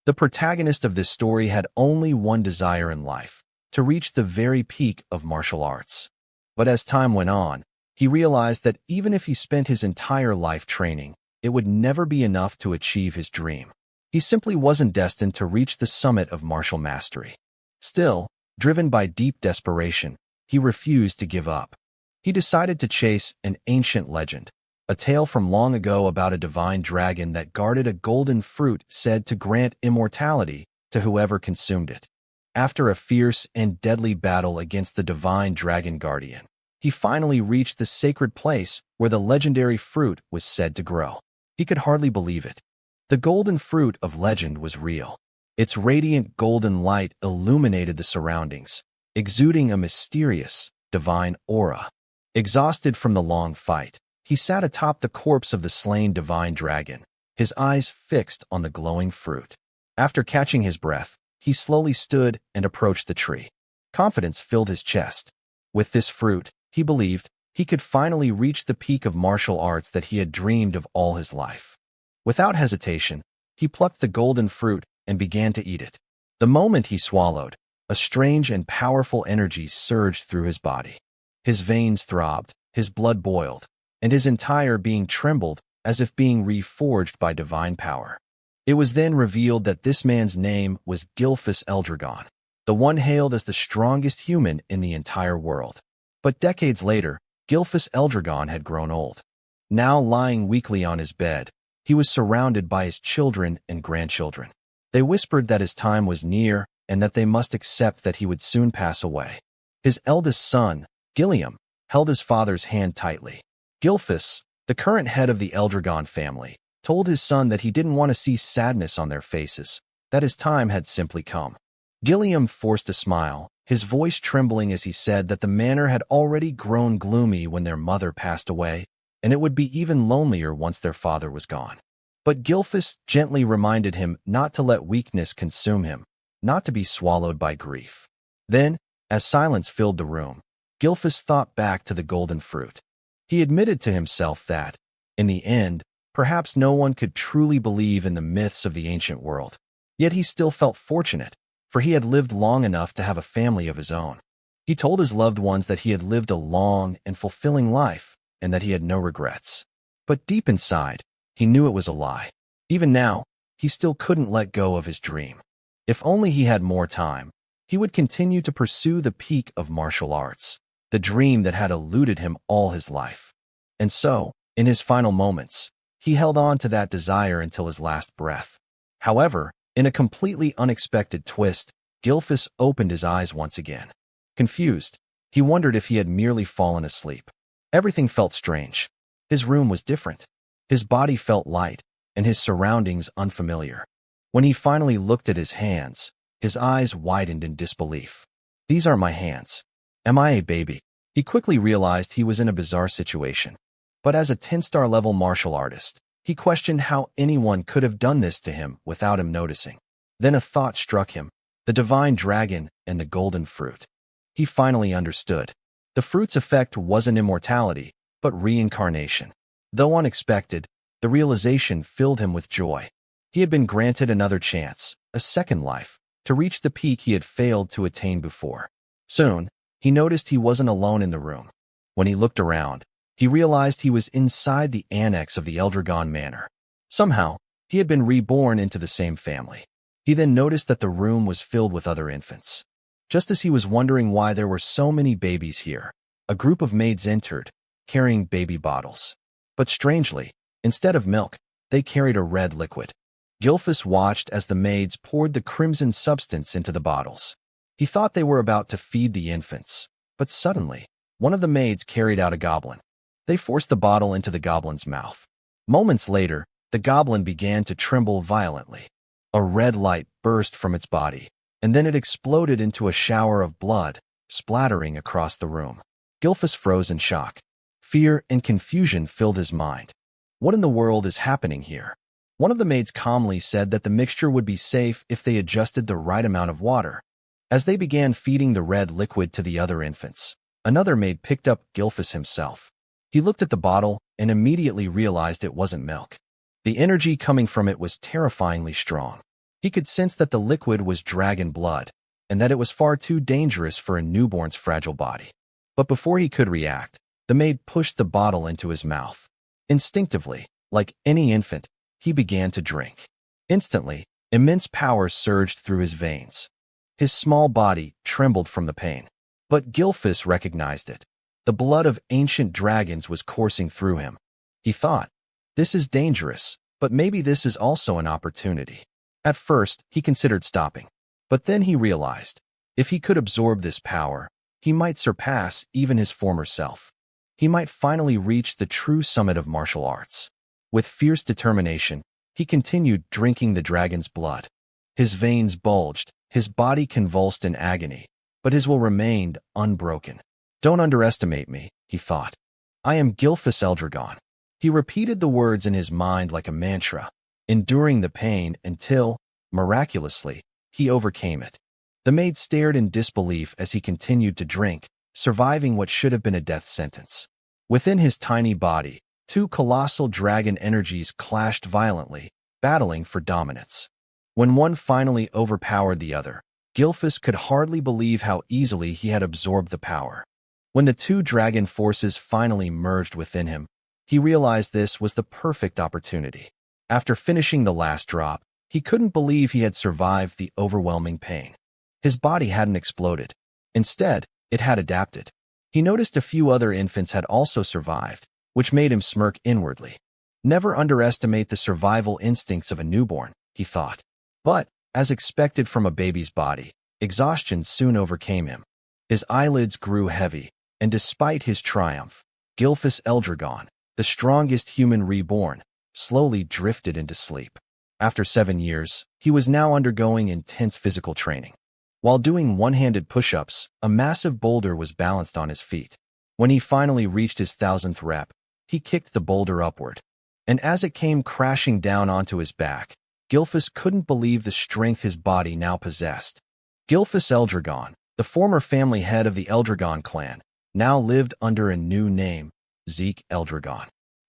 The protagonist of this story had only one desire in life: to reach the very peak of martial arts. But as time went on, he realized that even if he spent his entire life training, it would never be enough to achieve his dream. He simply wasn't destined to reach the summit of martial mastery. Still, driven by deep desperation, he refused to give up. He decided to chase an ancient legend, a tale from long ago about a divine dragon that guarded a golden fruit said to grant immortality to whoever consumed it. After a fierce and deadly battle against the divine dragon guardian, he finally reached the sacred place where the legendary fruit was said to grow. He could hardly believe it. The golden fruit of legend was real. Its radiant golden light illuminated the surroundings, exuding a mysterious, divine aura. Exhausted from the long fight, he sat atop the corpse of the slain divine dragon, his eyes fixed on the glowing fruit. After catching his breath, he slowly stood and approached the tree. Confidence filled his chest. With this fruit, he believed, he could finally reach the peak of martial arts that he had dreamed of all his life. Without hesitation, he plucked the golden fruit and began to eat it. The moment he swallowed, a strange and powerful energy surged through his body. His veins throbbed, his blood boiled, and his entire being trembled as if being reforged by divine power. It was then revealed that this man's name was Gilfus Eldragon, the one hailed as the strongest human in the entire world. But decades later, Gilfus Eldragon had grown old. Now lying weakly on his bed, he was surrounded by his children and grandchildren. They whispered that his time was near and that they must accept that he would soon pass away. His eldest son, Gilliam, held his father's hand tightly. Gilfus, the current head of the Eldragon family, told his son that he didn't want to see sadness on their faces, that his time had simply come. Gilliam forced a smile, his voice trembling as he said that the manor had already grown gloomy when their mother passed away, and it would be even lonelier once their father was gone. But Gilfus gently reminded him not to let weakness consume him, not to be swallowed by grief. Then, as silence filled the room, Gilfus thought back to the golden fruit. He admitted to himself that, in the end, perhaps no one could truly believe in the myths of the ancient world. Yet he still felt fortunate, for he had lived long enough to have a family of his own. He told his loved ones that he had lived a long and fulfilling life, and that he had no regrets. But deep inside, he knew it was a lie. Even now, he still couldn't let go of his dream. If only he had more time, he would continue to pursue the peak of martial arts, the dream that had eluded him all his life. And so, in his final moments, he held on to that desire until his last breath. However, in a completely unexpected twist, Gilfus opened his eyes once again. Confused, he wondered if he had merely fallen asleep. Everything felt strange. His room was different. His body felt light, and his surroundings unfamiliar. When he finally looked at his hands, his eyes widened in disbelief. These are my hands. Am I a baby? He quickly realized he was in a bizarre situation. But as a 10-star level martial artist, he questioned how anyone could have done this to him without him noticing. Then a thought struck him: the divine dragon and the golden fruit. He finally understood. The fruit's effect wasn't immortality, but reincarnation. Though unexpected, the realization filled him with joy. He had been granted another chance, a second life, to reach the peak he had failed to attain before. Soon, he noticed he wasn't alone in the room. When he looked around, he realized he was inside the annex of the Eldragon Manor. Somehow, he had been reborn into the same family. He then noticed that the room was filled with other infants. Just as he was wondering why there were so many babies here, a group of maids entered, carrying baby bottles. But strangely, instead of milk, they carried a red liquid. Gilfus watched as the maids poured the crimson substance into the bottles. He thought they were about to feed the infants, but suddenly, one of the maids carried out a goblin. They forced the bottle into the goblin's mouth. Moments later, the goblin began to tremble violently. A red light burst from its body, and then it exploded into a shower of blood, splattering across the room. Gilfus froze in shock. Fear and confusion filled his mind. What in the world is happening here? One of the maids calmly said that the mixture would be safe if they adjusted the right amount of water. As they began feeding the red liquid to the other infants, another maid picked up Gilfus himself. He looked at the bottle and immediately realized it wasn't milk. The energy coming from it was terrifyingly strong. He could sense that the liquid was dragon blood, and that it was far too dangerous for a newborn's fragile body. But before he could react, the maid pushed the bottle into his mouth. Instinctively, like any infant, he began to drink. Instantly, immense power surged through his veins. His small body trembled from the pain. But Gilfus recognized it. The blood of ancient dragons was coursing through him. He thought, "This is dangerous, but maybe this is also an opportunity." At first, he considered stopping. But then he realized, if he could absorb this power, he might surpass even his former self. He might finally reach the true summit of martial arts. With fierce determination, he continued drinking the dragon's blood. His veins bulged, his body convulsed in agony, but his will remained unbroken. "Don't underestimate me," he thought. "I am Gilfus Eldragon." He repeated the words in his mind like a mantra, enduring the pain until, miraculously, he overcame it. The maid stared in disbelief as he continued to drink, surviving what should have been a death sentence. Within his tiny body, two colossal dragon energies clashed violently, battling for dominance. When one finally overpowered the other, Gilfus could hardly believe how easily he had absorbed the power. When the two dragon forces finally merged within him, he realized this was the perfect opportunity. After finishing the last drop, he couldn't believe he had survived the overwhelming pain. His body hadn't exploded. Instead, it had adapted. He noticed a few other infants had also survived, which made him smirk inwardly. Never underestimate the survival instincts of a newborn, he thought. But, as expected from a baby's body, exhaustion soon overcame him. His eyelids grew heavy, and despite his triumph, Gilfus Eldragon, the strongest human reborn, slowly drifted into sleep. After 7 years, he was now undergoing intense physical training. While doing one-handed push-ups, a massive boulder was balanced on his feet. When he finally reached his 1000th rep, he kicked the boulder upward. And as it came crashing down onto his back, Gilfus couldn't believe the strength his body now possessed. Gilfus Eldragon, the former family head of the Eldragon clan, now lived under a new name, Zeke Eldragon.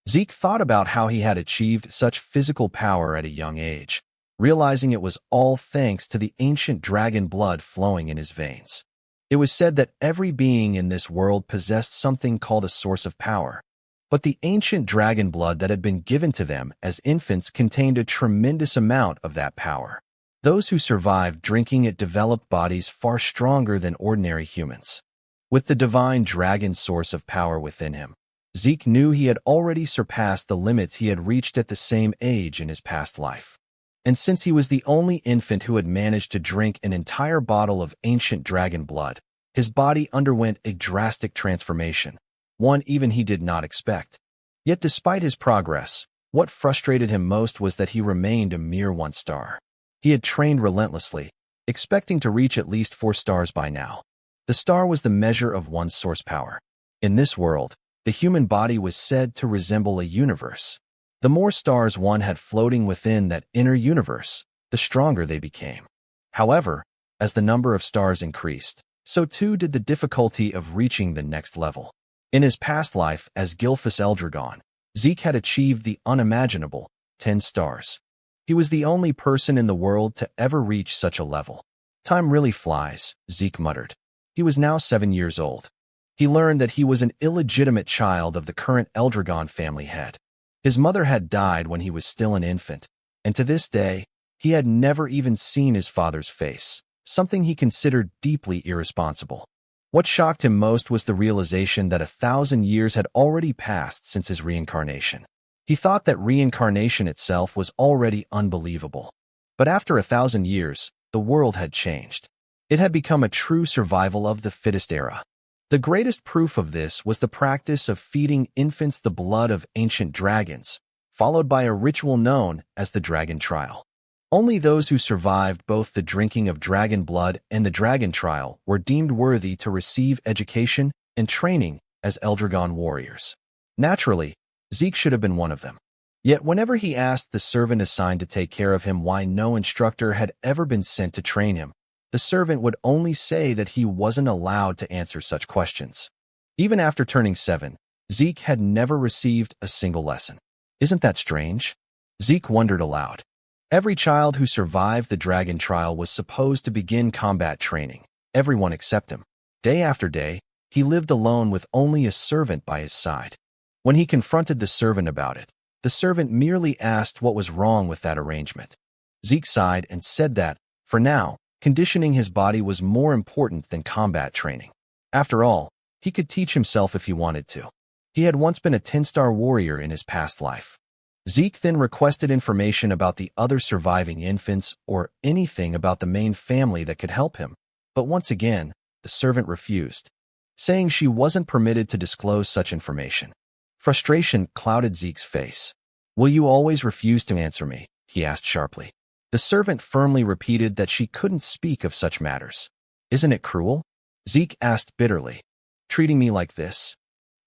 Zeke thought about how he had achieved such physical power at a young age, realizing it was all thanks to the ancient dragon blood flowing in his veins. It was said that every being in this world possessed something called a source of power, but the ancient dragon blood that had been given to them as infants contained a tremendous amount of that power. Those who survived drinking it developed bodies far stronger than ordinary humans. With the divine dragon source of power within him, Zeke knew he had already surpassed the limits he had reached at the same age in his past life. And since he was the only infant who had managed to drink an entire bottle of ancient dragon blood, his body underwent a drastic transformation, one even he did not expect. Yet despite his progress, what frustrated him most was that he remained a mere 1 star. He had trained relentlessly, expecting to reach at least 4 stars by now. The star was the measure of one's source power. In this world, the human body was said to resemble a universe. The more stars one had floating within that inner universe, the stronger they became. However, as the number of stars increased, so too did the difficulty of reaching the next level. In his past life as Gilfus Eldragon, Zeke had achieved the unimaginable, 10 stars. He was the only person in the world to ever reach such a level. "Time really flies," Zeke muttered. He was now 7 years old. He learned that he was an illegitimate child of the current Eldragon family head. His mother had died when he was still an infant, and to this day, he had never even seen his father's face, something he considered deeply irresponsible. What shocked him most was the realization that 1,000 years had already passed since his reincarnation. He thought that reincarnation itself was already unbelievable. But after 1,000 years, the world had changed. It had become a true survival of the fittest era. The greatest proof of this was the practice of feeding infants the blood of ancient dragons, followed by a ritual known as the Dragon Trial. Only those who survived both the drinking of dragon blood and the Dragon Trial were deemed worthy to receive education and training as Eldragon warriors. Naturally, Zeke should have been one of them. Yet whenever he asked the servant assigned to take care of him why no instructor had ever been sent to train him, the servant would only say that he wasn't allowed to answer such questions. Even after turning 7, Zeke had never received a single lesson. Isn't that strange? Zeke wondered aloud. Every child who survived the dragon trial was supposed to begin combat training, everyone except him. Day after day, he lived alone with only a servant by his side. When he confronted the servant about it, the servant merely asked what was wrong with that arrangement. Zeke sighed and said that, for now, conditioning his body was more important than combat training. After all, he could teach himself if he wanted to. He had once been a 10-star warrior in his past life. Zeke then requested information about the other surviving infants or anything about the main family that could help him. But once again, the servant refused, saying she wasn't permitted to disclose such information. Frustration clouded Zeke's face. "Will you always refuse to answer me?" he asked sharply. The servant firmly repeated that she couldn't speak of such matters. "Isn't it cruel?" Zeke asked bitterly. "Treating me like this?"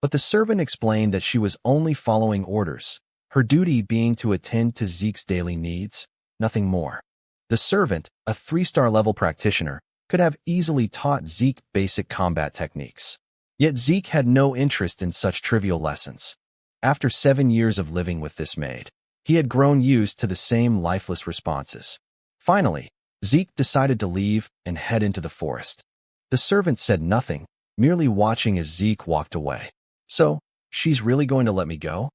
But the servant explained that she was only following orders, her duty being to attend to Zeke's daily needs, nothing more. The servant, a 3-star level practitioner, could have easily taught Zeke basic combat techniques. Yet Zeke had no interest in such trivial lessons. After 7 years of living with this maid, he had grown used to the same lifeless responses. Finally, Zeke decided to leave and head into the forest. The servant said nothing, merely watching as Zeke walked away. "So, she's really going to let me go?"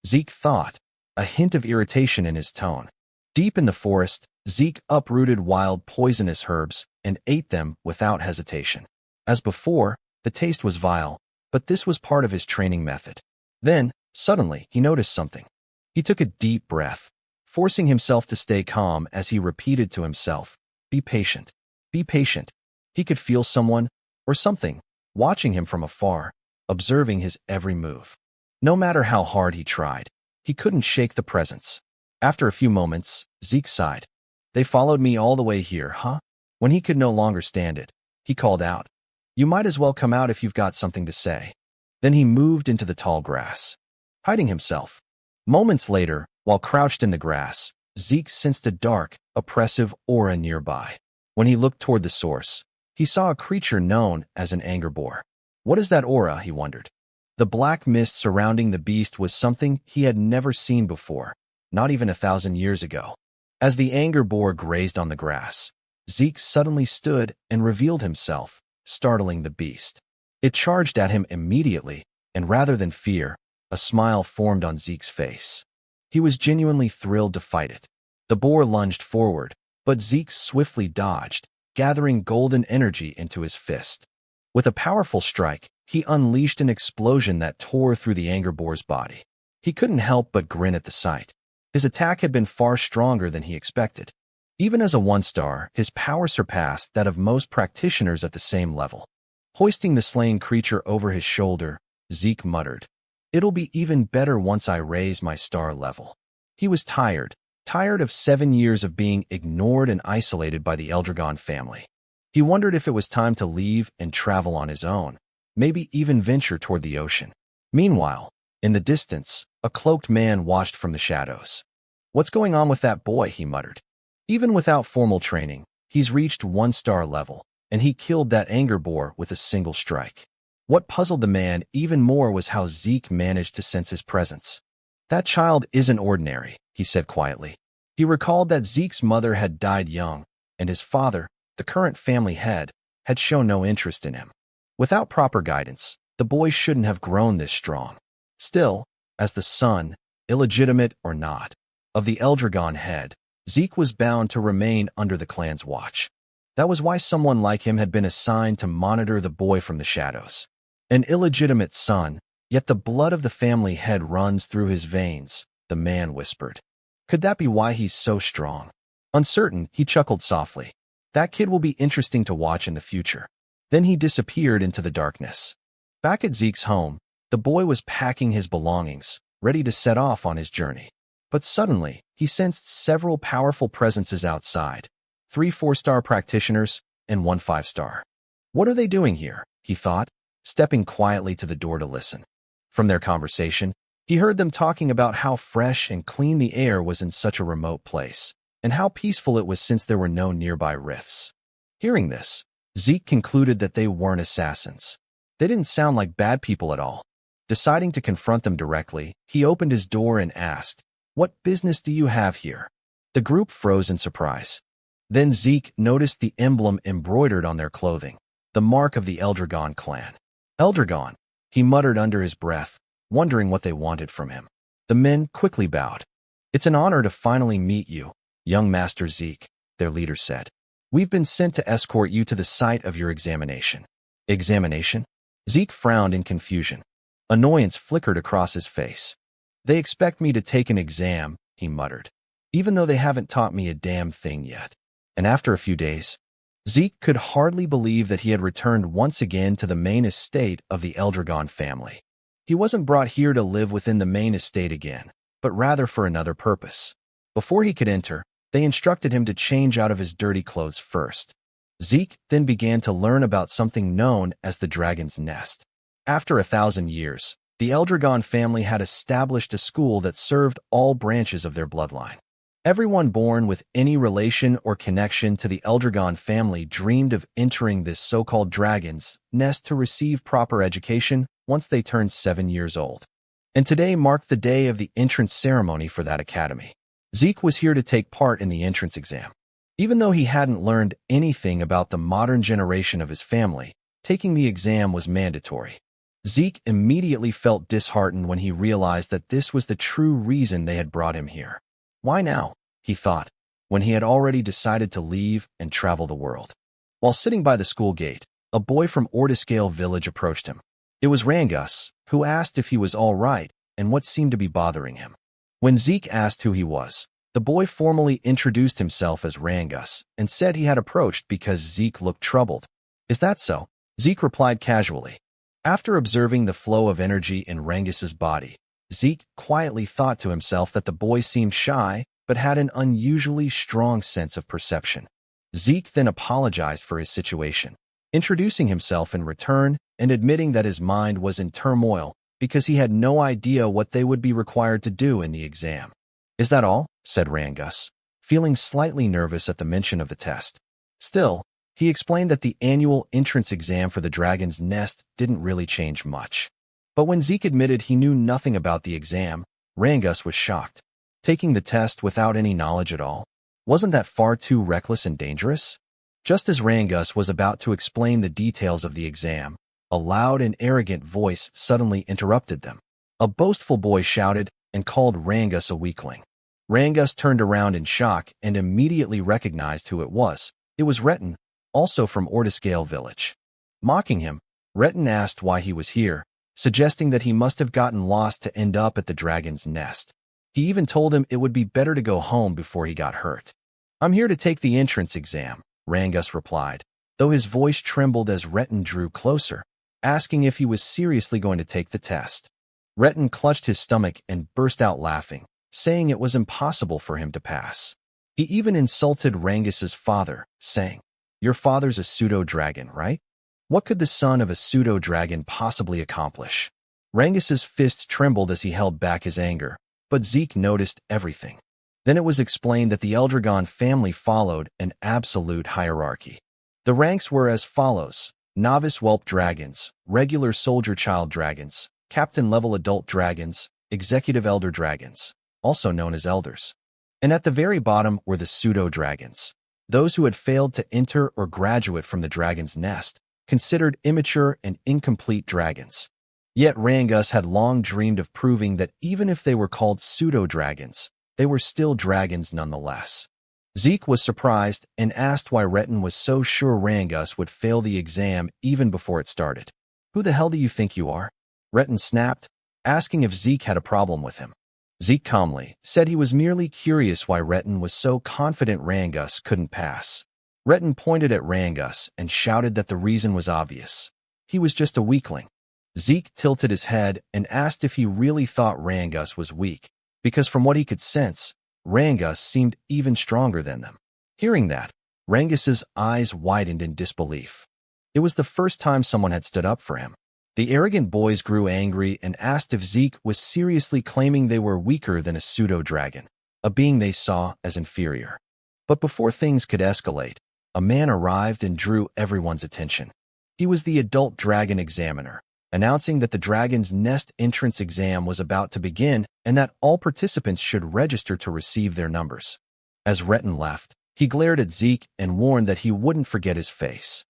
Zeke thought, a hint of irritation in his tone. Deep in the forest, Zeke uprooted wild poisonous herbs and ate them without hesitation. As before, the taste was vile, but this was part of his training method. Then, suddenly, he noticed something. He took a deep breath, forcing himself to stay calm as he repeated to himself, "Be patient. Be patient." He could feel someone, or something, watching him from afar, observing his every move. No matter how hard he tried, he couldn't shake the presence. After a few moments, Zeke sighed. "They followed me all the way here, huh?" When he could no longer stand it, he called out, "You might as well come out if you've got something to say." Then he moved into the tall grass, hiding himself. Moments later, while crouched in the grass, Zeke sensed a dark, oppressive aura nearby. When he looked toward the source, he saw a creature known as an anger boar. What is that aura, he wondered. The black mist surrounding the beast was something he had never seen before, not even 1,000 years ago. As the anger boar grazed on the grass, Zeke suddenly stood and revealed himself, startling the beast. It charged at him immediately, and rather than fear, a smile formed on Zeke's face. He was genuinely thrilled to fight it. The boar lunged forward, but Zeke swiftly dodged, gathering golden energy into his fist. With a powerful strike, he unleashed an explosion that tore through the anger boar's body. He couldn't help but grin at the sight. His attack had been far stronger than he expected. Even as a 1-star, his power surpassed that of most practitioners at the same level. Hoisting the slain creature over his shoulder, Zeke muttered, "It'll be even better once I raise my star level." He was tired of 7 years of being ignored and isolated by the Eldragon family. He wondered if it was time to leave and travel on his own, maybe even venture toward the ocean. Meanwhile, in the distance, a cloaked man watched from the shadows. "What's going on with that boy?" he muttered. Even without formal training, he's reached 1-star level, and he killed that anger boar with a single strike. What puzzled the man even more was how Zeke managed to sense his presence. "That child isn't ordinary," he said quietly. He recalled that Zeke's mother had died young, and his father, the current family head, had shown no interest in him. Without proper guidance, the boy shouldn't have grown this strong. Still, as the son, illegitimate or not, of the Eldragon head, Zeke was bound to remain under the clan's watch. That was why someone like him had been assigned to monitor the boy from the shadows. An illegitimate son, yet the blood of the family head runs through his veins, the man whispered. Could that be why he's so strong? Uncertain, he chuckled softly. That kid will be interesting to watch in the future. Then he disappeared into the darkness. Back at Zeke's home, the boy was packing his belongings, ready to set off on his journey. But suddenly, he sensed several powerful presences outside. 3 4-star practitioners and 1 5-star. What are they doing here? He thought, stepping quietly to the door to listen. From their conversation, he heard them talking about how fresh and clean the air was in such a remote place, and how peaceful it was since there were no nearby rifts. Hearing this, Zeke concluded that they weren't assassins. They didn't sound like bad people at all. Deciding to confront them directly, he opened his door and asked, "What business do you have here?" The group froze in surprise. Then Zeke noticed the emblem embroidered on their clothing, the mark of the Eldragon clan. Eldragon, he muttered under his breath, wondering what they wanted from him. The men quickly bowed. It's an honor to finally meet you, young Master Zeke, their leader said. We've been sent to escort you to the site of your examination. Examination? Zeke frowned in confusion. Annoyance flickered across his face. They expect me to take an exam, he muttered, even though they haven't taught me a damn thing yet. And after a few days, Zeke could hardly believe that he had returned once again to the main estate of the Eldragon family. He wasn't brought here to live within the main estate again, but rather for another purpose. Before he could enter, they instructed him to change out of his dirty clothes first. Zeke then began to learn about something known as the Dragon's Nest. After 1,000 years, the Eldragon family had established a school that served all branches of their bloodline. Everyone born with any relation or connection to the Eldragon family dreamed of entering this so-called Dragon's Nest to receive proper education once they turned 7 years old. And today marked the day of the entrance ceremony for that academy. Zeke was here to take part in the entrance exam. Even though he hadn't learned anything about the modern generation of his family, taking the exam was mandatory. Zeke immediately felt disheartened when he realized that this was the true reason they had brought him here. Why now, he thought, when he had already decided to leave and travel the world. While sitting by the school gate, a boy from Ordiscale village approached him. It was Rangus, who asked if he was all right and what seemed to be bothering him. When Zeke asked who he was, the boy formally introduced himself as Rangus and said he had approached because Zeke looked troubled. Is that so? Zeke replied casually. After observing the flow of energy in Rangus's body, Zeke quietly thought to himself that the boy seemed shy but had an unusually strong sense of perception. Zeke then apologized for his situation, introducing himself in return and admitting that his mind was in turmoil because he had no idea what they would be required to do in the exam. Is that all? Said Rangus, feeling slightly nervous at the mention of the test. Still, he explained that the annual entrance exam for the Dragon's Nest didn't really change much. But when Zeke admitted he knew nothing about the exam, Rangus was shocked. Taking the test without any knowledge at all? Wasn't that far too reckless and dangerous? Just as Rangus was about to explain the details of the exam, a loud and arrogant voice suddenly interrupted them. A boastful boy shouted and called Rangus a weakling. Rangus turned around in shock and immediately recognized who it was. It was Retin, also from Ordiscale village. Mocking him, Retin asked why he was here, suggesting that he must have gotten lost to end up at the Dragon's Nest. He even told him it would be better to go home before he got hurt. I'm here to take the entrance exam, Rangus replied, though his voice trembled as Retin drew closer, asking if he was seriously going to take the test. Retin clutched his stomach and burst out laughing, saying it was impossible for him to pass. He even insulted Rangus's father, saying, "Your father's a pseudo-dragon, right? What could the son of a pseudo-dragon possibly accomplish?" Rangus's fist trembled as he held back his anger, but Zeke noticed everything. Then it was explained that the Eldragon family followed an absolute hierarchy. The ranks were as follows: novice whelp dragons, regular soldier child dragons, captain-level adult dragons, executive elder dragons, also known as elders. And at the very bottom were the pseudo-dragons, those who had failed to enter or graduate from the Dragon's Nest, considered immature and incomplete dragons. Yet Rangus had long dreamed of proving that even if they were called pseudo-dragons, they were still dragons nonetheless. Zeke was surprised and asked why Retin was so sure Rangus would fail the exam even before it started. "Who the hell do you think you are?" Retin snapped, asking if Zeke had a problem with him. Zeke calmly said he was merely curious why Retin was so confident Rangus couldn't pass. Retin pointed at Rangus and shouted that the reason was obvious. He was just a weakling. Zeke tilted his head and asked if he really thought Rangus was weak, because from what he could sense, Rangus seemed even stronger than them. Hearing that, Rangus's eyes widened in disbelief. It was the first time someone had stood up for him. The arrogant boys grew angry and asked if Zeke was seriously claiming they were weaker than a pseudo-dragon, a being they saw as inferior. But before things could escalate, a man arrived and drew everyone's attention. He was the adult dragon examiner, announcing that the Dragon's Nest entrance exam was about to begin and that all participants should register to receive their numbers. As Retin left, he glared at Zeke and warned that he wouldn't forget his face.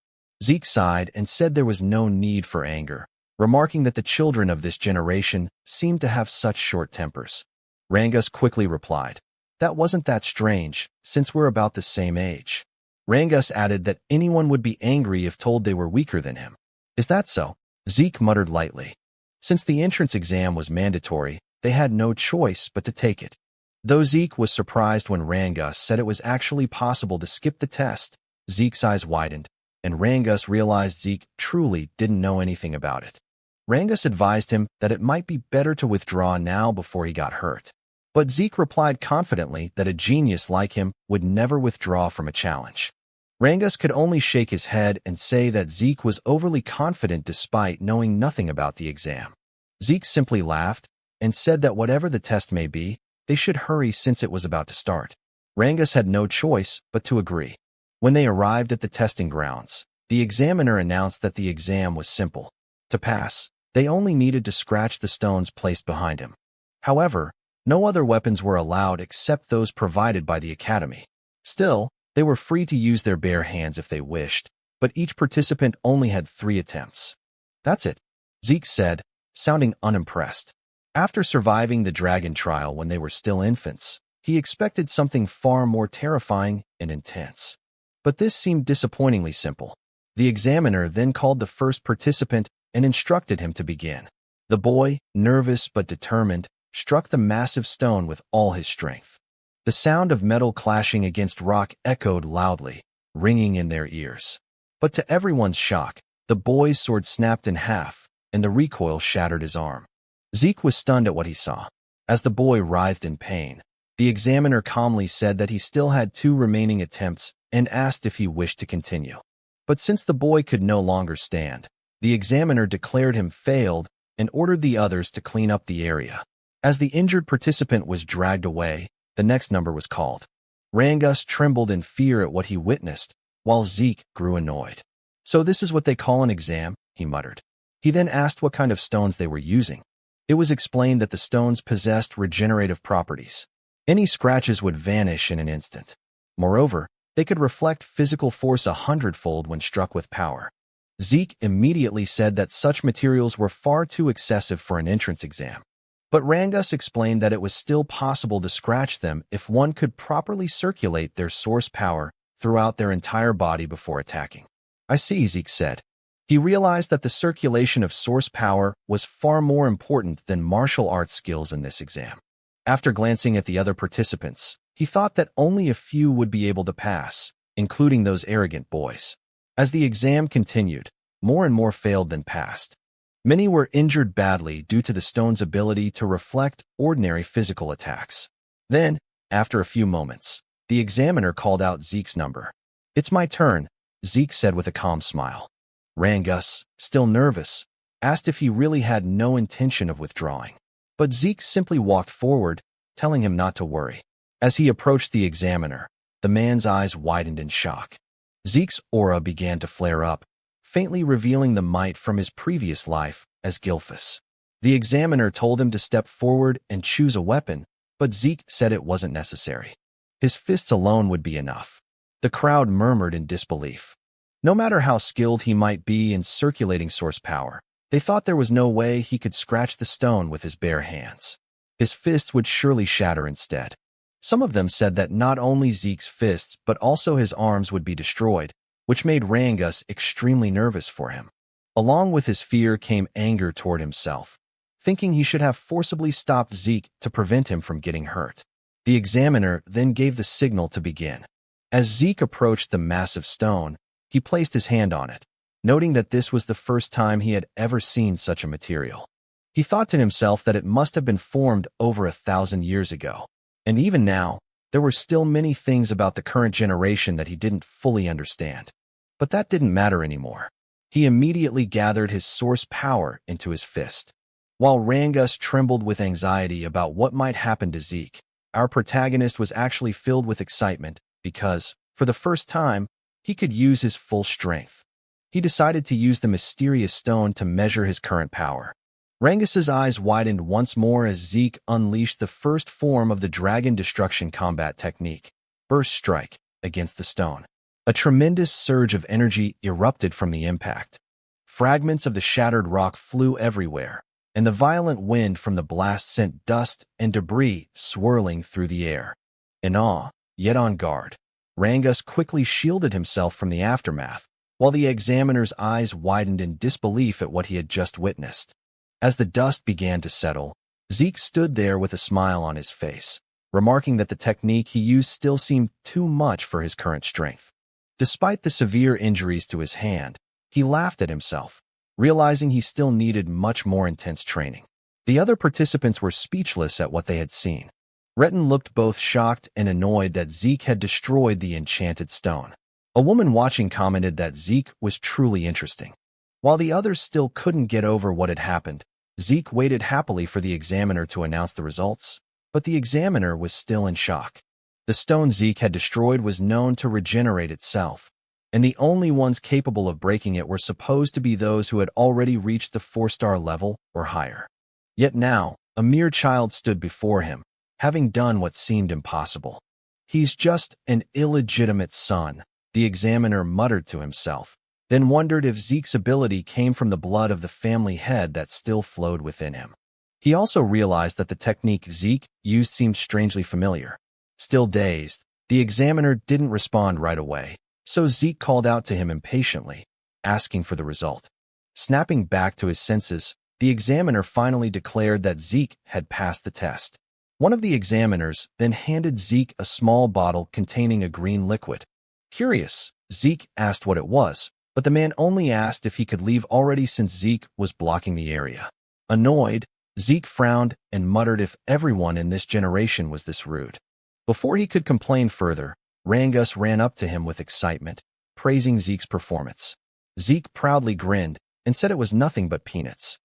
Zeke sighed and said there was no need for anger, remarking that the children of this generation seemed to have such short tempers. Rangus quickly replied, "That wasn't that strange, since we're about the same age." Rangus added that anyone would be angry if told they were weaker than him. "Is that so?" Zeke muttered lightly. Since the entrance exam was mandatory, they had no choice but to take it. Though Zeke was surprised when Rangus said it was actually possible to skip the test, Zeke's eyes widened, and Rangus realized Zeke truly didn't know anything about it. Rangus advised him that it might be better to withdraw now before he got hurt. But Zeke replied confidently that a genius like him would never withdraw from a challenge. Rangus could only shake his head and say that Zeke was overly confident despite knowing nothing about the exam. Zeke simply laughed and said that whatever the test may be, they should hurry since it was about to start. Rangus had no choice but to agree. When they arrived at the testing grounds, the examiner announced that the exam was simple. To pass, they only needed to scratch the stones placed behind him. However, no other weapons were allowed except those provided by the academy. Still, they were free to use their bare hands if they wished, but each participant only had 3 attempts. "That's it," Zeke said, sounding unimpressed. After surviving the dragon trial when they were still infants, he expected something far more terrifying and intense. But this seemed disappointingly simple. The examiner then called the first participant and instructed him to begin. The boy, nervous but determined, struck the massive stone with all his strength. The sound of metal clashing against rock echoed loudly, ringing in their ears. But to everyone's shock, the boy's sword snapped in half, and the recoil shattered his arm. Zeke was stunned at what he saw. As the boy writhed in pain, the examiner calmly said that he still had 2 remaining attempts and asked if he wished to continue. But since the boy could no longer stand, the examiner declared him failed and ordered the others to clean up the area. As the injured participant was dragged away, the next number was called. Rangus trembled in fear at what he witnessed, while Zeke grew annoyed. "So this is what they call an exam," he muttered. He then asked what kind of stones they were using. It was explained that the stones possessed regenerative properties. Any scratches would vanish in an instant. Moreover, they could reflect physical force 100-fold when struck with power. Zeke immediately said that such materials were far too excessive for an entrance exam. But Rangus explained that it was still possible to scratch them if one could properly circulate their source power throughout their entire body before attacking. "I see," Zeke said. He realized that the circulation of source power was far more important than martial arts skills in this exam. After glancing at the other participants, he thought that only a few would be able to pass, including those arrogant boys. As the exam continued, more and more failed than passed. Many were injured badly due to the stone's ability to reflect ordinary physical attacks. Then, after a few moments, the examiner called out Zeke's number. "It's my turn," Zeke said with a calm smile. Rangus, still nervous, asked if he really had no intention of withdrawing. But Zeke simply walked forward, telling him not to worry. As he approached the examiner, the man's eyes widened in shock. Zeke's aura began to flare up, faintly revealing the might from his previous life as Gilfus. The examiner told him to step forward and choose a weapon, but Zeke said it wasn't necessary. His fists alone would be enough. The crowd murmured in disbelief. No matter how skilled he might be in circulating source power, they thought there was no way he could scratch the stone with his bare hands. His fists would surely shatter instead. Some of them said that not only Zeke's fists but also his arms would be destroyed, which made Rangus extremely nervous for him. Along with his fear came anger toward himself, thinking he should have forcibly stopped Zeke to prevent him from getting hurt. The examiner then gave the signal to begin. As Zeke approached the massive stone, he placed his hand on it, noting that this was the first time he had ever seen such a material. He thought to himself that it must have been formed over 1,000 years ago. And even now, there were still many things about the current generation that he didn't fully understand. But that didn't matter anymore. He immediately gathered his source power into his fist. While Rangus trembled with anxiety about what might happen to Zeke, our protagonist was actually filled with excitement because, for the first time, he could use his full strength. He decided to use the mysterious stone to measure his current power. Rangus's eyes widened once more as Zeke unleashed the first form of the dragon destruction combat technique. burst strike against the stone. A tremendous surge of energy erupted from the impact. Fragments of the shattered rock flew everywhere, and the violent wind from the blast sent dust and debris swirling through the air. In awe, yet on guard, Rangus quickly shielded himself from the aftermath, while the examiner's eyes widened in disbelief at what he had just witnessed. As the dust began to settle, Zeke stood there with a smile on his face, remarking that the technique he used still seemed too much for his current strength. Despite the severe injuries to his hand, he laughed at himself, realizing he still needed much more intense training. The other participants were speechless at what they had seen. Retin looked both shocked and annoyed that Zeke had destroyed the enchanted stone. A woman watching commented that Zeke was truly interesting. While the others still couldn't get over what had happened, Zeke waited happily for the examiner to announce the results, but the examiner was still in shock. The stone Zeke had destroyed was known to regenerate itself, and the only ones capable of breaking it were supposed to be those who had already reached the 4-star level or higher. Yet now, a mere child stood before him, having done what seemed impossible. "He's just an illegitimate son," the examiner muttered to himself, then wondered if Zeke's ability came from the blood of the family head that still flowed within him. He also realized that the technique Zeke used seemed strangely familiar. Still dazed, the examiner didn't respond right away, so Zeke called out to him impatiently, asking for the result. Snapping back to his senses, the examiner finally declared that Zeke had passed the test. One of the examiners then handed Zeke a small bottle containing a green liquid. Curious, Zeke asked what it was, but the man only asked if he could leave already since Zeke was blocking the area. Annoyed, Zeke frowned and muttered if everyone in this generation was this rude. Before he could complain further, Rangus ran up to him with excitement, praising Zeke's performance. Zeke proudly grinned and said it was nothing but peanuts.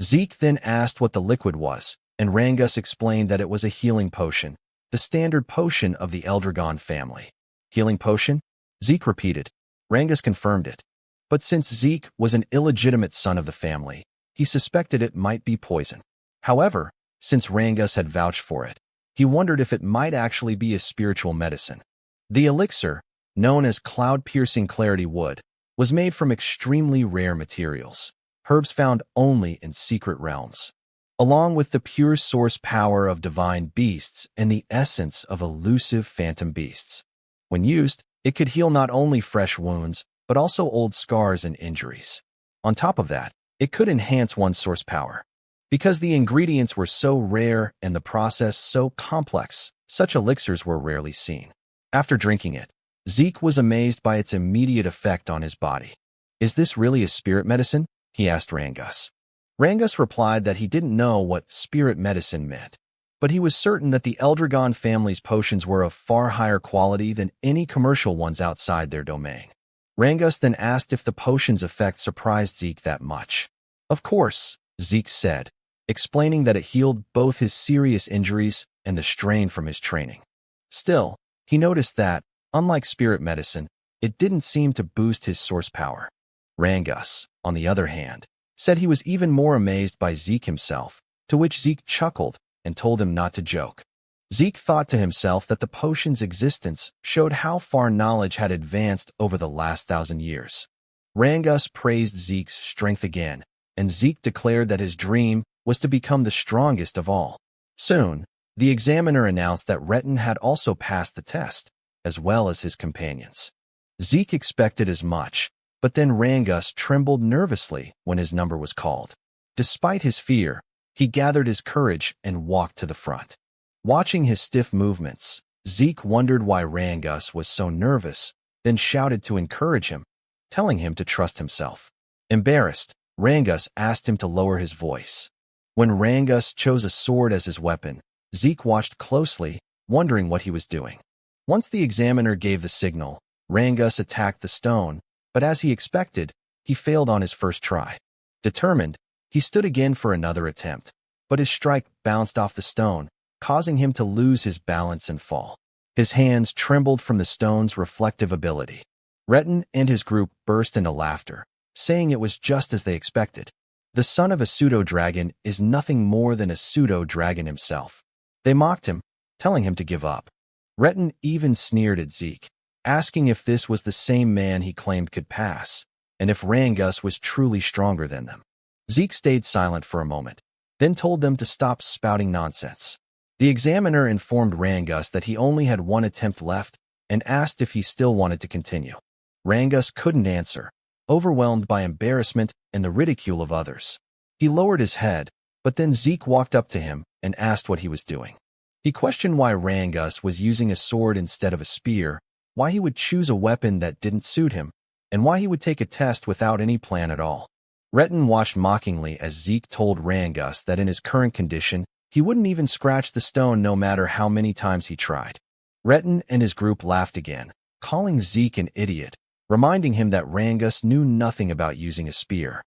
Zeke then asked what the liquid was, and Rangus explained that it was a healing potion, the standard potion of the Eldragon family. "Healing potion?" Zeke repeated. Rangus confirmed it. But since Zeke was an illegitimate son of the family, he suspected it might be poison. However, since Rangus had vouched for it, he wondered if it might actually be a spiritual medicine. The elixir, known as cloud-piercing clarity wood, was made from extremely rare materials, herbs found only in secret realms, along with the pure source power of divine beasts and the essence of elusive phantom beasts. When used, it could heal not only fresh wounds, but also old scars and injuries. On top of that, it could enhance one's source power. Because the ingredients were so rare and the process so complex, such elixirs were rarely seen. After drinking it, Zeke was amazed by its immediate effect on his body. "Is this really a spirit medicine?" he asked Rangus. Rangus replied that he didn't know what spirit medicine meant, but he was certain that the Eldragon family's potions were of far higher quality than any commercial ones outside their domain. Rangus then asked if the potion's effect surprised Zeke that much. "Of course," Zeke said, explaining that it healed both his serious injuries and the strain from his training. Still, he noticed that, unlike spirit medicine, it didn't seem to boost his source power. Rangus, on the other hand, said he was even more amazed by Zeke himself, to which Zeke chuckled and told him not to joke. Zeke thought to himself that the potion's existence showed how far knowledge had advanced over the last 1,000 years. Rangus praised Zeke's strength again, and Zeke declared that his dream was to become the strongest of all. Soon, the examiner announced that Retin had also passed the test, as well as his companions. Zeke expected as much, but then Rangus trembled nervously when his number was called. Despite his fear, he gathered his courage and walked to the front. Watching his stiff movements, Zeke wondered why Rangus was so nervous, then shouted to encourage him, telling him to trust himself. Embarrassed, Rangus asked him to lower his voice. When Rangus chose a sword as his weapon, Zeke watched closely, wondering what he was doing. Once the examiner gave the signal, Rangus attacked the stone, but as he expected, he failed on his first try. Determined, he stood again for another attempt, but his strike bounced off the stone, causing him to lose his balance and fall. His hands trembled from the stone's reflective ability. Retin and his group burst into laughter, saying it was just as they expected. The son of a pseudo-dragon is nothing more than a pseudo-dragon himself. They mocked him, telling him to give up. Retin even sneered at Zeke, asking if this was the same man he claimed could pass, and if Rangus was truly stronger than them. Zeke stayed silent for a moment, then told them to stop spouting nonsense. The examiner informed Rangus that he only had one attempt left and asked if he still wanted to continue. Rangus couldn't answer, overwhelmed by embarrassment and the ridicule of others. He lowered his head, but then Zeke walked up to him and asked what he was doing. He questioned why Rangus was using a sword instead of a spear, why he would choose a weapon that didn't suit him, and why he would take a test without any plan at all. Retin watched mockingly as Zeke told Rangus that in his current condition, he wouldn't even scratch the stone no matter how many times he tried. Retin and his group laughed again, calling Zeke an idiot, reminding him that Rangus knew nothing about using a spear.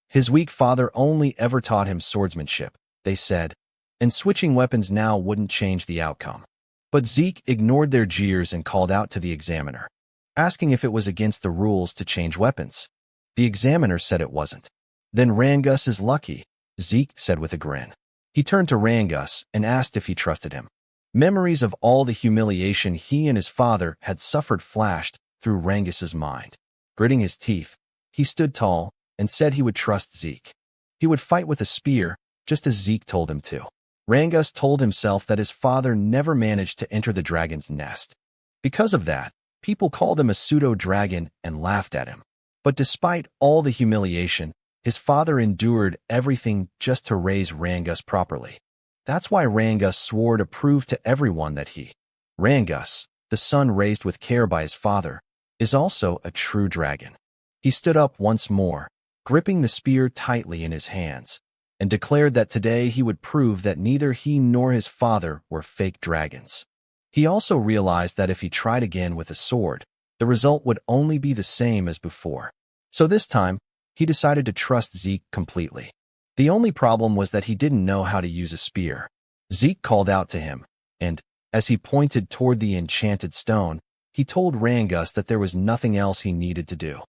His weak father only ever taught him swordsmanship, they said, and switching weapons now wouldn't change the outcome. But Zeke ignored their jeers and called out to the examiner, asking if it was against the rules to change weapons. The examiner said it wasn't. Then Rangus is lucky, Zeke said with a grin. He turned to Rangus and asked if he trusted him. Memories of all the humiliation he and his father had suffered flashed through Rangus's mind. Gritting his teeth, he stood tall and said he would trust Zeke. He would fight with a spear, just as Zeke told him to. Rangus told himself that his father never managed to enter the dragon's nest. Because of that, people called him a pseudo-dragon and laughed at him. But despite all the humiliation, his father endured everything just to raise Rangus properly. That's why Rangus swore to prove to everyone that he, Rangus, the son raised with care by his father, is also a true dragon. He stood up once more, gripping the spear tightly in his hands, and declared that today he would prove that neither he nor his father were fake dragons. He also realized that if he tried again with a sword, the result would only be the same as before. So this time, he decided to trust Zeke completely. The only problem was that he didn't know how to use a spear. Zeke called out to him, and, as he pointed toward the enchanted stone, he told Rangus that there was nothing else he needed to do.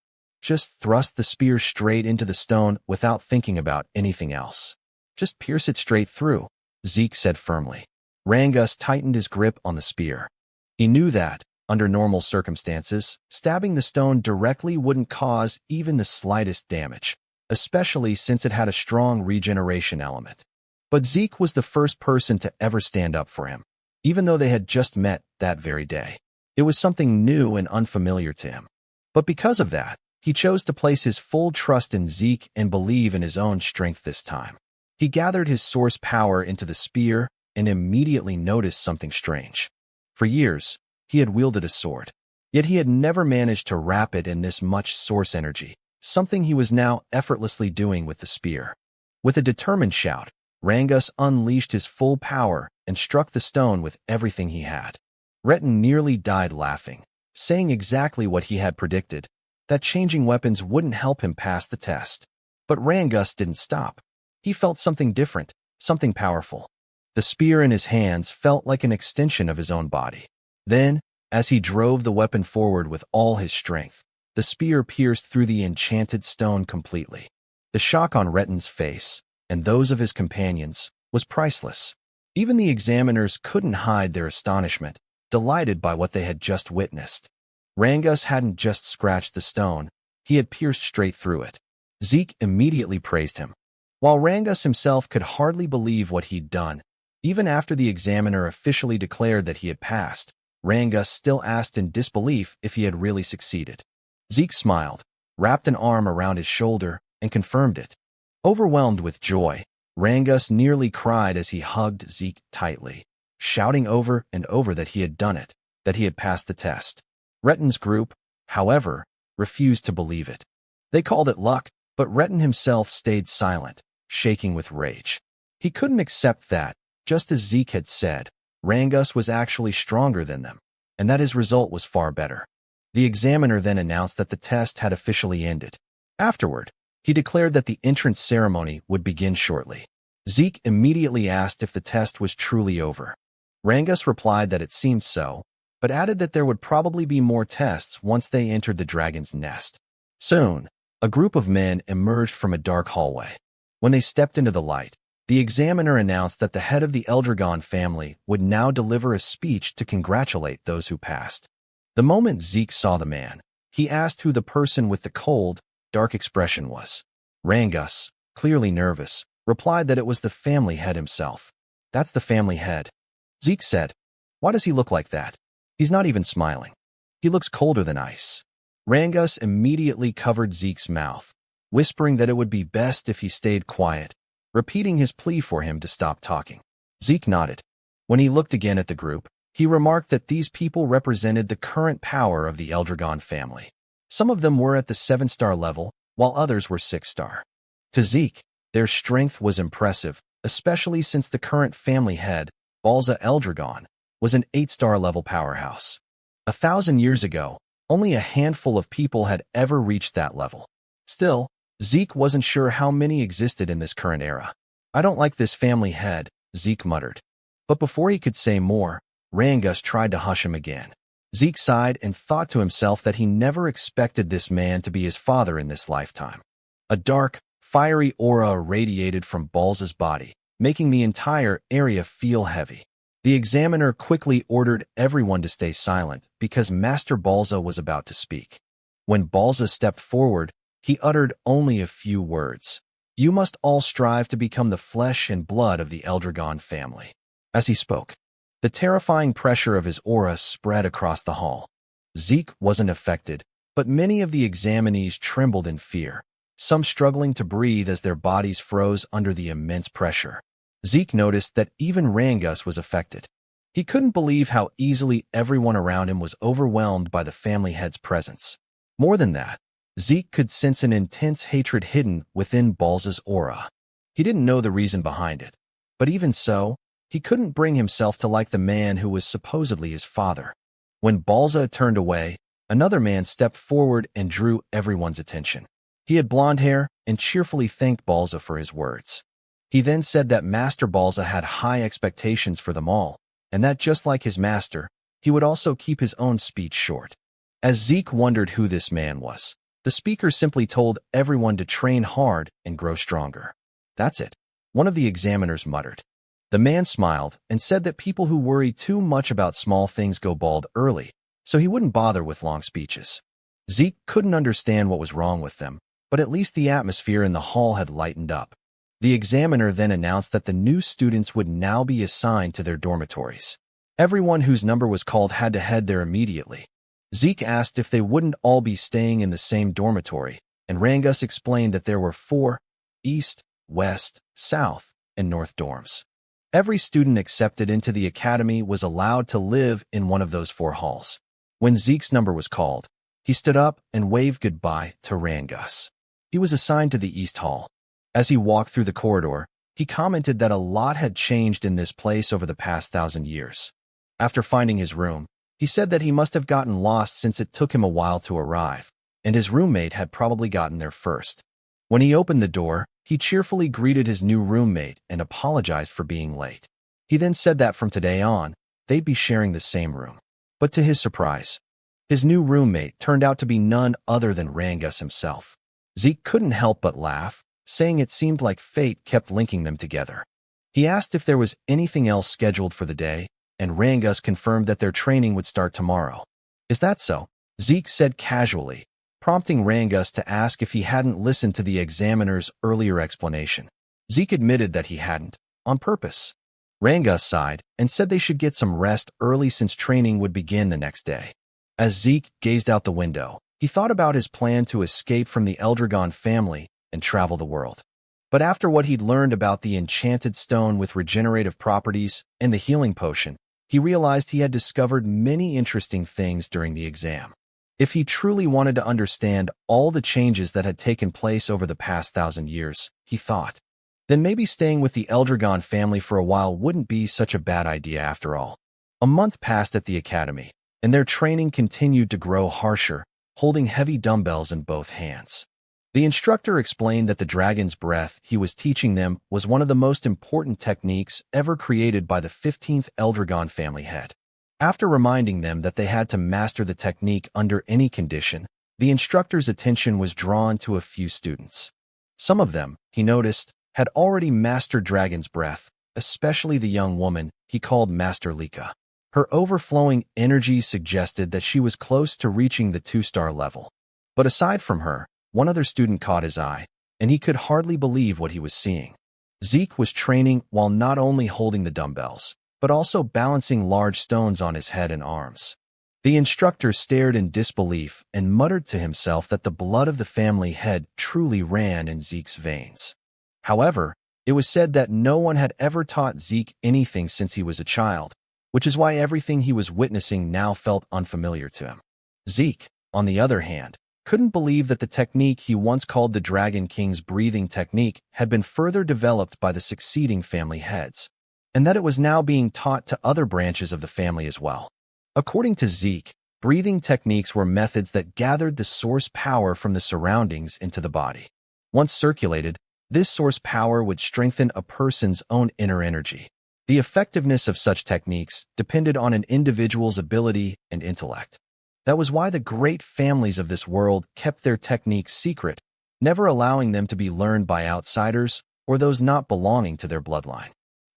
Just thrust the spear straight into the stone without thinking about anything else. Just pierce it straight through, Zeke said firmly. Rangus tightened his grip on the spear. He knew that, under normal circumstances, stabbing the stone directly wouldn't cause even the slightest damage, especially since it had a strong regeneration element. But Zeke was the first person to ever stand up for him, even though they had just met that very day. It was something new and unfamiliar to him. But because of that, he chose to place his full trust in Zeke and believe in his own strength this time. He gathered his source power into the spear and immediately noticed something strange. For years, he had wielded a sword, yet he had never managed to wrap it in this much source energy, something he was now effortlessly doing with the spear. With a determined shout, Rangus unleashed his full power and struck the stone with everything he had. Retin nearly died laughing, saying exactly what he had predicted, that changing weapons wouldn't help him pass the test. But Rangus didn't stop. He felt something different, something powerful. The spear in his hands felt like an extension of his own body. Then, as he drove the weapon forward with all his strength, the spear pierced through the enchanted stone completely. The shock on Retin's face, and those of his companions, was priceless. Even the examiners couldn't hide their astonishment, delighted by what they had just witnessed. Rangus hadn't just scratched the stone, he had pierced straight through it. Zeke immediately praised him. While Rangus himself could hardly believe what he'd done, even after the examiner officially declared that he had passed, Rangus still asked in disbelief if he had really succeeded. Zeke smiled, wrapped an arm around his shoulder, and confirmed it. Overwhelmed with joy, Rangus nearly cried as he hugged Zeke tightly, shouting over and over that he had done it, that he had passed the test. Retin's group, however, refused to believe it. They called it luck, but Retin himself stayed silent, shaking with rage. He couldn't accept that, just as Zeke had said, Rangus was actually stronger than them, and that his result was far better. The examiner then announced that the test had officially ended. Afterward, he declared that the entrance ceremony would begin shortly. Zeke immediately asked if the test was truly over. Rangus replied that it seemed so, but added that there would probably be more tests once they entered the dragon's nest. Soon, a group of men emerged from a dark hallway. When they stepped into the light, the The examiner announced that the head of the Eldragon family would now deliver a speech to congratulate those who passed. The moment Zeke saw the man, he asked who the person with the cold, dark expression was. Rangus, clearly nervous, replied that it was the family head himself. That's the family head. Zeke said, "Why does he look like that? He's not even smiling. He looks colder than ice." Rangus immediately covered Zeke's mouth, whispering that it would be best if he stayed quiet, repeating his plea for him to stop talking. Zeke nodded. When he looked again at the group, he remarked that these people represented the current power of the Eldragon family. Some of them were at the 7-star level, while others were 6-star. To Zeke, their strength was impressive, especially since the current family head, Zeke Eldragon, was an 8-star level powerhouse. 1,000 years ago, only a handful of people had ever reached that level. Still, Zeke wasn't sure how many existed in this current era. "I don't like this family head," Zeke muttered. But before he could say more, Rangus tried to hush him again. Zeke sighed and thought to himself that he never expected this man to be his father in this lifetime. A dark, fiery aura radiated from Balza's body, making the entire area feel heavy. The examiner quickly ordered everyone to stay silent because Master Balza was about to speak. When Balza stepped forward, he uttered only a few words. "You must all strive to become the flesh and blood of the Eldragon family." As he spoke, the terrifying pressure of his aura spread across the hall. Zeke wasn't affected, but many of the examinees trembled in fear, some struggling to breathe as their bodies froze under the immense pressure. Zeke noticed that even Rangus was affected. He couldn't believe how easily everyone around him was overwhelmed by the family head's presence. More than that, Zeke could sense an intense hatred hidden within Balza's aura. He didn't know the reason behind it, but even so, he couldn't bring himself to like the man who was supposedly his father. When Balza turned away, another man stepped forward and drew everyone's attention. He had blonde hair and cheerfully thanked Balza for his words. He then said that Master Balza had high expectations for them all, and that just like his master, he would also keep his own speech short. As Zeke wondered who this man was, the speaker simply told everyone to train hard and grow stronger. "That's it," one of the examiners muttered. The man smiled and said that people who worry too much about small things go bald early, so he wouldn't bother with long speeches. Zeke couldn't understand what was wrong with them, but at least the atmosphere in the hall had lightened up. The examiner then announced that the new students would now be assigned to their dormitories. Everyone whose number was called had to head there immediately. Zeke asked if they wouldn't all be staying in the same dormitory, and Rangus explained that there were 4 East, West, South, and North dorms. Every student accepted into the academy was allowed to live in one of those 4 halls. When Zeke's number was called, he stood up and waved goodbye to Rangus. He was assigned to the East Hall. As he walked through the corridor, he commented that a lot had changed in this place over the past 1,000 years. After finding his room, he said that he must have gotten lost since it took him a while to arrive, and his roommate had probably gotten there first. When he opened the door, he cheerfully greeted his new roommate and apologized for being late. He then said that from today on, they'd be sharing the same room. But to his surprise, his new roommate turned out to be none other than Rangus himself. Zeke couldn't help but laugh, saying it seemed like fate kept linking them together. He asked if there was anything else scheduled for the day, and Rangus confirmed that their training would start tomorrow. "Is that so?" Zeke said casually, prompting Rangus to ask if he hadn't listened to the examiner's earlier explanation. Zeke admitted that he hadn't, on purpose. Rangus sighed and said they should get some rest early since training would begin the next day. As Zeke gazed out the window, he thought about his plan to escape from the Eldragon family and travel the world. But after what he'd learned about the enchanted stone with regenerative properties and the healing potion, he realized he had discovered many interesting things during the exam. If he truly wanted to understand all the changes that had taken place over the past 1,000 years, he thought, then maybe staying with the Eldragon family for a while wouldn't be such a bad idea after all. A month passed at the academy, and their training continued to grow harsher, holding heavy dumbbells in both hands. The instructor explained that the dragon's breath he was teaching them was one of the most important techniques ever created by the 15th Eldragon family head. After reminding them that they had to master the technique under any condition, the instructor's attention was drawn to a few students. Some of them, he noticed, had already mastered Dragon's Breath, especially the young woman he called Master Lika. Her overflowing energy suggested that she was close to reaching the 2-star level. But aside from her, one other student caught his eye, and he could hardly believe what he was seeing. Zeke was training while not only holding the dumbbells, but also balancing large stones on his head and arms. The instructor stared in disbelief and muttered to himself that the blood of the family head truly ran in Zeke's veins. However, it was said that no one had ever taught Zeke anything since he was a child, which is why everything he was witnessing now felt unfamiliar to him. Zeke, on the other hand, couldn't believe that the technique he once called the Dragon King's breathing technique had been further developed by the succeeding family heads, and that it was now being taught to other branches of the family as well. According to Zeke, breathing techniques were methods that gathered the source power from the surroundings into the body. Once circulated, this source power would strengthen a person's own inner energy. The effectiveness of such techniques depended on an individual's ability and intellect. That was why the great families of this world kept their techniques secret, never allowing them to be learned by outsiders or those not belonging to their bloodline.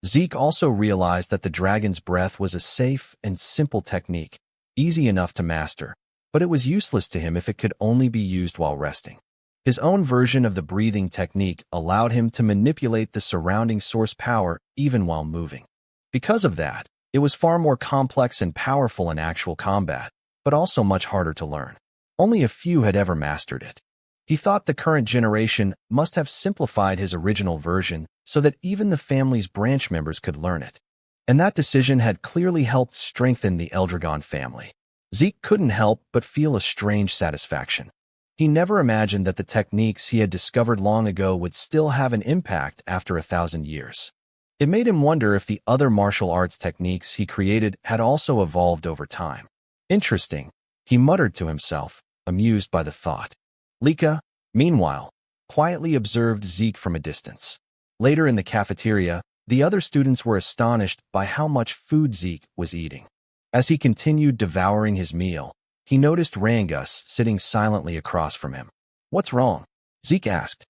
Zeke also realized that the Dragon's Breath was a safe and simple technique, easy enough to master, but it was useless to him if it could only be used while resting. His own version of the breathing technique allowed him to manipulate the surrounding source power even while moving. Because of that, it was far more complex and powerful in actual combat, but also much harder to learn. Only a few had ever mastered it. He thought the current generation must have simplified his original version so that even the family's branch members could learn it. And that decision had clearly helped strengthen the Eldragon family. Zeke couldn't help but feel a strange satisfaction. He never imagined that the techniques he had discovered long ago would still have an impact after 1,000 years. It made him wonder if the other martial arts techniques he created had also evolved over time. Interesting, he muttered to himself, amused by the thought. Lika, meanwhile, quietly observed Zeke from a distance. Later in the cafeteria, the other students were astonished by how much food Zeke was eating. As he continued devouring his meal, he noticed Rangus sitting silently across from him. "What's wrong?" Zeke asked.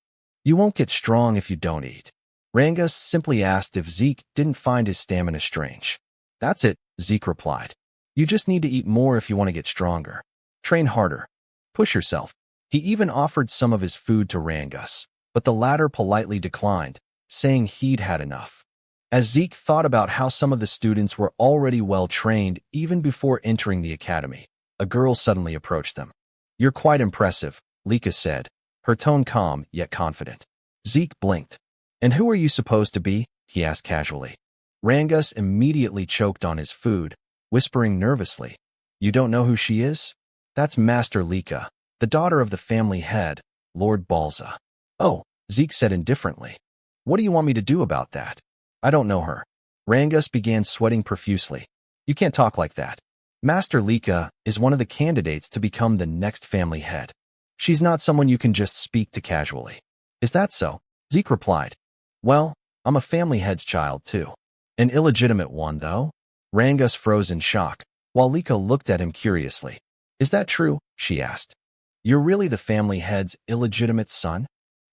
"You won't get strong if you don't eat." Rangus simply asked if Zeke didn't find his stamina strange. "That's it," Zeke replied. "You just need to eat more if you want to get stronger. Train harder. Push yourself." He even offered some of his food to Rangus, but the latter politely declined, saying he'd had enough. As Zeke thought about how some of the students were already well trained even before entering the academy, a girl suddenly approached them. "You're quite impressive," Lika said, her tone calm yet confident. Zeke blinked. "And who are you supposed to be?" he asked casually. Rangus immediately choked on his food, whispering nervously, "You don't know who she is? That's Master Lika, the daughter of the family head, Lord Balza." "Oh," Zeke said indifferently. "What do you want me to do about that?" "I don't know her." Rangus began sweating profusely. "You can't talk like that. Master Lika is one of the candidates to become the next family head. She's not someone you can just speak to casually." "Is that so?" Zeke replied. "Well, I'm a family head's child too. An illegitimate one, though." Rangus froze in shock, while Lika looked at him curiously. "Is that true?" she asked. "You're really the family head's illegitimate son?"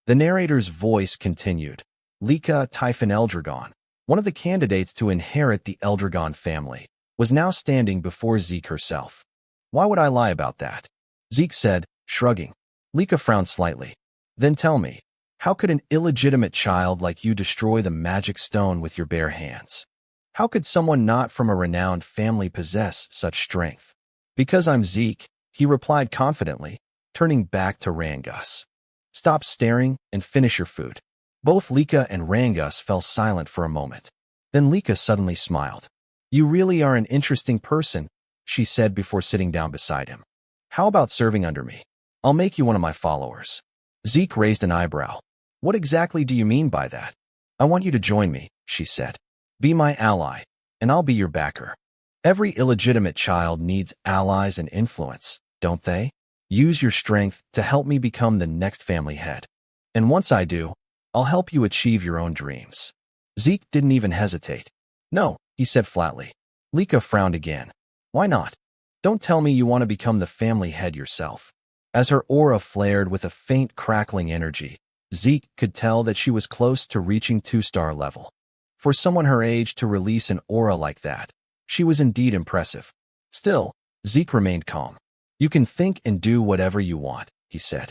The narrator's voice continued. Lika Typhon Eldragon, one of the candidates to inherit the Eldragon family, was now standing before Zeke herself. "Why would I lie about that?" Zeke said, shrugging. Lika frowned slightly. "Then tell me, how could an illegitimate child like you destroy the magic stone with your bare hands? How could someone not from a renowned family possess such strength?" "Because I'm Zeke," he replied confidently, turning back to Rangus. "Stop staring and finish your food." Both Lika and Rangus fell silent for a moment. Then Lika suddenly smiled. "You really are an interesting person," she said before sitting down beside him. "How about serving under me? I'll make you one of my followers." Zeke raised an eyebrow. "What exactly do you mean by that?" "I want you to join me," she said. "Be my ally, and I'll be your backer. Every illegitimate child needs allies and influence, don't they? Use your strength to help me become the next family head. And once I do, I'll help you achieve your own dreams." Zeke didn't even hesitate. "No," he said flatly. Lika frowned again. "Why not? Don't tell me you want to become the family head yourself." As her aura flared with a faint crackling energy, Zeke could tell that she was close to reaching 2-star level. For someone her age to release an aura like that, she was indeed impressive. Still, Zeke remained calm. "You can think and do whatever you want," he said.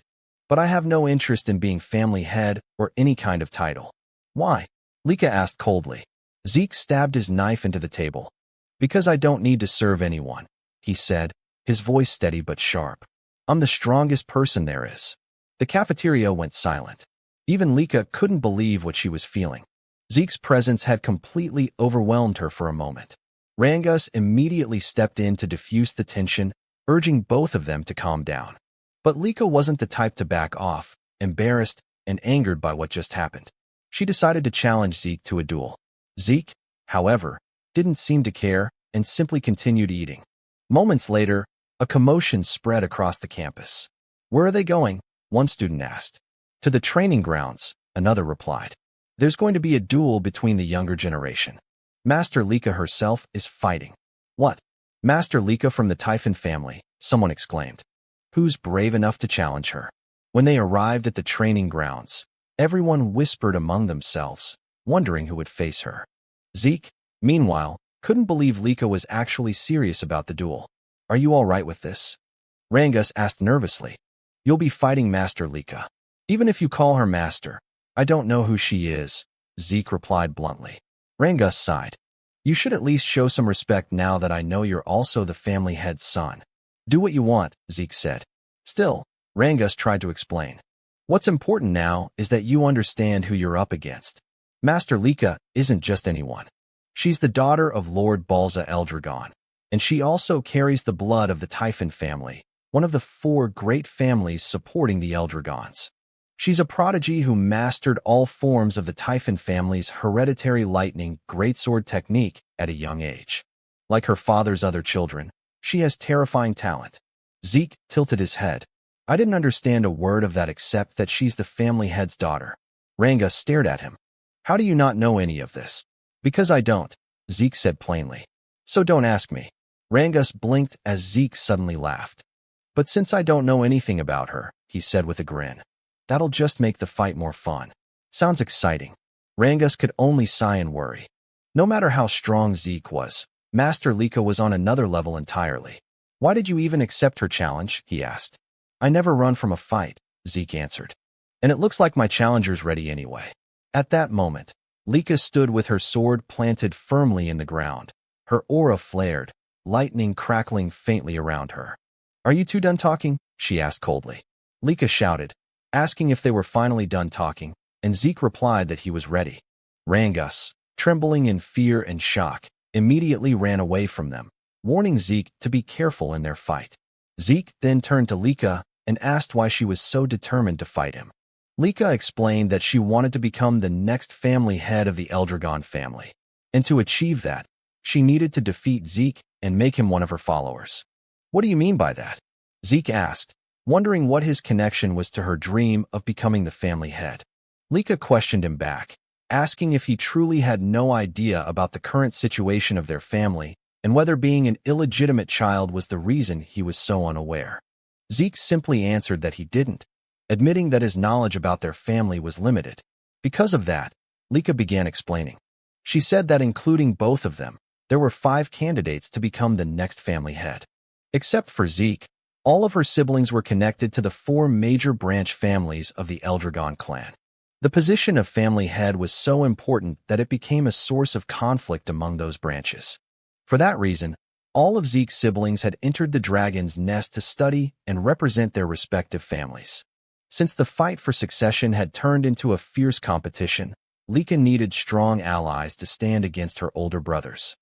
"But I have no interest in being family head or any kind of title." "Why?" Lika asked coldly. Zeke stabbed his knife into the table. "Because I don't need to serve anyone," he said, his voice steady but sharp. "I'm the strongest person there is." The cafeteria went silent. Even Lika couldn't believe what she was feeling. Zeke's presence had completely overwhelmed her for a moment. Rangus immediately stepped in to diffuse the tension, urging both of them to calm down. But Lika wasn't the type to back off, embarrassed and angered by what just happened. She decided to challenge Zeke to a duel. Zeke, however, didn't seem to care and simply continued eating. Moments later, a commotion spread across the campus. "Where are they going?" one student asked. "To the training grounds," another replied. "There's going to be a duel between the younger generation. Master Lika herself is fighting." "What? Master Lika from the Typhon family," someone exclaimed. "Who's brave enough to challenge her?" When they arrived at the training grounds, everyone whispered among themselves, wondering who would face her. Zeke, meanwhile, couldn't believe Lika was actually serious about the duel. "Are you all right with this?" Rangus asked nervously. "You'll be fighting Master Lika. Even if you call her master, I don't know who she is," Zeke replied bluntly. Rangus sighed. "You should at least show some respect now that I know you're also the family head's son." "Do what you want," Zeke said. Still, Rangus tried to explain. "What's important now is that you understand who you're up against. Master Lika isn't just anyone. She's the daughter of Lord Balza Eldragon, and she also carries the blood of the Typhon family, one of the 4 great families supporting the Eldragons. She's a prodigy who mastered all forms of the Typhon family's hereditary lightning greatsword technique at a young age. Like her father's other children, she has terrifying talent." Zeke tilted his head. "I didn't understand a word of that except that she's the family head's daughter." Rangus stared at him. "How do you not know any of this?" "Because I don't," Zeke said plainly. "So don't ask me." Rangus blinked as Zeke suddenly laughed. "But since I don't know anything about her," he said with a grin, "that'll just make the fight more fun." "Sounds exciting." Rangus could only sigh and worry. No matter how strong Zeke was, Master Lika was on another level entirely. "Why did you even accept her challenge?" he asked. "I never run from a fight," Zeke answered. "And it looks like my challenger's ready anyway." At that moment, Lika stood with her sword planted firmly in the ground. Her aura flared, lightning crackling faintly around her. "Are you two done talking?" she asked coldly. Lika shouted, asking if they were finally done talking, and Zeke replied that he was ready. Rangus, trembling in fear and shock, immediately ran away from them, warning Zeke to be careful in their fight. Zeke then turned to Lika and asked why she was so determined to fight him. Lika explained that she wanted to become the next family head of the Eldragon family, and to achieve that, she needed to defeat Zeke and make him one of her followers. "What do you mean by that?" Zeke asked, wondering what his connection was to her dream of becoming the family head. Lika questioned him back, asking if he truly had no idea about the current situation of their family and whether being an illegitimate child was the reason he was so unaware. Zeke simply answered that he didn't, admitting that his knowledge about their family was limited. Because of that, Lika began explaining. She said that including both of them, there were 5 candidates to become the next family head. Except for Zeke, all of her siblings were connected to the 4 major branch families of the Eldragon clan. The position of family head was so important that it became a source of conflict among those branches. For that reason, all of Zeke's siblings had entered the dragon's nest to study and represent their respective families. Since the fight for succession had turned into a fierce competition, Lika needed strong allies to stand against her older brothers.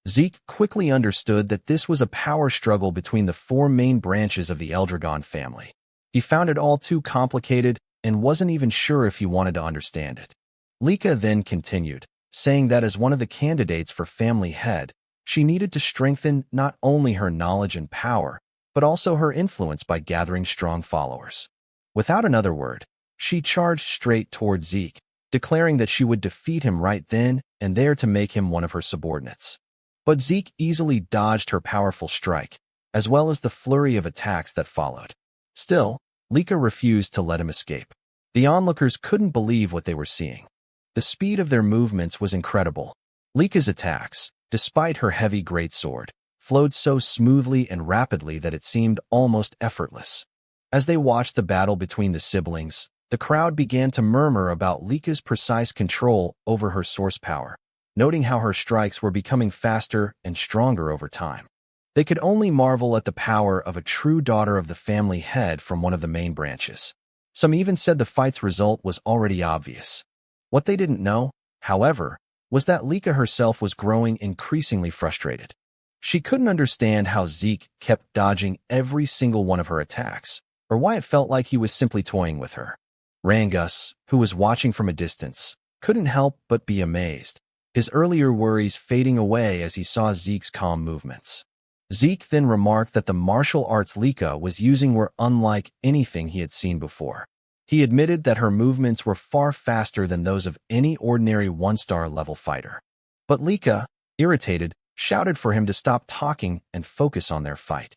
Zeke quickly understood that this was a power struggle between the 4 main branches of the Eldragon family. He found it all too complicated and wasn't even sure if he wanted to understand it. Lika then continued, saying that as one of the candidates for family head, she needed to strengthen not only her knowledge and power, but also her influence by gathering strong followers. Without another word, she charged straight toward Zeke, declaring that she would defeat him right then and there to make him one of her subordinates. But Zeke easily dodged her powerful strike, as well as the flurry of attacks that followed. Still, Lika refused to let him escape. The onlookers couldn't believe what they were seeing. The speed of their movements was incredible. Lika's attacks, despite her heavy greatsword, flowed so smoothly and rapidly that it seemed almost effortless. As they watched the battle between the siblings, the crowd began to murmur about Lika's precise control over her source power, noting how her strikes were becoming faster and stronger over time. They could only marvel at the power of a true daughter of the family head from one of the main branches. Some even said the fight's result was already obvious. What they didn't know, however, was that Lika herself was growing increasingly frustrated. She couldn't understand how Zeke kept dodging every single one of her attacks, or why it felt like he was simply toying with her. Rangus, who was watching from a distance, couldn't help but be amazed, his earlier worries fading away as he saw Zeke's calm movements. Zeke then remarked that the martial arts Lika was using were unlike anything he had seen before. He admitted that her movements were far faster than those of any ordinary one-star level fighter. But Lika, irritated, shouted for him to stop talking and focus on their fight.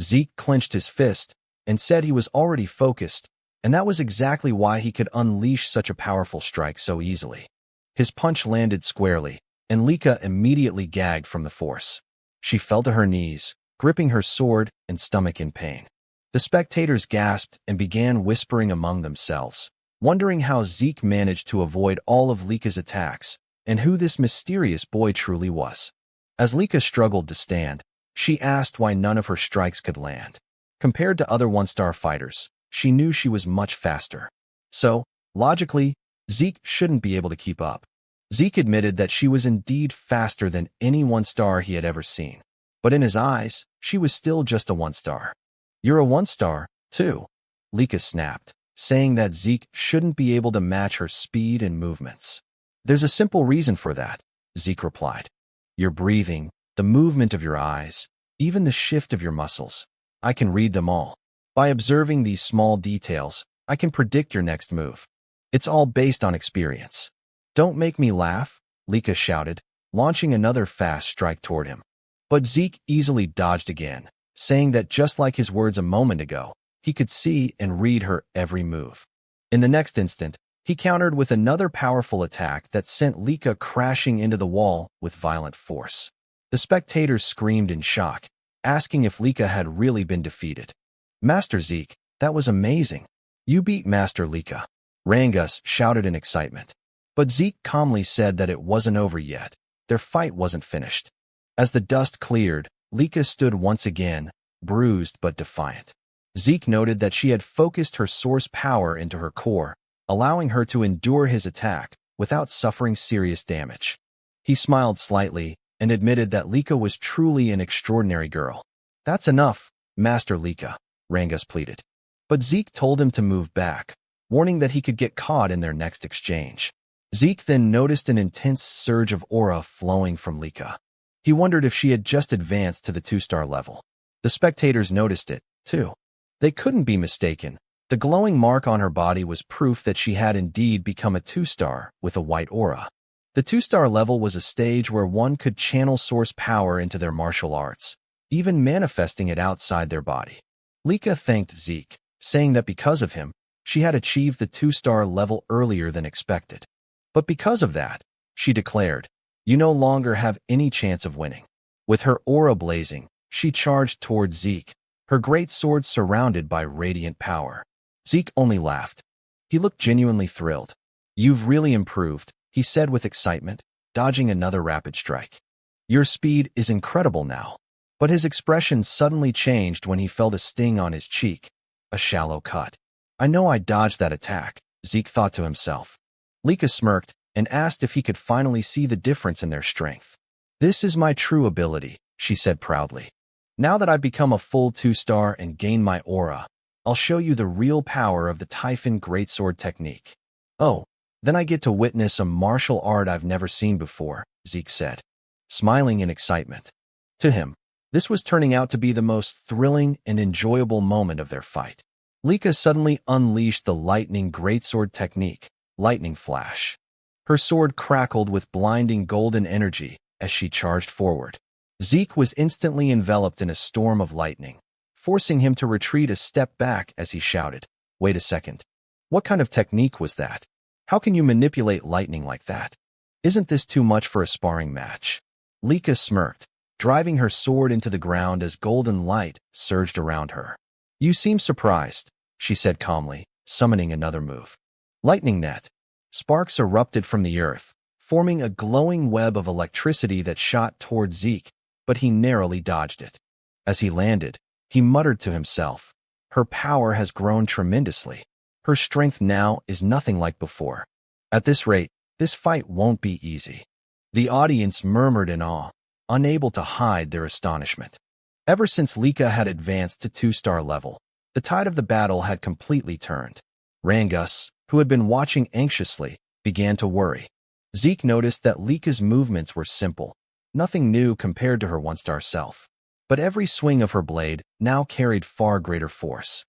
Zeke clenched his fist and said he was already focused, and that was exactly why he could unleash such a powerful strike so easily. His punch landed squarely, and Lika immediately gagged from the force. She fell to her knees, gripping her sword and stomach in pain. The spectators gasped and began whispering among themselves, wondering how Zeke managed to avoid all of Lika's attacks and who this mysterious boy truly was. As Lika struggled to stand, she asked why none of her strikes could land. Compared to other one-star fighters, she knew she was much faster. So, logically, Zeke shouldn't be able to keep up. Zeke admitted that she was indeed faster than any one-star he had ever seen. But in his eyes, she was still just a one-star. "You're a one-star, too," Lika snapped, saying that Zeke shouldn't be able to match her speed and movements. "There's a simple reason for that," Zeke replied. "Your breathing, the movement of your eyes, even the shift of your muscles. I can read them all. By observing these small details, I can predict your next move. It's all based on experience." "Don't make me laugh," Lika shouted, launching another fast strike toward him. But Zeke easily dodged again, saying that just like his words a moment ago, he could see and read her every move. In the next instant, he countered with another powerful attack that sent Lika crashing into the wall with violent force. The spectators screamed in shock, asking if Lika had really been defeated. "Master Zeke, that was amazing. You beat Master Lika," Rangus shouted in excitement. But Zeke calmly said that it wasn't over yet. Their fight wasn't finished. As the dust cleared, Lika stood once again, bruised but defiant. Zeke noted that she had focused her source power into her core, allowing her to endure his attack without suffering serious damage. He smiled slightly and admitted that Lika was truly an extraordinary girl. "That's enough, Master Lika," Rangus pleaded. But Zeke told him to move back, warning that he could get caught in their next exchange. Zeke then noticed an intense surge of aura flowing from Lika. He wondered if she had just advanced to the 2-star level. The spectators noticed it, too. They couldn't be mistaken. The glowing mark on her body was proof that she had indeed become a 2-star with a white aura. The 2-star level was a stage where one could channel source power into their martial arts, even manifesting it outside their body. Lika thanked Zeke, saying that because of him, she had achieved the 2-star level earlier than expected. But because of that, she declared, "You no longer have any chance of winning." With her aura blazing, she charged toward Zeke, her great sword surrounded by radiant power. Zeke only laughed. He looked genuinely thrilled. "You've really improved," he said with excitement, dodging another rapid strike. "Your speed is incredible now." But his expression suddenly changed when he felt a sting on his cheek, a shallow cut. "I know I dodged that attack," Zeke thought to himself. Lika smirked and asked if he could finally see the difference in their strength. "This is my true ability," she said proudly. "Now that I've become a full 2-star and gained my aura, I'll show you the real power of the Typhon Greatsword technique." "Oh, then I get to witness a martial art I've never seen before," Zeke said, smiling in excitement. To him, this was turning out to be the most thrilling and enjoyable moment of their fight. Lika suddenly unleashed the lightning greatsword technique, Lightning Flash. Her sword crackled with blinding golden energy as she charged forward. Zeke was instantly enveloped in a storm of lightning, forcing him to retreat a step back as he shouted, "Wait a second. What kind of technique was that? How can you manipulate lightning like that? Isn't this too much for a sparring match? Lika smirked, driving her sword into the ground as golden light surged around her. You seem surprised, she said calmly, summoning another move. Lightning net. Sparks erupted from the earth, forming a glowing web of electricity that shot toward Zeke, but he narrowly dodged it. As he landed, he muttered to himself, her power has grown tremendously. Her strength now is nothing like before. At this rate, this fight won't be easy. The audience murmured in awe, unable to hide their astonishment. Ever since Lika had advanced to 2-star level, the tide of the battle had completely turned. Rangus, who had been watching anxiously, began to worry. Zeke noticed that Lika's movements were simple, nothing new compared to her 1-star self. But every swing of her blade now carried far greater force.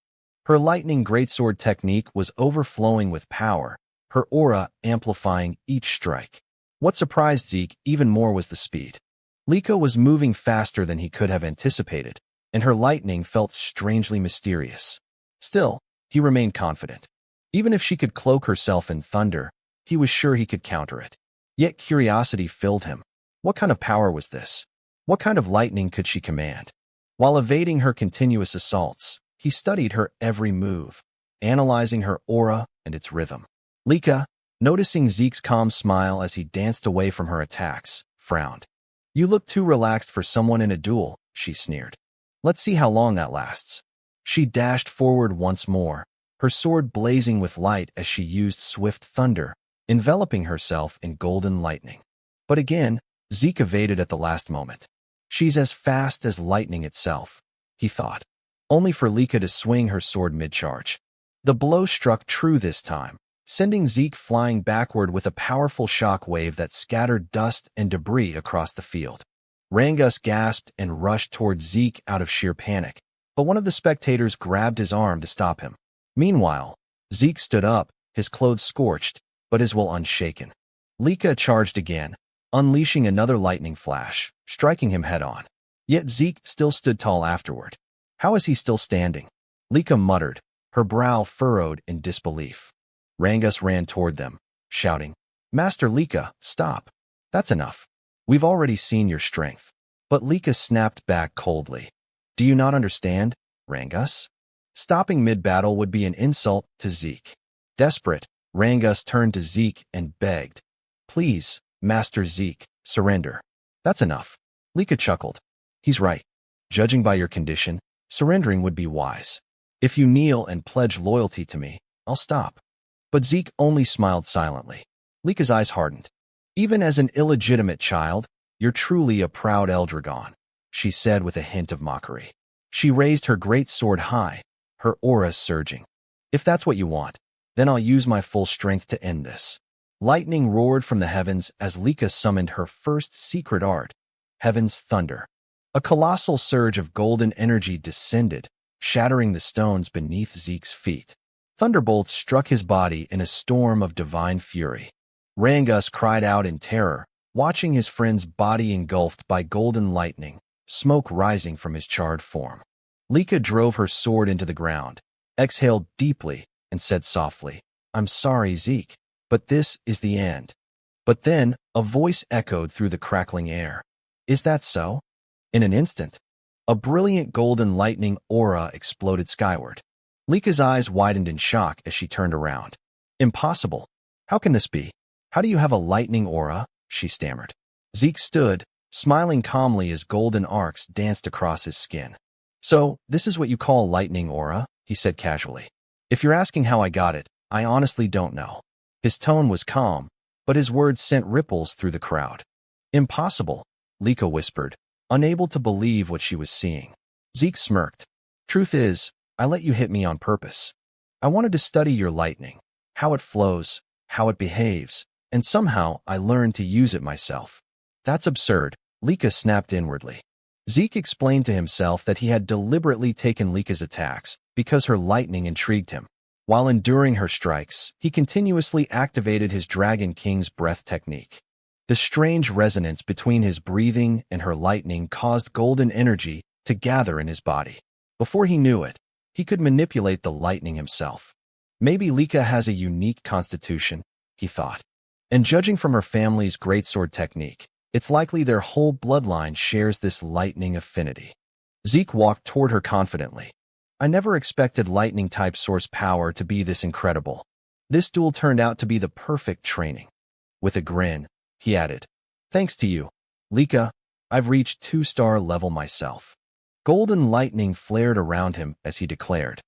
Her lightning greatsword technique was overflowing with power, her aura amplifying each strike. What surprised Zeke even more was the speed. Lika was moving faster than he could have anticipated, and her lightning felt strangely mysterious. Still, he remained confident. Even if she could cloak herself in thunder, he was sure he could counter it. Yet curiosity filled him. What kind of power was this? What kind of lightning could she command? While evading her continuous assaults, he studied her every move, analyzing her aura and its rhythm. Lika, noticing Zeke's calm smile as he danced away from her attacks, frowned. You look too relaxed for someone in a duel, she sneered. Let's see how long that lasts. She dashed forward once more, her sword blazing with light as she used swift thunder, enveloping herself in golden lightning. But again, Zeke evaded at the last moment. She's as fast as lightning itself, he thought, only for Lika to swing her sword mid-charge. The blow struck true this time, sending Zeke flying backward with a powerful shock wave that scattered dust and debris across the field. Rangus gasped and rushed towards Zeke out of sheer panic, but one of the spectators grabbed his arm to stop him. Meanwhile, Zeke stood up, his clothes scorched, but his will unshaken. Lika charged again, unleashing another lightning flash, striking him head-on. Yet Zeke still stood tall afterward. How is he still standing? Lika muttered, her brow furrowed in disbelief. Rangus ran toward them, shouting, Master Lika, stop. That's enough. We've already seen your strength. But Lika snapped back coldly. Do you not understand, Rangus? Stopping mid-battle would be an insult to Zeke. Desperate, Rangus turned to Zeke and begged, Please, Master Zeke, surrender. That's enough. Lika chuckled. He's right. Judging by your condition, surrendering would be wise. If you kneel and pledge loyalty to me, I'll stop. But Zeke only smiled silently. Lika's eyes hardened. Even as an illegitimate child, you're truly a proud Eldragon, she said with a hint of mockery. She raised her great sword high, her aura surging. If that's what you want, then I'll use my full strength to end this. Lightning roared from the heavens as Lika summoned her first secret art, Heaven's Thunder. A colossal surge of golden energy descended, shattering the stones beneath Zeke's feet. Thunderbolts struck his body in a storm of divine fury. Rangus cried out in terror, watching his friend's body engulfed by golden lightning, smoke rising from his charred form. Lika drove her sword into the ground, exhaled deeply, and said softly, I'm sorry, Zeke, but this is the end. But then, a voice echoed through the crackling air. Is that so? In an instant, a brilliant golden lightning aura exploded skyward. Lika's eyes widened in shock as she turned around. Impossible. How can this be? How do you have a lightning aura? She stammered. Zeke stood, smiling calmly as golden arcs danced across his skin. So, this is what you call lightning aura? He said casually. If you're asking how I got it, I honestly don't know. His tone was calm, but his words sent ripples through the crowd. Impossible, Lika whispered, unable to believe what she was seeing. Zeke smirked. Truth is, I let you hit me on purpose. I wanted to study your lightning, how it flows, how it behaves, and somehow I learned to use it myself. That's absurd, Lika snapped inwardly. Zeke explained to himself that he had deliberately taken Lika's attacks because her lightning intrigued him. While enduring her strikes, he continuously activated his Dragon King's breath technique. The strange resonance between his breathing and her lightning caused golden energy to gather in his body. Before he knew it, he could manipulate the lightning himself. Maybe Lika has a unique constitution, he thought. And judging from her family's greatsword technique, it's likely their whole bloodline shares this lightning affinity. Zeke walked toward her confidently. I never expected lightning-type source power to be this incredible. This duel turned out to be the perfect training. With a grin, he added, thanks to you, Lika, I've reached 2-star level myself. Golden lightning flared around him as he declared,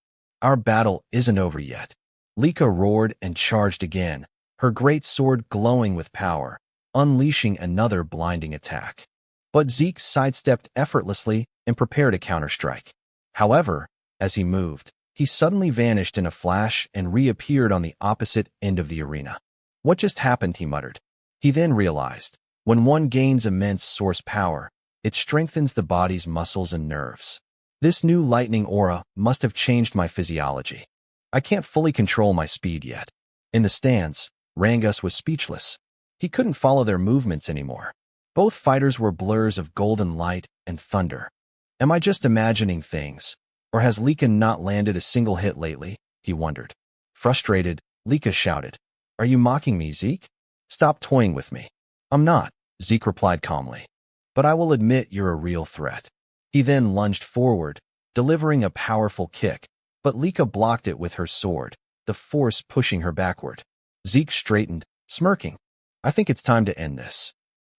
our battle isn't over yet. Lika roared and charged again, her great sword glowing with power, unleashing another blinding attack. But Zeke sidestepped effortlessly and prepared a counterstrike. However, as he moved, he suddenly vanished in a flash and reappeared on the opposite end of the arena. What just happened, he muttered. He then realized, when one gains immense source power, it strengthens the body's muscles and nerves. This new lightning aura must have changed my physiology. I can't fully control my speed yet. In the stands, Rangus was speechless. He couldn't follow their movements anymore. Both fighters were blurs of golden light and thunder. Am I just imagining things? Or has Lika not landed a single hit lately? He wondered. Frustrated, Lika shouted, are you mocking me, Zeke? Stop toying with me. I'm not, Zeke replied calmly. But I will admit you're a real threat. He then lunged forward, delivering a powerful kick, but Lika blocked it with her sword, the force pushing her backward. Zeke straightened, smirking. I think it's time to end this.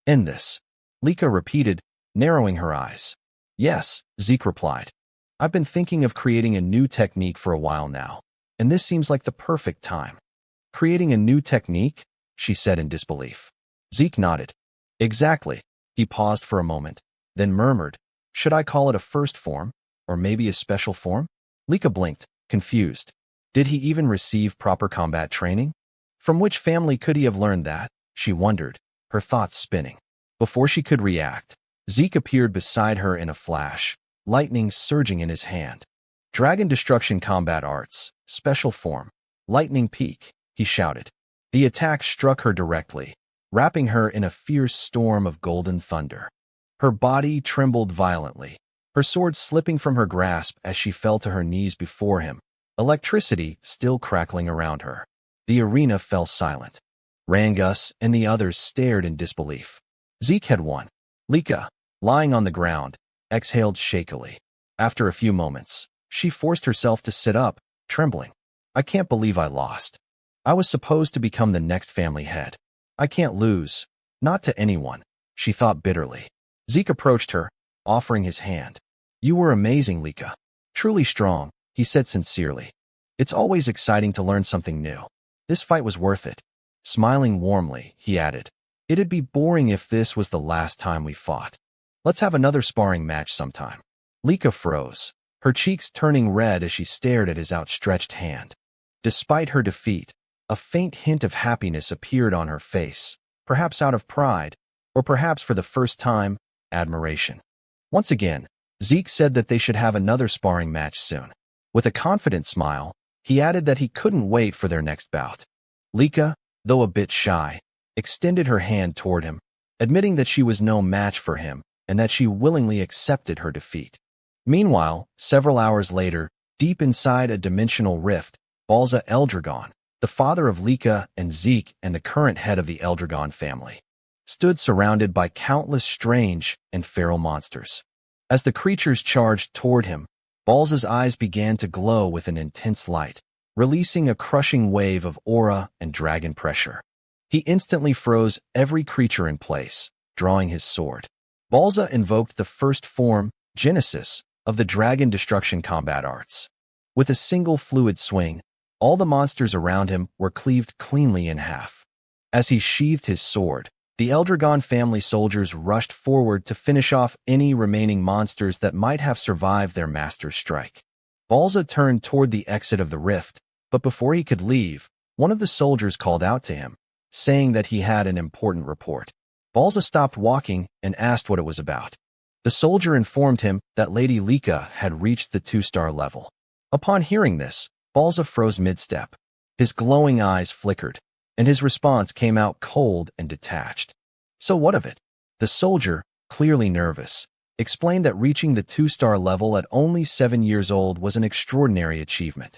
End this, Lika repeated, narrowing her eyes. Yes, Zeke replied. I've been thinking of creating a new technique for a while now, and this seems like the perfect time. Creating a new technique? She said in disbelief. Zeke nodded. Exactly. He paused for a moment, then murmured, should I call it a first form, or maybe a special form? Lika blinked, confused. Did he even receive proper combat training? From which family could he have learned that? She wondered, her thoughts spinning. Before she could react, Zeke appeared beside her in a flash, lightning surging in his hand. Dragon Destruction Combat Arts, Special Form, Lightning Peak, he shouted. The attack struck her directly, wrapping her in a fierce storm of golden thunder. Her body trembled violently, her sword slipping from her grasp as she fell to her knees before him, electricity still crackling around her. The arena fell silent. Rangus and the others stared in disbelief. Zeke had won. Lika, lying on the ground, exhaled shakily. After a few moments, she forced herself to sit up, trembling. I can't believe I lost. I was supposed to become the next family head. I can't lose. Not to anyone, she thought bitterly. Zeke approached her, offering his hand. You were amazing, Lika. Truly strong, he said sincerely. It's always exciting to learn something new. This fight was worth it. Smiling warmly, he added, it'd be boring if this was the last time we fought. Let's have another sparring match sometime. Lika froze, her cheeks turning red as she stared at his outstretched hand. Despite her defeat, a faint hint of happiness appeared on her face, perhaps out of pride, or perhaps for the first time, admiration. Once again, Zeke said that they should have another sparring match soon. With a confident smile, he added that he couldn't wait for their next bout. Lika, though a bit shy, extended her hand toward him, admitting that she was no match for him and that she willingly accepted her defeat. Meanwhile, several hours later, deep inside a dimensional rift, Zeke Eldragon, the father of Lika and Zeke and the current head of the Eldragon family, stood surrounded by countless strange and feral monsters. As the creatures charged toward him, Balza's eyes began to glow with an intense light, releasing a crushing wave of aura and dragon pressure. He instantly froze every creature in place, drawing his sword. Balza invoked the first form, Genesis, of the Dragon Destruction Combat Arts. With a single fluid swing, all the monsters around him were cleaved cleanly in half. As he sheathed his sword, the Eldragon family soldiers rushed forward to finish off any remaining monsters that might have survived their master's strike. Balza turned toward the exit of the rift, but before he could leave, one of the soldiers called out to him, saying that he had an important report. Balza stopped walking and asked what it was about. The soldier informed him that Lady Lika had reached the 2-star level. Upon hearing this, Balza froze mid-step. His glowing eyes flickered, and his response came out cold and detached. So what of it? The soldier, clearly nervous, explained that reaching the 2-star level at only 7 years old was an extraordinary achievement.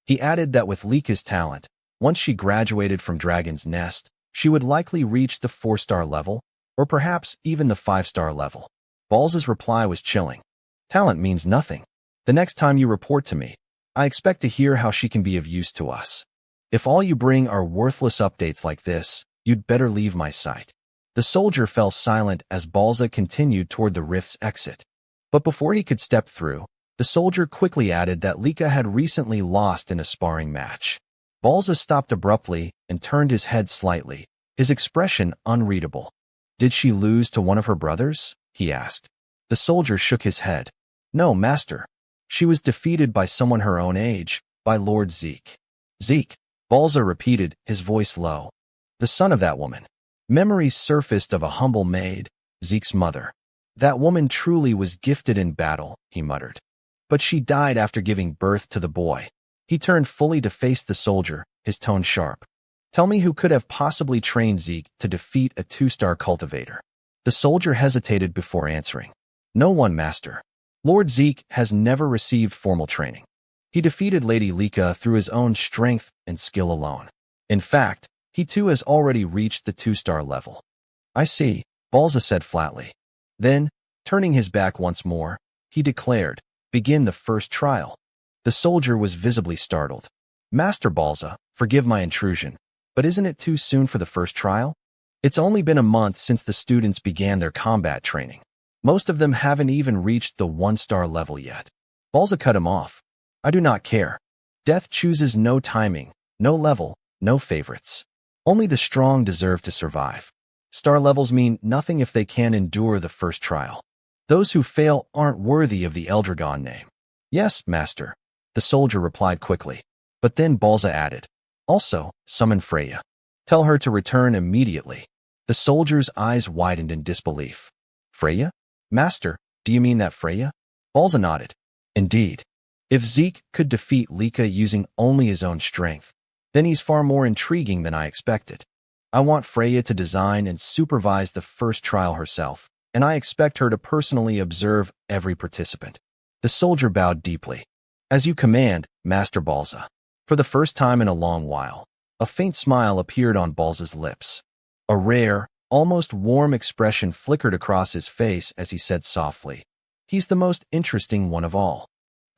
He added that with Lika's talent, once she graduated from Dragon's Nest, she would likely reach the 4-star level, or perhaps even the 5-star level. Balza's reply was chilling. Talent means nothing. The next time you report to me, I expect to hear how she can be of use to us. If all you bring are worthless updates like this, you'd better leave my sight. The soldier fell silent as Balza continued toward the rift's exit. But before he could step through, the soldier quickly added that Lika had recently lost in a sparring match. Balza stopped abruptly and turned his head slightly, his expression unreadable. Did she lose to one of her brothers? He asked. The soldier shook his head. No, master. She was defeated by someone her own age, by Lord Zeke. Zeke, Balza repeated, his voice low. The son of that woman. Memories surfaced of a humble maid, Zeke's mother. That woman truly was gifted in battle, he muttered. But she died after giving birth to the boy. He turned fully to face the soldier, his tone sharp. Tell me who could have possibly trained Zeke to defeat a 2-star cultivator. The soldier hesitated before answering. No one, master. Lord Zeke has never received formal training. He defeated Lady Lika through his own strength and skill alone. In fact, he too has already reached the 2-star level. I see, Balza said flatly. Then, turning his back once more, he declared, begin the first trial. The soldier was visibly startled. Master Balza, forgive my intrusion, but isn't it too soon for the first trial? It's only been a month since the students began their combat training. Most of them haven't even reached the 1-star level yet. Balza cut him off. I do not care. Death chooses no timing, no level, no favorites. Only the strong deserve to survive. Star levels mean nothing if they can't endure the first trial. Those who fail aren't worthy of the Eldragon name. Yes, master, the soldier replied quickly. But then Balza added, also, summon Freya. Tell her to return immediately. The soldier's eyes widened in disbelief. Freya? Master, do you mean that Freya? Balza nodded. Indeed. If Zeke could defeat Lika using only his own strength, then he's far more intriguing than I expected. I want Freya to design and supervise the first trial herself, and I expect her to personally observe every participant. The soldier bowed deeply. As you command, Master Balza. For the first time in a long while, a faint smile appeared on Balza's lips. A rare, almost warm expression flickered across his face as he said softly, he's the most interesting one of all.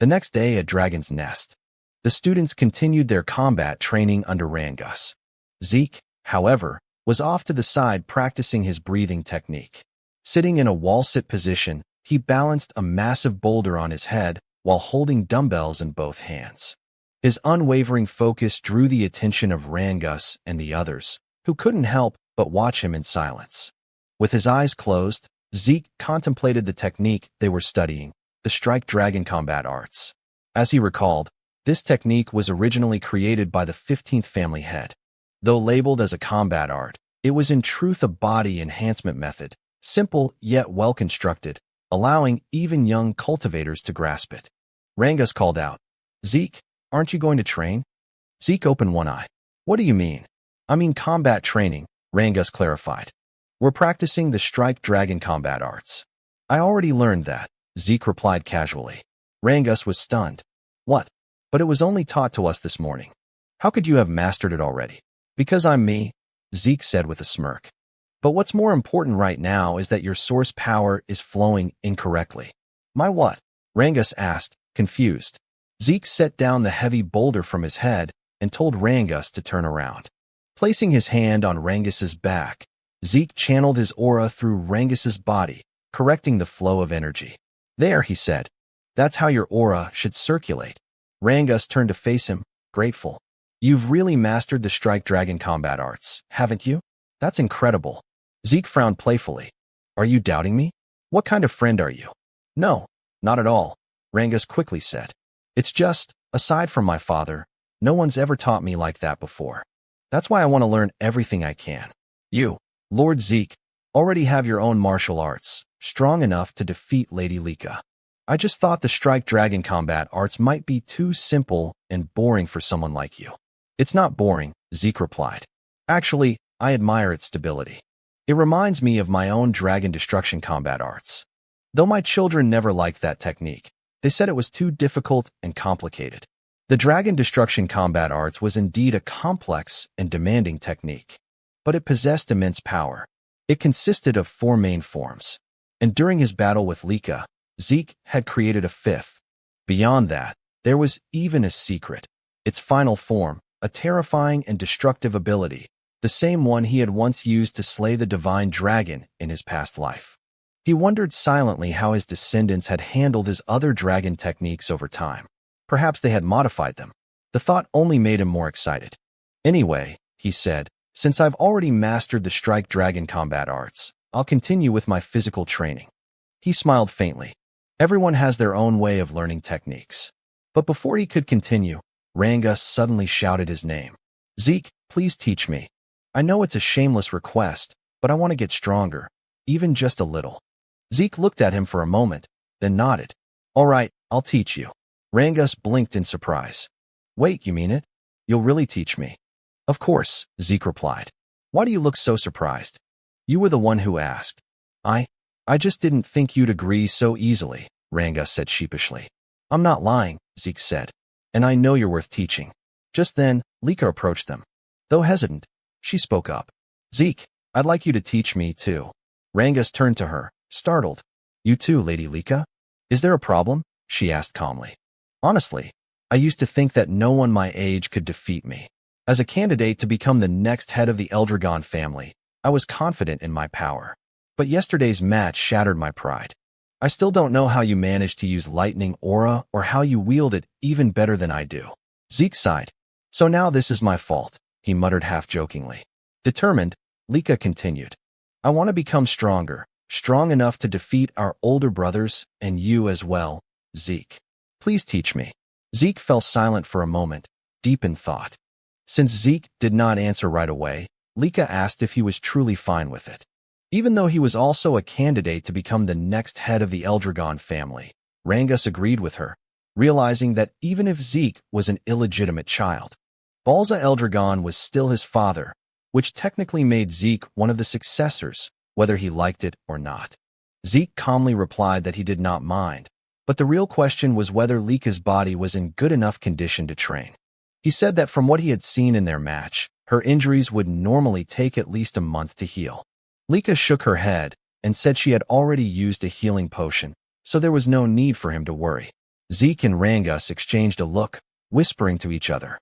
The next day at Dragon's Nest, the students continued their combat training under Rangus. Zeke, however, was off to the side practicing his breathing technique. Sitting in a wall-sit position, he balanced a massive boulder on his head while holding dumbbells in both hands. His unwavering focus drew the attention of Rangus and the others, who couldn't help but watch him in silence. With his eyes closed, Zeke contemplated the technique they were studying, the Strike Dragon combat arts. As he recalled, this technique was originally created by the 15th family head. Though labeled as a combat art, it was in truth a body enhancement method, simple yet well-constructed, allowing even young cultivators to grasp it. Rangus called out, Zeke, aren't you going to train? Zeke opened one eye. What do you mean? I mean combat training, Rangus clarified. We're practicing the Strike Dragon combat arts. I already learned that, Zeke replied casually. Rangus was stunned. What? But it was only taught to us this morning. How could you have mastered it already? Because I'm me, Zeke said with a smirk. But what's more important right now is that your source power is flowing incorrectly. My what? Rangus asked, confused. Zeke set down the heavy boulder from his head and told Rangus to turn around. Placing his hand on Rangus's back, Zeke channeled his aura through Rangus's body, correcting the flow of energy. There, he said. That's how your aura should circulate. Rangus turned to face him, grateful. You've really mastered the Strike Dragon combat arts, haven't you? That's incredible. Zeke frowned playfully. Are you doubting me? What kind of friend are you? No, not at all, Rangus quickly said. It's just, aside from my father, no one's ever taught me like that before. That's why I want to learn everything I can. You, Lord Zeke, already have your own martial arts, strong enough to defeat Lady Lika. I just thought the Strike Dragon combat arts might be too simple and boring for someone like you. It's not boring, Zeke replied. Actually, I admire its stability. It reminds me of my own dragon destruction combat arts. Though my children never liked that technique, they said it was too difficult and complicated. The dragon destruction combat arts was indeed a complex and demanding technique, but it possessed immense power. It consisted of 4 main forms, and during his battle with Lika, Zeke had created a 5th. Beyond that, there was even a secret, its final form, a terrifying and destructive ability, the same one he had once used to slay the divine dragon in his past life. He wondered silently how his descendants had handled his other dragon techniques over time. Perhaps they had modified them. The thought only made him more excited. Anyway, he said, since I've already mastered the strike dragon combat arts, I'll continue with my physical training. He smiled faintly. Everyone has their own way of learning techniques. But before he could continue, Rangus suddenly shouted his name. Zeke, please teach me. I know it's a shameless request, but I want to get stronger, even just a little. Zeke looked at him for a moment, then nodded. All right, I'll teach you. Rangus blinked in surprise. Wait, you mean it? You'll really teach me? Of course, Zeke replied. Why do you look so surprised? You were the one who asked. I just didn't think you'd agree so easily, Rangus said sheepishly. I'm not lying, Zeke said. And I know you're worth teaching. Just then, Lika approached them. Though hesitant, she spoke up. Zeke, I'd like you to teach me too. Rangus turned to her, startled. You too, Lady Lika? Is there a problem? She asked calmly. Honestly, I used to think that no one my age could defeat me. As a candidate to become the next head of the Eldragon family, I was confident in my power. But yesterday's match shattered my pride. I still don't know how you managed to use lightning aura or how you wield it even better than I do. Zeke sighed. So now this is my fault, he muttered half-jokingly. Determined, Lika continued. I want to become stronger, strong enough to defeat our older brothers and you as well, Zeke. Please teach me. Zeke fell silent for a moment, deep in thought. Since Zeke did not answer right away, Lika asked if he was truly fine with it. Even though he was also a candidate to become the next head of the Eldragon family, Rangus agreed with her, realizing that even if Zeke was an illegitimate child, Balza Eldragon was still his father, which technically made Zeke one of the successors, whether he liked it or not. Zeke calmly replied that he did not mind, but the real question was whether Lika's body was in good enough condition to train. He said that from what he had seen in their match, her injuries would normally take at least a month to heal. Lika shook her head and said she had already used a healing potion, so there was no need for him to worry. Zeke and Rangus exchanged a look, whispering to each other.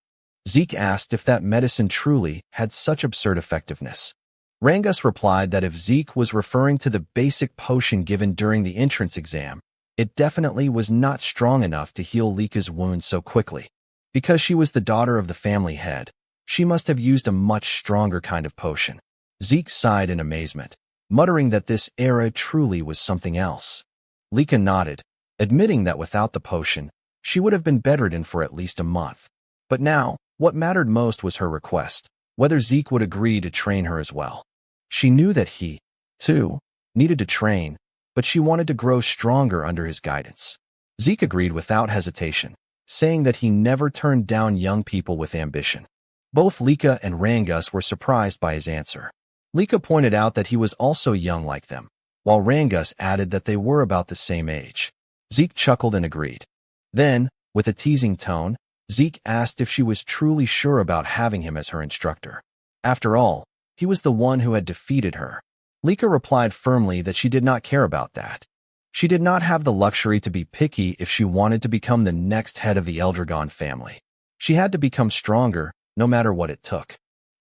Zeke asked if that medicine truly had such absurd effectiveness. Rangus replied that if Zeke was referring to the basic potion given during the entrance exam, it definitely was not strong enough to heal Lika's wounds so quickly. Because she was the daughter of the family head, she must have used a much stronger kind of potion. Zeke sighed in amazement, muttering that this era truly was something else. Lika nodded, admitting that without the potion, she would have been bedridden for at least a month. But now, what mattered most was her request, whether Zeke would agree to train her as well. She knew that he, too, needed to train, but she wanted to grow stronger under his guidance. Zeke agreed without hesitation, saying that he never turned down young people with ambition. Both Lika and Rangus were surprised by his answer. Lika pointed out that he was also young like them, while Rangus added that they were about the same age. Zeke chuckled and agreed. Then, with a teasing tone, Zeke asked if she was truly sure about having him as her instructor. After all, he was the one who had defeated her. Lika replied firmly that she did not care about that. She did not have the luxury to be picky if she wanted to become the next head of the Eldragon family. She had to become stronger, no matter what it took.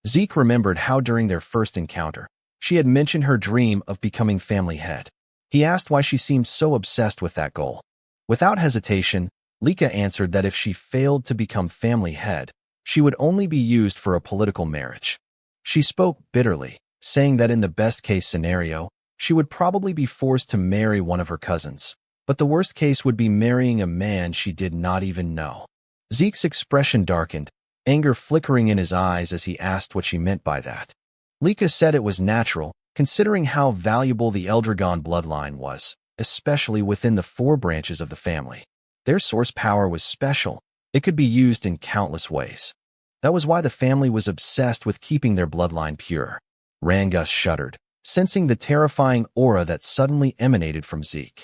Zeke remembered how during their first encounter, she had mentioned her dream of becoming family head. He asked why she seemed so obsessed with that goal. Without hesitation, Lika answered that if she failed to become family head, she would only be used for a political marriage. She spoke bitterly, saying that in the best-case scenario, she would probably be forced to marry one of her cousins, but the worst case would be marrying a man she did not even know. Zeke's expression darkened, anger flickering in his eyes as he asked what she meant by that. Lika said it was natural, considering how valuable the Eldragon bloodline was, especially within the 4 branches of the family. Their source power was special. It could be used in countless ways. That was why the family was obsessed with keeping their bloodline pure. Rangus shuddered, sensing the terrifying aura that suddenly emanated from Zeke.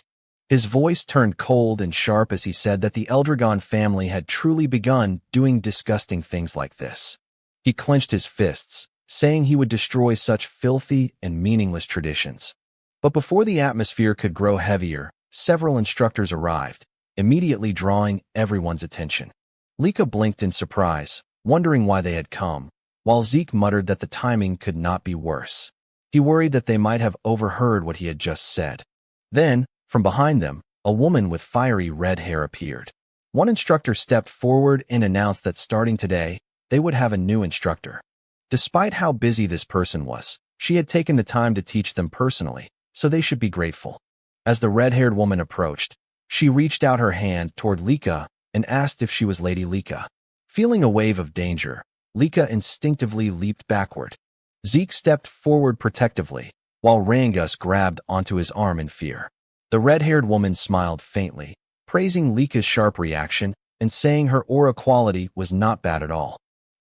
His voice turned cold and sharp as he said that the Eldragon family had truly begun doing disgusting things like this. He clenched his fists, saying he would destroy such filthy and meaningless traditions. But before the atmosphere could grow heavier, several instructors arrived, immediately drawing everyone's attention. Lika blinked in surprise, wondering why they had come, while Zeke muttered that the timing could not be worse. He worried that they might have overheard what he had just said. Then, from behind them, a woman with fiery red hair appeared. One instructor stepped forward and announced that starting today, they would have a new instructor. Despite how busy this person was, she had taken the time to teach them personally, so they should be grateful. As the red-haired woman approached, she reached out her hand toward Lika and asked if she was Lady Lika. Feeling a wave of danger, Lika instinctively leaped backward. Zeke stepped forward protectively, while Rangus grabbed onto his arm in fear. The red-haired woman smiled faintly, praising Lika's sharp reaction and saying her aura quality was not bad at all.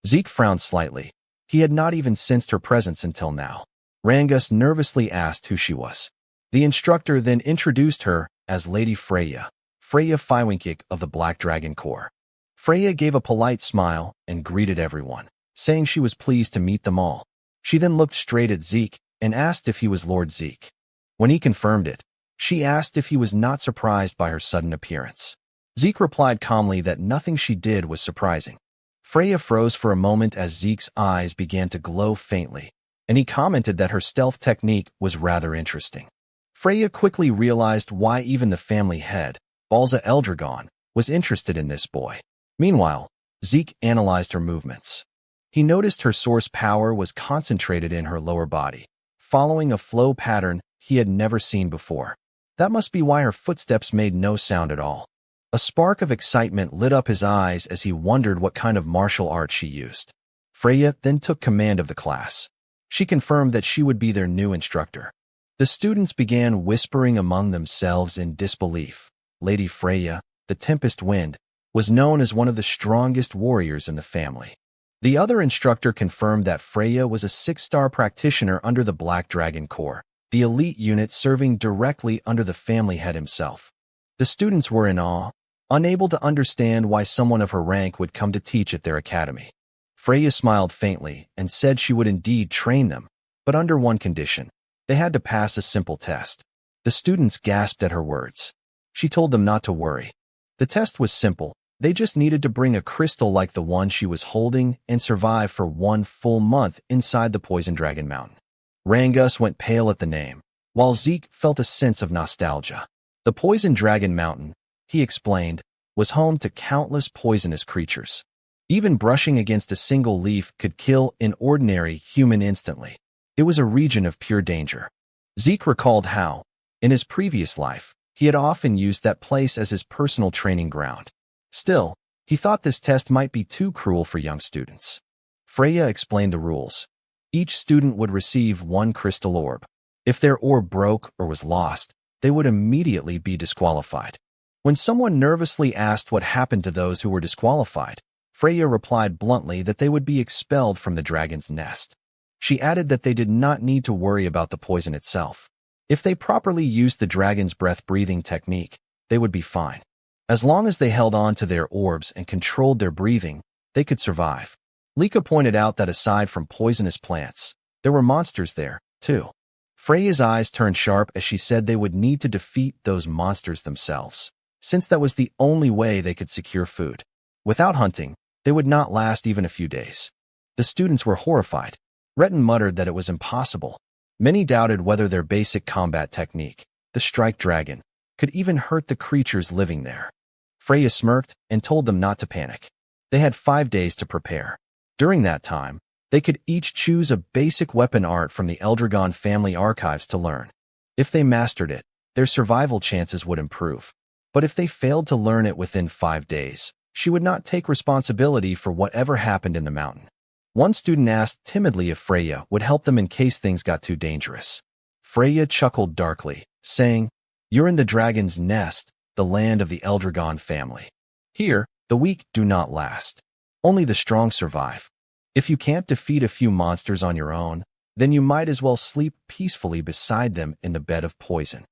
Zeke frowned slightly. He had not even sensed her presence until now. Rangus nervously asked who she was. The instructor then introduced her as Lady Freya Fywinkick of the Black Dragon Corps. Freya gave a polite smile and greeted everyone, saying she was pleased to meet them all. She then looked straight at Zeke and asked if he was Lord Zeke. When he confirmed it, she asked if he was not surprised by her sudden appearance. Zeke replied calmly that nothing she did was surprising. Freya froze for a moment as Zeke's eyes began to glow faintly, and he commented that her stealth technique was rather interesting. Freya quickly realized why even the family head, Balza Eldragon, was interested in this boy. Meanwhile, Zeke analyzed her movements. He noticed her source power was concentrated in her lower body, following a flow pattern he had never seen before. That must be why her footsteps made no sound at all. A spark of excitement lit up his eyes as he wondered what kind of martial art she used. Freya then took command of the class. She confirmed that she would be their new instructor. The students began whispering among themselves in disbelief. Lady Freya, the Tempest Wind, was known as one of the strongest warriors in the family. The other instructor confirmed that Freya was a 6-star practitioner under the Black Dragon Corps, the elite unit serving directly under the family head himself. The students were in awe, unable to understand why someone of her rank would come to teach at their academy. Freya smiled faintly and said she would indeed train them, but under one condition. They had to pass a simple test. The students gasped at her words. She told them not to worry. The test was simple. They just needed to bring a crystal like the one she was holding and survive for 1 full month inside the Poison Dragon Mountain. Rangus went pale at the name, while Zeke felt a sense of nostalgia. The Poison Dragon Mountain, he explained, was home to countless poisonous creatures. Even brushing against a single leaf could kill an ordinary human instantly. It was a region of pure danger. Zeke recalled how, in his previous life, he had often used that place as his personal training ground. Still, he thought this test might be too cruel for young students. Freya explained the rules. Each student would receive 1 crystal orb. If their orb broke or was lost, they would immediately be disqualified. When someone nervously asked what happened to those who were disqualified, Freya replied bluntly that they would be expelled from the dragon's nest. She added that they did not need to worry about the poison itself. If they properly used the dragon's breath-breathing technique, they would be fine. As long as they held on to their orbs and controlled their breathing, they could survive. Lika pointed out that aside from poisonous plants, there were monsters there, too. Freya's eyes turned sharp as she said they would need to defeat those monsters themselves, since that was the only way they could secure food. Without hunting, they would not last even a few days. The students were horrified. Retin muttered that it was impossible. Many doubted whether their basic combat technique, the strike dragon, could even hurt the creatures living there. Freya smirked and told them not to panic. They had 5 days to prepare. During that time, they could each choose a basic weapon art from the Eldragon family archives to learn. If they mastered it, their survival chances would improve. But if they failed to learn it within 5 days, she would not take responsibility for whatever happened in the mountain. One student asked timidly if Freya would help them in case things got too dangerous. Freya chuckled darkly, saying, "You're in the dragon's nest, the land of the Eldragon family. Here, the weak do not last. Only the strong survive. If you can't defeat a few monsters on your own, then you might as well sleep peacefully beside them in the bed of poison."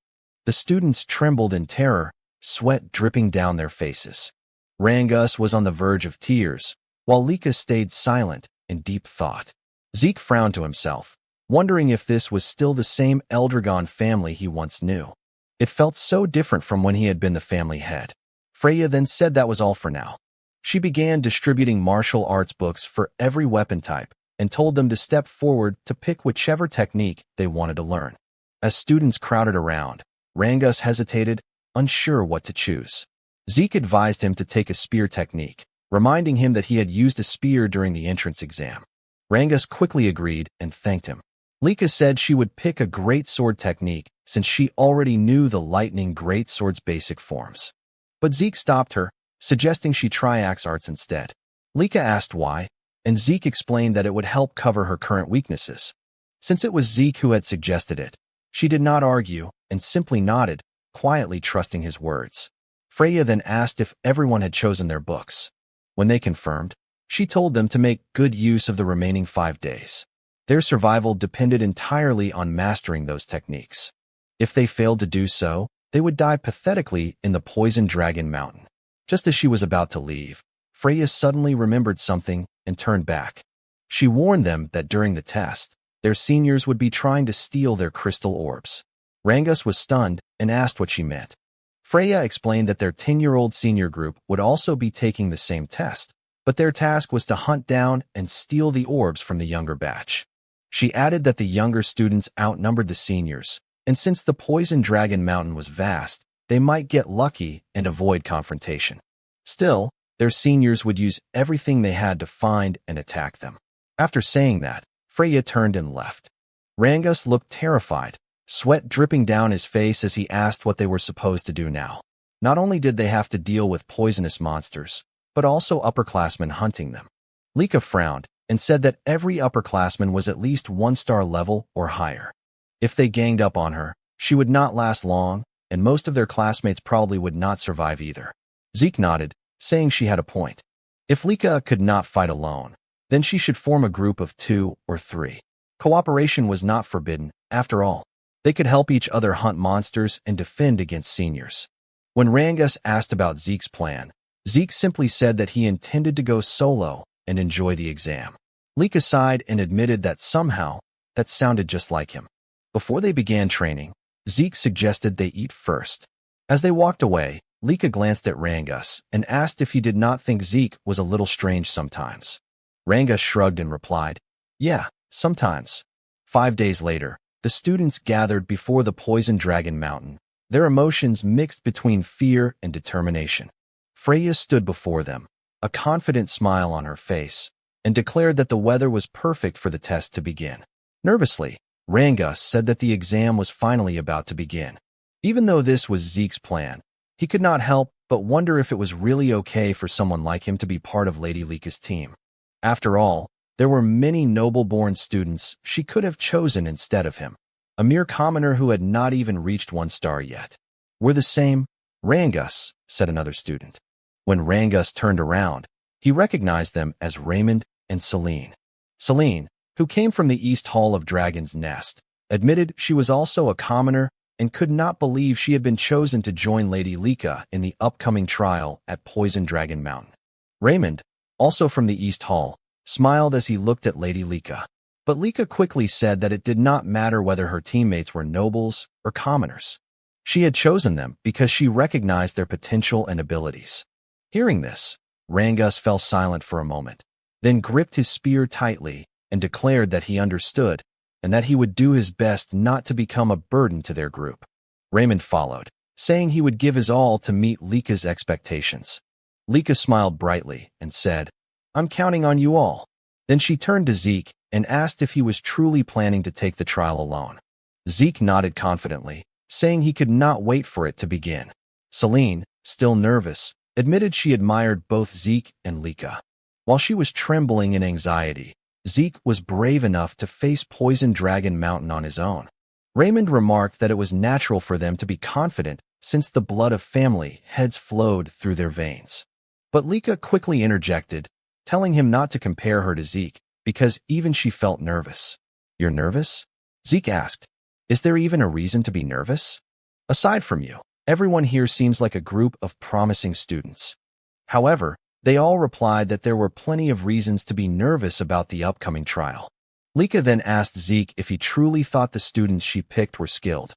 The The students trembled in terror, sweat dripping down their faces. Rangus was on the verge of tears, while Lika stayed silent in deep thought. Zeke frowned to himself, wondering if this was still the same Eldragon family he once knew. It felt so different from when he had been the family head. Freya then said that was all for now. She began distributing martial arts books for every weapon type and told them to step forward to pick whichever technique they wanted to learn. As students crowded around, Rangus hesitated, unsure what to choose. Zeke advised him to take a spear technique, reminding him that he had used a spear during the entrance exam. Rangus quickly agreed and thanked him. Lika said she would pick a greatsword technique since she already knew the lightning greatsword's basic forms. But Zeke stopped her, suggesting she try axe arts instead. Lika asked why, and Zeke explained that it would help cover her current weaknesses. Since it was Zeke who had suggested it, she did not argue and simply nodded, quietly trusting his words. Freya then asked if everyone had chosen their books. When they confirmed, she told them to make good use of the remaining 5 days. Their survival depended entirely on mastering those techniques. If they failed to do so, they would die pathetically in the Poison Dragon Mountain. Just as she was about to leave, Freya suddenly remembered something and turned back. She warned them that during the test, their seniors would be trying to steal their crystal orbs. Rangus was stunned and asked what she meant. Freya explained that their 10-year-old senior group would also be taking the same test, but their task was to hunt down and steal the orbs from the younger batch. She added that the younger students outnumbered the seniors, and since the Poison Dragon Mountain was vast, they might get lucky and avoid confrontation. Still, their seniors would use everything they had to find and attack them. After saying that, Freya turned and left. Rangus looked terrified, sweat dripping down his face as he asked what they were supposed to do now. Not only did they have to deal with poisonous monsters, but also upperclassmen hunting them. Lika frowned and said that every upperclassman was at least 1-star level or higher. If they ganged up on her, she would not last long, and most of their classmates probably would not survive either. Zeke nodded, saying she had a point. If Lika could not fight alone, then she should form a group of 2 or 3. Cooperation was not forbidden, after all. They could help each other hunt monsters and defend against seniors. When Rangus asked about Zeke's plan, Zeke simply said that he intended to go solo and enjoy the exam. Lika sighed and admitted that somehow, that sounded just like him. Before they began training, Zeke suggested they eat first. As they walked away, Lika glanced at Rangus and asked if he did not think Zeke was a little strange sometimes. Rangus shrugged and replied, "Yeah, sometimes." 5 days later, the students gathered before the Poison Dragon Mountain, their emotions mixed between fear and determination. Freya stood before them, a confident smile on her face, and declared that the weather was perfect for the test to begin. Nervously, Rangus said that the exam was finally about to begin. Even though this was Zeke's plan, he could not help but wonder if it was really okay for someone like him to be part of Lady Lika's team. After all, there were many noble-born students she could have chosen instead of him, a mere commoner who had not even reached 1 star yet. "We're the same, Rangus," said another student. When Rangus turned around, he recognized them as Raymond and Celine. Celine, who came from the East Hall of Dragon's Nest, admitted she was also a commoner and could not believe she had been chosen to join Lady Lika in the upcoming trial at Poison Dragon Mountain. Raymond, also from the East Hall, smiled as he looked at Lady Lika. But Lika quickly said that it did not matter whether her teammates were nobles or commoners. She had chosen them because she recognized their potential and abilities. Hearing this, Rangus fell silent for a moment, then gripped his spear tightly and declared that he understood and that he would do his best not to become a burden to their group. Raymond followed, saying he would give his all to meet Lika's expectations. Lika smiled brightly and said, "I'm counting on you all." Then she turned to Zeke and asked if he was truly planning to take the trial alone. Zeke nodded confidently, saying he could not wait for it to begin. Celine, still nervous, admitted she admired both Zeke and Lika. While she was trembling in anxiety, Zeke was brave enough to face Poison Dragon Mountain on his own. Raymond remarked that it was natural for them to be confident since the blood of family heads flowed through their veins. But Lika quickly interjected, telling him not to compare her to Zeke because even she felt nervous. "You're nervous?" Zeke asked. "Is there even a reason to be nervous?" Aside from you, everyone here seems like a group of promising students." However, they all replied that there were plenty of reasons to be nervous about the upcoming trial. Lika then asked Zeke if he truly thought the students she picked were skilled.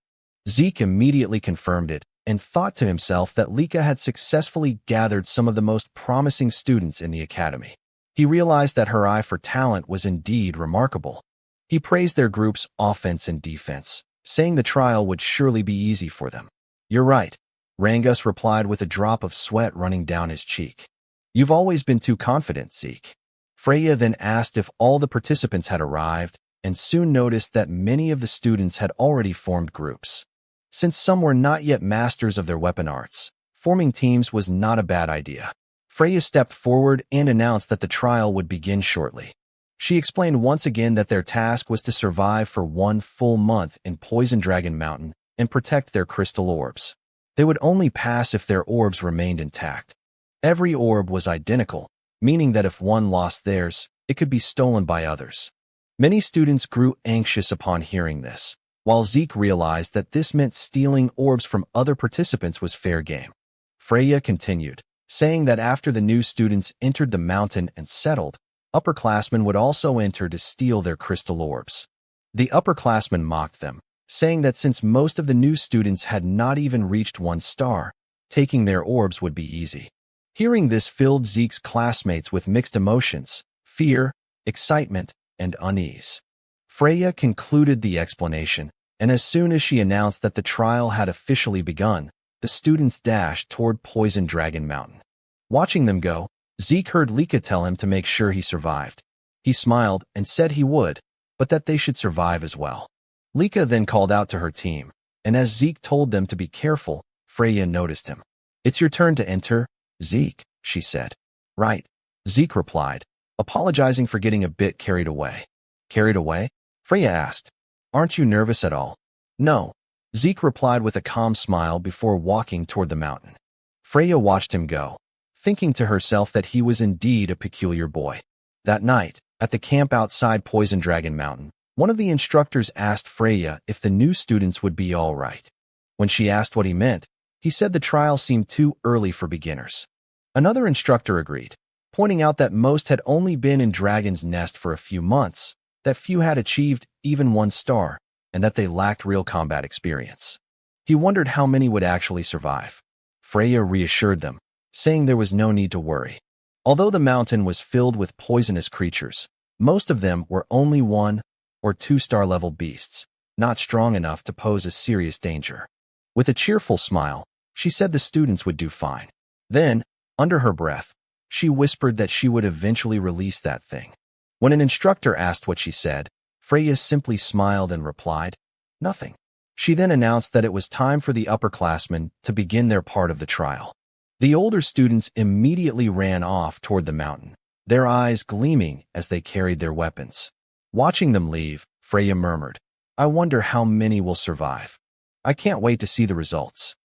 Zeke immediately confirmed it and thought to himself that Lika had successfully gathered some of the most promising students in the academy. He realized that her eye for talent was indeed remarkable. He praised their group's offense and defense, saying the trial would surely be easy for them. "You're right," Rangus replied with a drop of sweat running down his cheek. "You've always been too confident, Zeke." Freya then asked if all the participants had arrived, and soon noticed that many of the students had already formed groups. Since some were not yet masters of their weapon arts, forming teams was not a bad idea. Freya stepped forward and announced that the trial would begin shortly. She explained once again that their task was to survive for 1 full month in Poison Dragon Mountain and protect their crystal orbs. They would only pass if their orbs remained intact. Every orb was identical, meaning that if one lost theirs, it could be stolen by others. Many students grew anxious upon hearing this, while Zeke realized that this meant stealing orbs from other participants was fair game. Freya continued, saying that after the new students entered the mountain and settled, upperclassmen would also enter to steal their crystal orbs. The upperclassmen mocked them, saying that since most of the new students had not even reached 1 star, taking their orbs would be easy. Hearing this filled Zeke's classmates with mixed emotions, fear, excitement, and unease. Freya concluded the explanation, and as soon as she announced that the trial had officially begun, the students dashed toward Poison Dragon Mountain. Watching them go, Zeke heard Lika tell him to make sure he survived. He smiled and said he would, but that they should survive as well. Lika then called out to her team, and as Zeke told them to be careful, Freya noticed him. "It's your turn to enter, Zeke," she said. "Right," Zeke replied, apologizing for getting a bit carried away. "Carried away?" Freya asked. "Aren't you nervous at all?" "No," Zeke replied with a calm smile before walking toward the mountain. Freya watched him go, thinking to herself that he was indeed a peculiar boy. That night, at the camp outside Poison Dragon Mountain, one of the instructors asked Freya if the new students would be all right. When she asked what he meant, he said the trial seemed too early for beginners. Another instructor agreed, pointing out that most had only been in Dragon's Nest for a few months, that few had achieved even 1 star, and that they lacked real combat experience. He wondered how many would actually survive. Freya reassured them, saying there was no need to worry. Although the mountain was filled with poisonous creatures, most of them were only 1 or 2 star level beasts, not strong enough to pose a serious danger. With a cheerful smile, she said the students would do fine. Then, under her breath, she whispered that she would eventually release that thing. When an instructor asked what she said, Freya simply smiled and replied, "Nothing." She then announced that it was time for the upperclassmen to begin their part of the trial. The older students immediately ran off toward the mountain, their eyes gleaming as they carried their weapons. Watching them leave, Freya murmured, "I wonder how many will survive. I can't wait to see the results."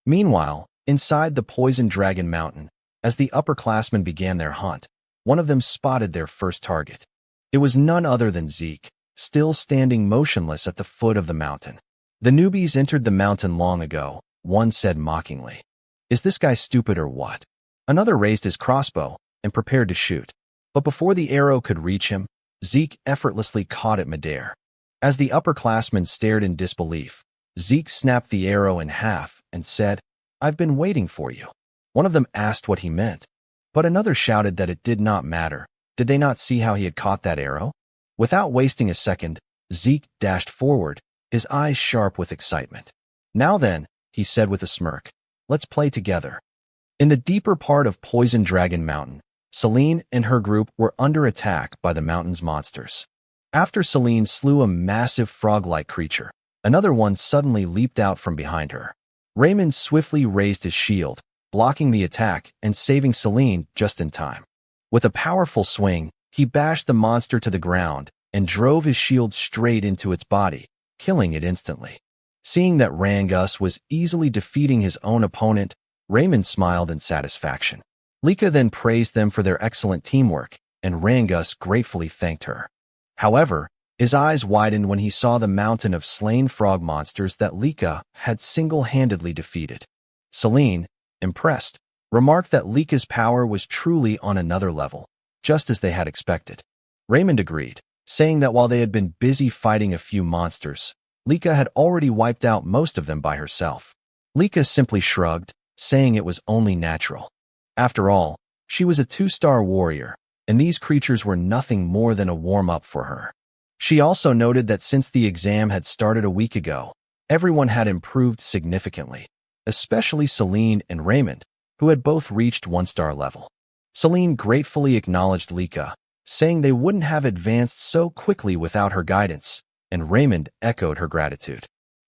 Meanwhile, inside the Poison Dragon Mountain, as the upperclassmen began their hunt, one of them spotted their first target. It was none other than Zeke, still standing motionless at the foot of the mountain. "The newbies entered the mountain long ago," one said mockingly. "Is this guy stupid or what?" Another raised his crossbow and prepared to shoot. But before the arrow could reach him, Zeke effortlessly caught it midair. As the upperclassmen stared in disbelief, Zeke snapped the arrow in half and said, "I've been waiting for you." One of them asked what he meant, but another shouted that it did not matter. Did they not see how he had caught that arrow? Without wasting a second, Zeke dashed forward, his eyes sharp with excitement. "Now then," he said with a smirk, "let's play together." In the deeper part of Poison Dragon Mountain, Celine and her group were under attack by the mountain's monsters. After Celine slew a massive frog-like creature, another one suddenly leaped out from behind her. Raymond swiftly raised his shield, blocking the attack and saving Celine just in time. With a powerful swing, he bashed the monster to the ground and drove his shield straight into its body, killing it instantly. Seeing that Rangus was easily defeating his own opponent, Raymond smiled in satisfaction. Lika then praised them for their excellent teamwork, and Rangus gratefully thanked her. However, His eyes widened when he saw the mountain of slain frog monsters that Lika had single-handedly defeated. Celine, impressed, remarked that Lika's power was truly on another level, just as they had expected. Raymond agreed, saying that while they had been busy fighting a few monsters, Lika had already wiped out most of them by herself. Lika simply shrugged, saying it was only natural. After all, she was a 2-star warrior, and these creatures were nothing more than a warm-up for her. She also noted that since the exam had started a week ago, everyone had improved significantly, especially Celine and Raymond, who had both reached 1-star level. Celine gratefully acknowledged Lika, saying they wouldn't have advanced so quickly without her guidance, and Raymond echoed her gratitude.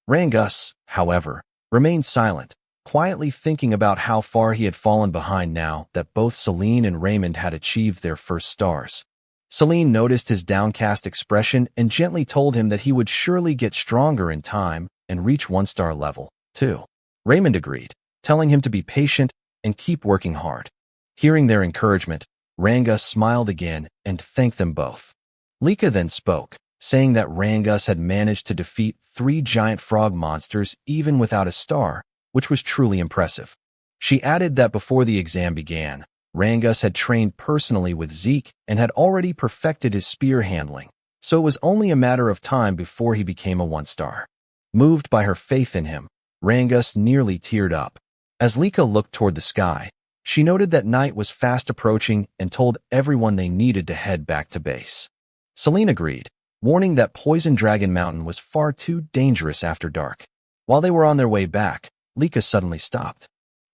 Rangus, however, remained silent, quietly thinking about how far he had fallen behind now that both Celine and Raymond had achieved their first stars. Celine noticed his downcast expression and gently told him that he would surely get stronger in time and reach 1-star level, too. Raymond agreed, telling him to be patient and keep working hard. Hearing their encouragement, Rangus smiled again and thanked them both. Lika then spoke, saying that Rangus had managed to defeat 3 giant frog monsters even without a star, which was truly impressive. She added that before the exam began, Rangus had trained personally with Zeke and had already perfected his spear handling, so it was only a matter of time before he became a 1-star. Moved by her faith in him, Rangus nearly teared up. As Lika looked toward the sky, she noted that night was fast approaching and told everyone they needed to head back to base. Celine agreed, warning that Poison Dragon Mountain was far too dangerous after dark. While they were on their way back, Lika suddenly stopped.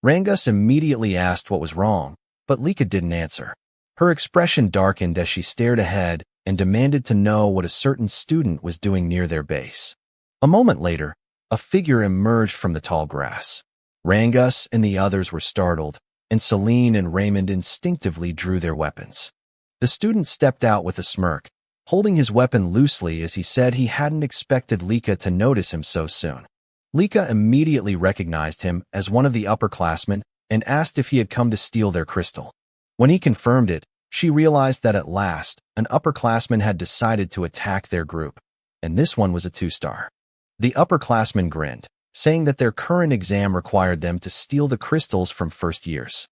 Rangus immediately asked what was wrong, but Lika didn't answer. Her expression darkened as she stared ahead and demanded to know what a certain student was doing near their base. A moment later, a figure emerged from the tall grass. Rangus and the others were startled, and Celine and Raymond instinctively drew their weapons. The student stepped out with a smirk, holding his weapon loosely as he said he hadn't expected Lika to notice him so soon. Lika immediately recognized him as one of the upperclassmen and asked if he had come to steal their crystal. When he confirmed it, she realized that at last, an upperclassman had decided to attack their group, and this one was a 2-star. The upperclassman grinned, saying that their current exam required them to steal the crystals from first years.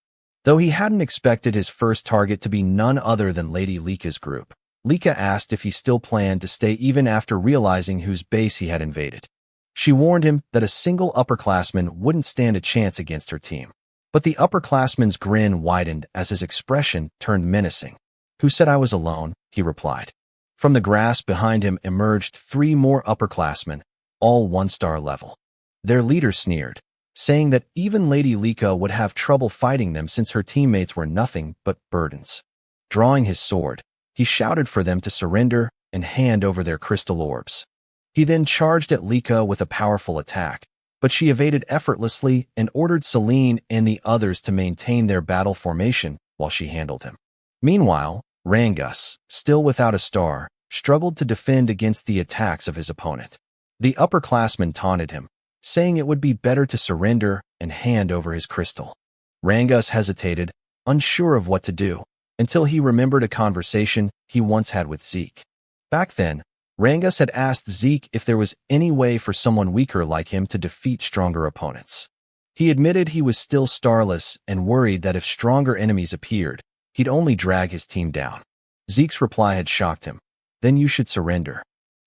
Though he hadn't expected his first target to be none other than Lady Lika's group, Lika asked if he still planned to stay even after realizing whose base he had invaded. She warned him that a single upperclassman wouldn't stand a chance against her team. But the upperclassman's grin widened as his expression turned menacing. "Who said I was alone?" he replied. From the grass behind him emerged 3 more upperclassmen, all 1-star level. Their leader sneered, saying that even Lady Lika would have trouble fighting them since her teammates were nothing but burdens. Drawing his sword, he shouted for them to surrender and hand over their crystal orbs. He then charged at Lika with a powerful attack, but she evaded effortlessly and ordered Celine and the others to maintain their battle formation while she handled him. Meanwhile, Rangus, still without a star, struggled to defend against the attacks of his opponent. The upperclassman taunted him, saying it would be better to surrender and hand over his crystal. Rangus hesitated, unsure of what to do, until he remembered a conversation he once had with Zeke. Back then, Rangus had asked Zeke if there was any way for someone weaker like him to defeat stronger opponents. He admitted he was still starless and worried that if stronger enemies appeared, he'd only drag his team down. Zeke's reply had shocked him. "Then you should surrender."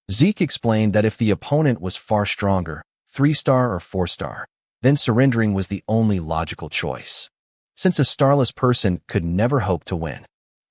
Zeke explained that if the opponent was far stronger, 3-star or 4-star, then surrendering was the only logical choice, since a starless person could never hope to win.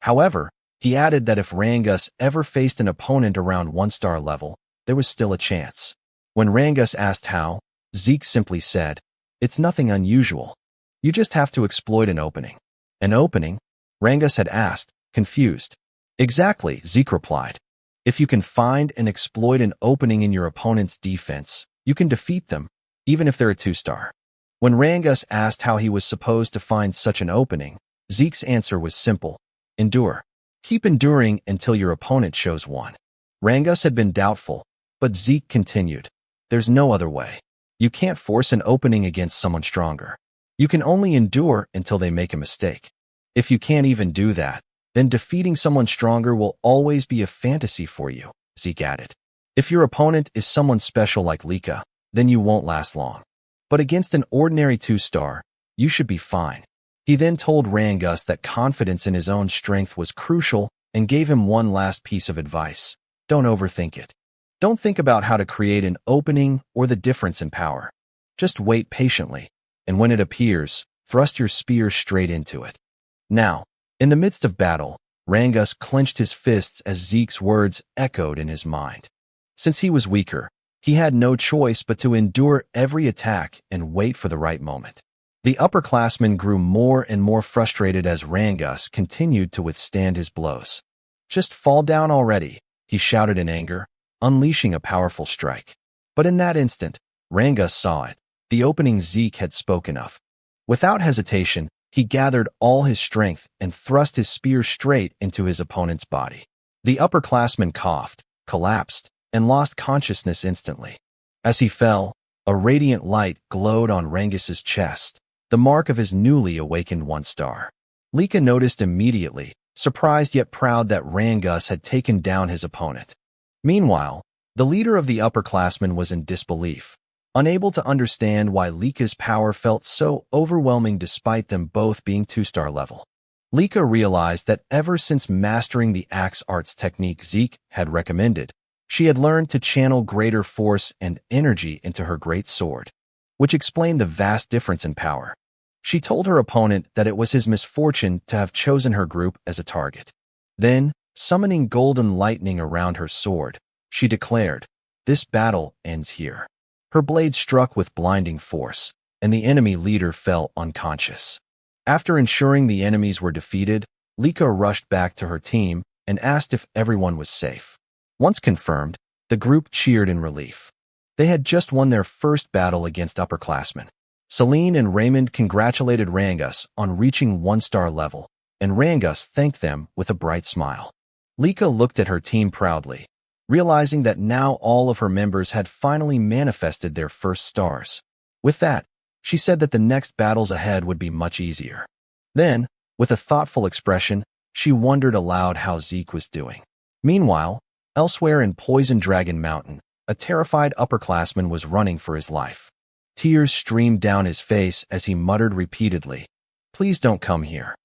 However, he added that if Rangus ever faced an opponent around 1-star level, there was still a chance. When Rangus asked how, Zeke simply said, "It's nothing unusual. You just have to exploit an opening." "An opening?" Rangus had asked, confused. "Exactly," Zeke replied. "If you can find and exploit an opening in your opponent's defense, you can defeat them, even if they're a 2-star. When Rangus asked how he was supposed to find such an opening, Zeke's answer was simple: endure. Keep enduring until your opponent shows one. Rangus had been doubtful, but Zeke continued, "There's no other way. You can't force an opening against someone stronger. You can only endure until they make a mistake. If you can't even do that, then defeating someone stronger will always be a fantasy for you." Zeke added. If your opponent is someone special like Lika, then you won't last long. But against an ordinary 2-star, you should be fine. He then told Rangus that confidence in his own strength was crucial and gave him one last piece of advice. Don't overthink it. Don't think about how to create an opening or the difference in power. Just wait patiently, and when it appears, thrust your spear straight into it. Now, in the midst of battle, Rangus clenched his fists as Zeke's words echoed in his mind. Since he was weaker, he had no choice but to endure every attack and wait for the right moment. The upperclassman grew more and more frustrated as Rangus continued to withstand his blows. Just fall down already, he shouted in anger, unleashing a powerful strike. But in that instant, Rangus saw it, the opening Zeke had spoken of. Without hesitation, he gathered all his strength and thrust his spear straight into his opponent's body. The upperclassman coughed, collapsed, and lost consciousness instantly. As he fell, a radiant light glowed on Rangus's chest, the mark of his newly awakened 1-star. Lika noticed immediately, surprised yet proud that Rangus had taken down his opponent. Meanwhile, the leader of the upperclassmen was in disbelief, unable to understand why Lika's power felt so overwhelming despite them both being 2-star level. Lika realized that ever since mastering the axe arts technique Zeke had recommended, she had learned to channel greater force and energy into her great sword, which explained the vast difference in power. She told her opponent that it was his misfortune to have chosen her group as a target. Then, summoning golden lightning around her sword, she declared, "This battle ends here." Her blade struck with blinding force, and the enemy leader fell unconscious. After ensuring the enemies were defeated, Lika rushed back to her team and asked if everyone was safe. Once confirmed, the group cheered in relief. They had just won their first battle against upperclassmen. Celine and Raymond congratulated Rangus on reaching 1-star level, and Rangus thanked them with a bright smile. Lika looked at her team proudly, realizing that now all of her members had finally manifested their first stars. With that, she said that the next battles ahead would be much easier. Then, with a thoughtful expression, she wondered aloud how Zeke was doing. Meanwhile, elsewhere in Poison Dragon Mountain, a terrified upperclassman was running for his life. Tears streamed down his face as he muttered repeatedly, "Please don't come here.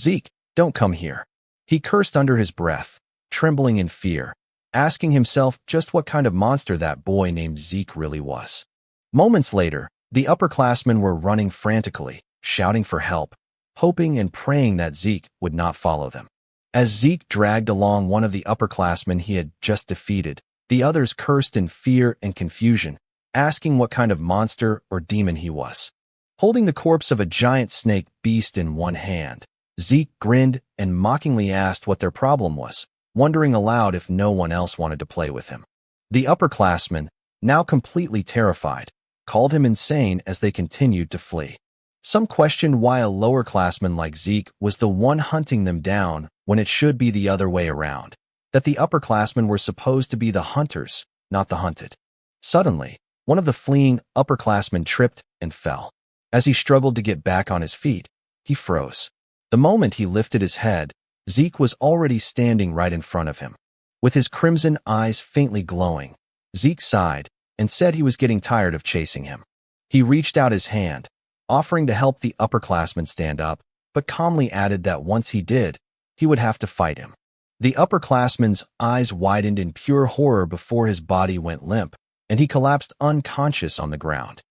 Zeke, don't come here." He cursed under his breath, trembling in fear, asking himself just what kind of monster that boy named Zeke really was. Moments later, the upperclassmen were running frantically, shouting for help, hoping and praying that Zeke would not follow them. As Zeke dragged along one of the upperclassmen he had just defeated, the others cursed in fear and confusion, asking what kind of monster or demon he was. Holding the corpse of a giant snake beast in one hand, Zeke grinned and mockingly asked what their problem was, wondering aloud if no one else wanted to play with him. The upperclassmen, now completely terrified, called him insane as they continued to flee. Some questioned why a lowerclassman like Zeke was the one hunting them down when it should be the other way around, that the upperclassmen were supposed to be the hunters, not the hunted. Suddenly, one of the fleeing upperclassmen tripped and fell. As he struggled to get back on his feet, he froze. The moment he lifted his head, Zeke was already standing right in front of him. With his crimson eyes faintly glowing, Zeke sighed and said he was getting tired of chasing him. He reached out his hand, offering to help the upperclassman stand up, but calmly added that once he did, he would have to fight him. The upperclassman's eyes widened in pure horror before his body went limp, and he collapsed unconscious on the ground.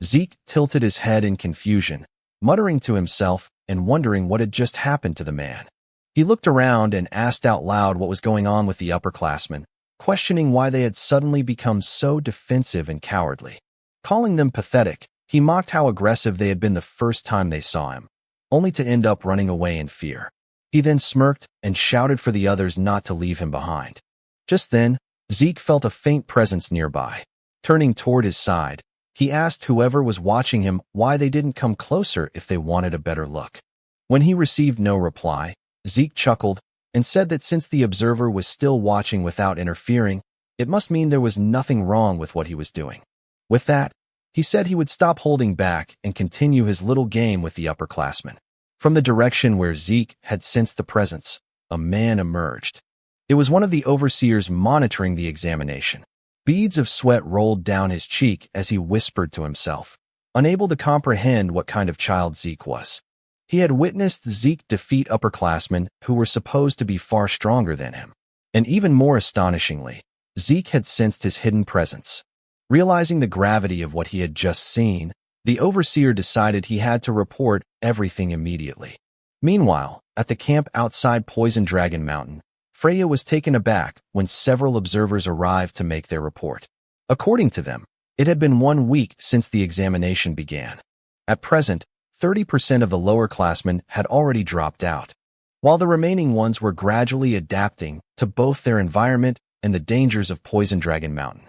Zeke tilted his head in confusion, muttering to himself and wondering what had just happened to the man. He looked around and asked out loud what was going on with the upperclassmen, questioning why they had suddenly become so defensive and cowardly. Calling them pathetic, he mocked how aggressive they had been the first time they saw him, only to end up running away in fear. He then smirked and shouted for the others not to leave him behind. Just then, Zeke felt a faint presence nearby. Turning toward his side, he asked whoever was watching him why they didn't come closer if they wanted a better look. When he received no reply, Zeke chuckled and said that since the observer was still watching without interfering, it must mean there was nothing wrong with what he was doing. With that, he said he would stop holding back and continue his little game with the upperclassmen. From the direction where Zeke had sensed the presence, a man emerged. It was one of the overseers monitoring the examination. Beads of sweat rolled down his cheek as he whispered to himself, unable to comprehend what kind of child Zeke was. He had witnessed Zeke defeat upperclassmen who were supposed to be far stronger than him. And even more astonishingly, Zeke had sensed his hidden presence. Realizing the gravity of what he had just seen, the overseer decided he had to report everything immediately. Meanwhile, at the camp outside Poison Dragon Mountain, Freya was taken aback when several observers arrived to make their report. According to them, it had been 1 week since the examination began. At present, 30% of the lowerclassmen had already dropped out, while the remaining ones were gradually adapting to both their environment and the dangers of Poison Dragon Mountain.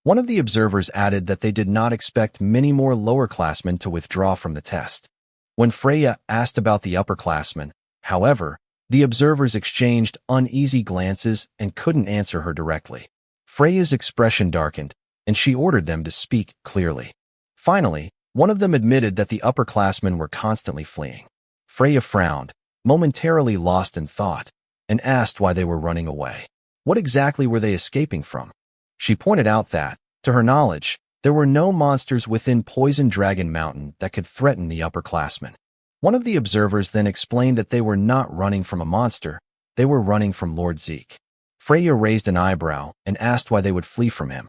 One of the observers added that they did not expect many more lowerclassmen to withdraw from the test. When Freya asked about the upperclassmen, however, the observers exchanged uneasy glances and couldn't answer her directly. Freya's expression darkened, and she ordered them to speak clearly. Finally, one of them admitted that the upperclassmen were constantly fleeing. Freya frowned, momentarily lost in thought, and asked why they were running away. What exactly were they escaping from? She pointed out that, to her knowledge, there were no monsters within Poison Dragon Mountain that could threaten the upperclassmen. One of the observers then explained that they were not running from a monster, they were running from Lord Zeke. Freya raised an eyebrow and asked why they would flee from him.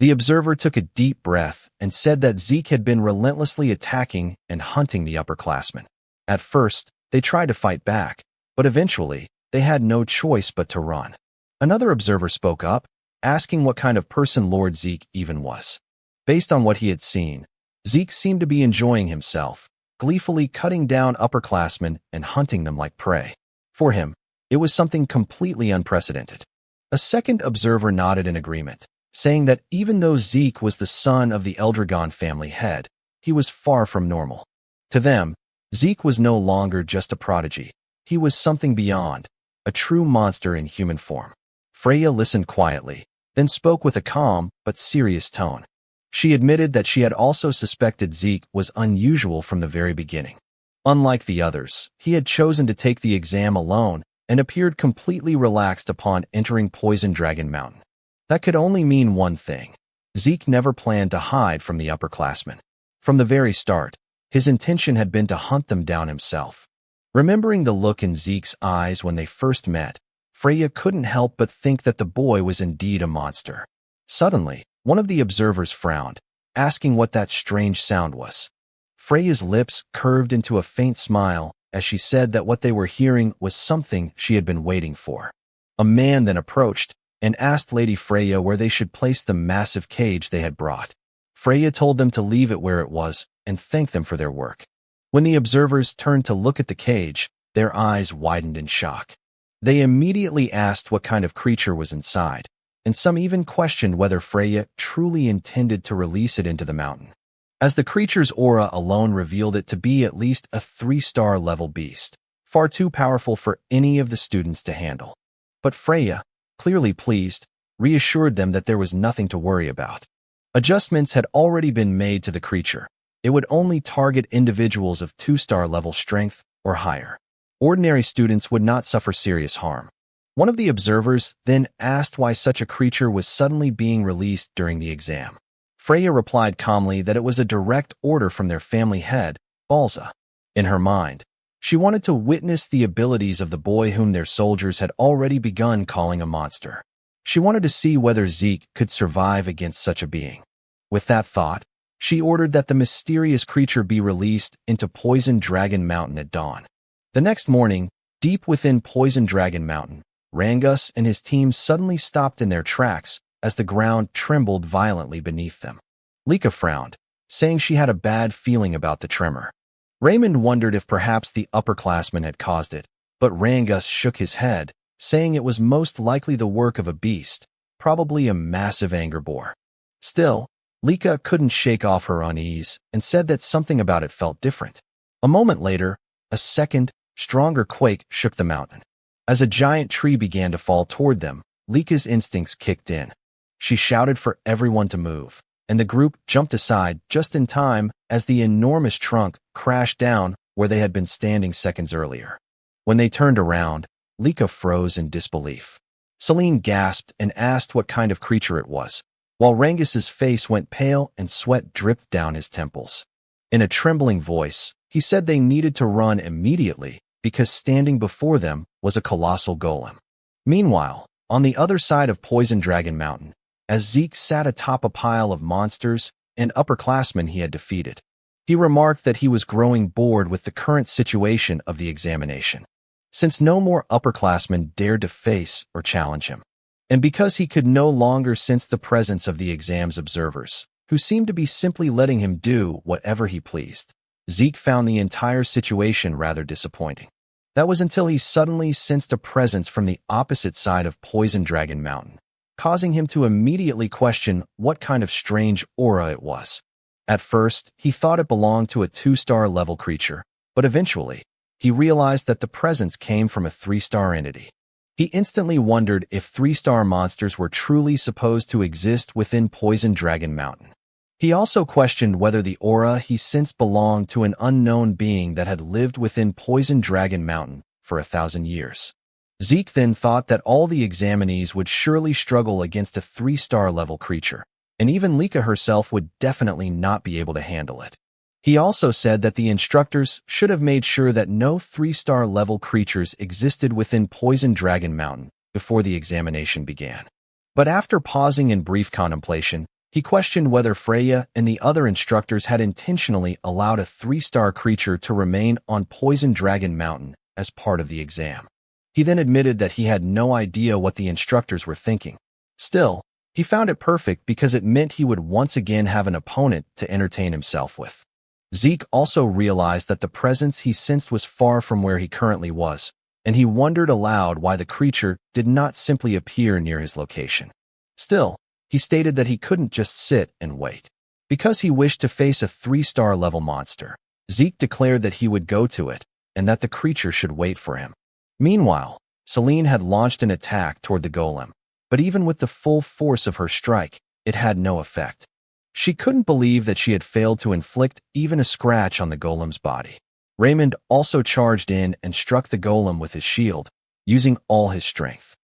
The observer took a deep breath and said that Zeke had been relentlessly attacking and hunting the upperclassmen. At first, they tried to fight back, but eventually, they had no choice but to run. Another observer spoke up, asking what kind of person Lord Zeke even was. Based on what he had seen, Zeke seemed to be enjoying himself, gleefully cutting down upperclassmen and hunting them like prey. For him, it was something completely unprecedented. A second observer nodded in agreement, saying that even though Zeke was the son of the Eldragon family head, he was far from normal. To them, Zeke was no longer just a prodigy. He was something beyond, a true monster in human form. Freya listened quietly, then spoke with a calm but serious tone. She admitted that she had also suspected Zeke was unusual from the very beginning. Unlike the others, he had chosen to take the exam alone and appeared completely relaxed upon entering Poison Dragon Mountain. That could only mean one thing. Zeke never planned to hide from the upperclassmen. From the very start, his intention had been to hunt them down himself. Remembering the look in Zeke's eyes when they first met, Freya couldn't help but think that the boy was indeed a monster. Suddenly, one of the observers frowned, asking what that strange sound was. Freya's lips curved into a faint smile as she said that what they were hearing was something she had been waiting for. A man then approached and asked Lady Freya where they should place the massive cage they had brought. Freya told them to leave it where it was and thanked them for their work. When the observers turned to look at the cage, their eyes widened in shock. They immediately asked what kind of creature was inside, and some even questioned whether Freya truly intended to release it into the mountain, as the creature's aura alone revealed it to be at least a 3-star level beast, far too powerful for any of the students to handle. But Freya, clearly pleased, reassured them that there was nothing to worry about. Adjustments had already been made to the creature. It would only target individuals of 2-star level strength or higher. Ordinary students would not suffer serious harm. One of the observers then asked why such a creature was suddenly being released during the exam. Freya replied calmly that it was a direct order from their family head, Balza. In her mind, she wanted to witness the abilities of the boy whom their soldiers had already begun calling a monster. She wanted to see whether Zeke could survive against such a being. With that thought, she ordered that the mysterious creature be released into Poison Dragon Mountain at dawn. The next morning, deep within Poison Dragon Mountain, Rangus and his team suddenly stopped in their tracks as the ground trembled violently beneath them. Lika frowned, saying she had a bad feeling about the tremor. Raymond wondered if perhaps the upperclassmen had caused it, but Rangus shook his head, saying it was most likely the work of a beast, probably a massive anger boar. Still, Lika couldn't shake off her unease and said that something about it felt different. A moment later, a second, stronger quake shook the mountain. As a giant tree began to fall toward them, Lika's instincts kicked in. She shouted for everyone to move, and the group jumped aside just in time as the enormous trunk crashed down where they had been standing seconds earlier. When they turned around, Lika froze in disbelief. Celine gasped and asked what kind of creature it was, while Rangus's face went pale and sweat dripped down his temples. In a trembling voice, he said they needed to run immediately because standing before them was a colossal golem. Meanwhile, on the other side of Poison Dragon Mountain, as Zeke sat atop a pile of monsters and upperclassmen he had defeated, he remarked that he was growing bored with the current situation of the examination, since no more upperclassmen dared to face or challenge him, and because he could no longer sense the presence of the exam's observers, who seemed to be simply letting him do whatever he pleased. Zeke found the entire situation rather disappointing. That was until he suddenly sensed a presence from the opposite side of Poison Dragon Mountain, causing him to immediately question what kind of strange aura it was. At first, he thought it belonged to a 2-star level creature, but eventually, he realized that the presence came from a 3-star entity. He instantly wondered if 3-star monsters were truly supposed to exist within Poison Dragon Mountain. He also questioned whether the aura he sensed belonged to an unknown being that had lived within Poison Dragon Mountain for 1,000 years. Zeke then thought that all the examinees would surely struggle against a 3-star level creature, and even Lika herself would definitely not be able to handle it. He also said that the instructors should have made sure that no 3-star level creatures existed within Poison Dragon Mountain before the examination began. But after pausing in brief contemplation, he questioned whether Freya and the other instructors had intentionally allowed a 3-star creature to remain on Poison Dragon Mountain as part of the exam. He then admitted that he had no idea what the instructors were thinking. Still, he found it perfect because it meant he would once again have an opponent to entertain himself with. Zeke also realized that the presence he sensed was far from where he currently was, and he wondered aloud why the creature did not simply appear near his location. Still, he stated that he couldn't just sit and wait. Because he wished to face a 3-star level monster, Zeke declared that he would go to it, and that the creature should wait for him. Meanwhile, Celine had launched an attack toward the golem, but even with the full force of her strike, it had no effect. She couldn't believe that she had failed to inflict even a scratch on the golem's body. Raymond also charged in and struck the golem with his shield, using all his strength.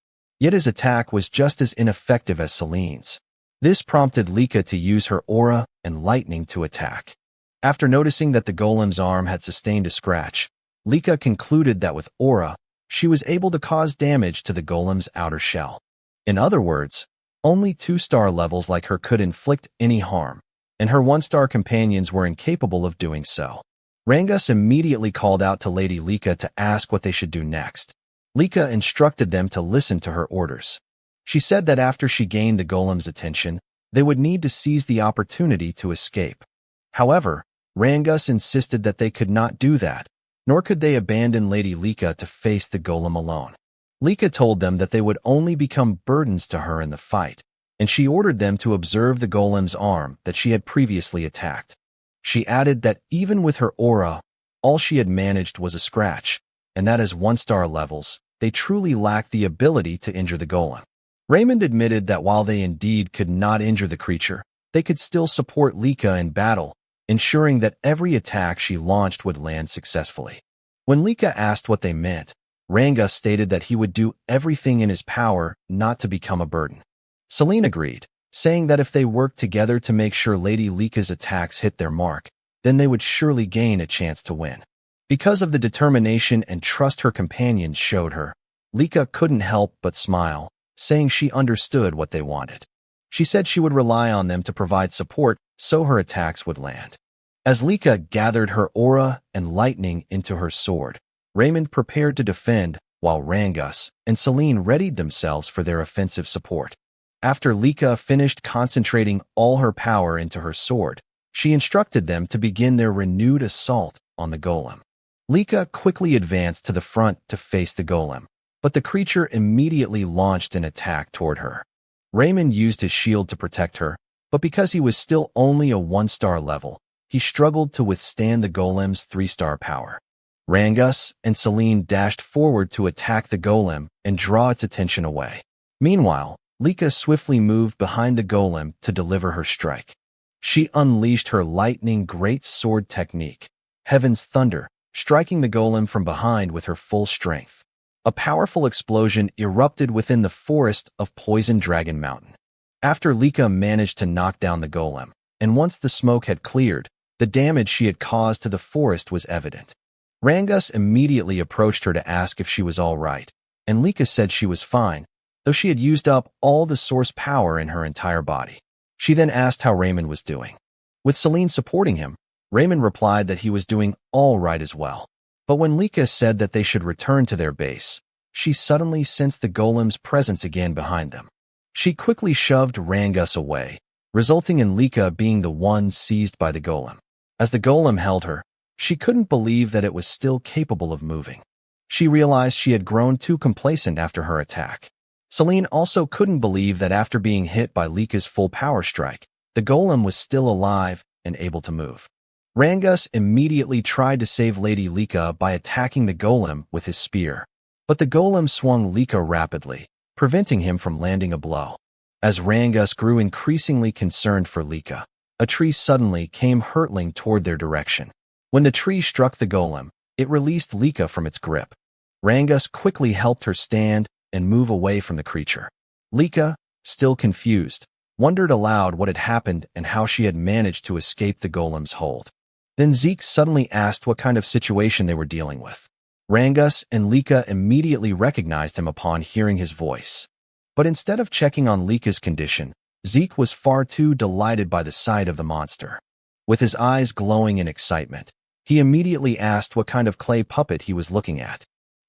Yet his attack was just as ineffective as Celine's. This prompted Lika to use her aura and lightning to attack. After noticing that the golem's arm had sustained a scratch, Lika concluded that with aura, she was able to cause damage to the golem's outer shell. In other words, only 2-star levels like her could inflict any harm, and her 1-star companions were incapable of doing so. Rangus immediately called out to Lady Lika to ask what they should do next. Lika instructed them to listen to her orders. She said that after she gained the golem's attention, they would need to seize the opportunity to escape. However, Rangus insisted that they could not do that, nor could they abandon Lady Lika to face the golem alone. Lika told them that they would only become burdens to her in the fight, and she ordered them to observe the golem's arm that she had previously attacked. She added that even with her aura, all she had managed was a scratch, and that as 1-star levels, they truly lacked the ability to injure the golem. Raymond admitted that while they indeed could not injure the creature, they could still support Lika in battle, ensuring that every attack she launched would land successfully. When Lika asked what they meant, Rangus stated that he would do everything in his power not to become a burden. Celine agreed, saying that if they worked together to make sure Lady Lika's attacks hit their mark, then they would surely gain a chance to win. Because of the determination and trust her companions showed her, Lika couldn't help but smile, saying she understood what they wanted. She said she would rely on them to provide support so her attacks would land. As Lika gathered her aura and lightning into her sword, Raymond prepared to defend, while Rangus and Celine readied themselves for their offensive support. After Lika finished concentrating all her power into her sword, she instructed them to begin their renewed assault on the golem. Lika quickly advanced to the front to face the golem, but the creature immediately launched an attack toward her. Raymond used his shield to protect her, but because he was still only a 1-star level, he struggled to withstand the golem's 3-star power. Rangus and Celine dashed forward to attack the golem and draw its attention away. Meanwhile, Lika swiftly moved behind the golem to deliver her strike. She unleashed her lightning great sword technique, Heaven's Thunder, striking the golem from behind with her full strength. A powerful explosion erupted within the forest of Poison Dragon Mountain. After Lika managed to knock down the golem, and once the smoke had cleared, the damage she had caused to the forest was evident. Rangus immediately approached her to ask if she was all right, and Lika said she was fine, though she had used up all the source power in her entire body. She then asked how Raymond was doing. With Celine supporting him, Raymond replied that he was doing all right as well. But when Lika said that they should return to their base, she suddenly sensed the golem's presence again behind them. She quickly shoved Rangus away, resulting in Lika being the one seized by the golem. As the golem held her, she couldn't believe that it was still capable of moving. She realized she had grown too complacent after her attack. Celine also couldn't believe that after being hit by Lika's full power strike, the golem was still alive and able to move. Rangus immediately tried to save Lady Lika by attacking the golem with his spear, but the golem swung Lika rapidly, preventing him from landing a blow. As Rangus grew increasingly concerned for Lika, a tree suddenly came hurtling toward their direction. When the tree struck the golem, it released Lika from its grip. Rangus quickly helped her stand and move away from the creature. Lika, still confused, wondered aloud what had happened and how she had managed to escape the golem's hold. Then Zeke suddenly asked what kind of situation they were dealing with. Rangus and Lika immediately recognized him upon hearing his voice. But instead of checking on Lika's condition, Zeke was far too delighted by the sight of the monster. With his eyes glowing in excitement, he immediately asked what kind of clay puppet he was looking at.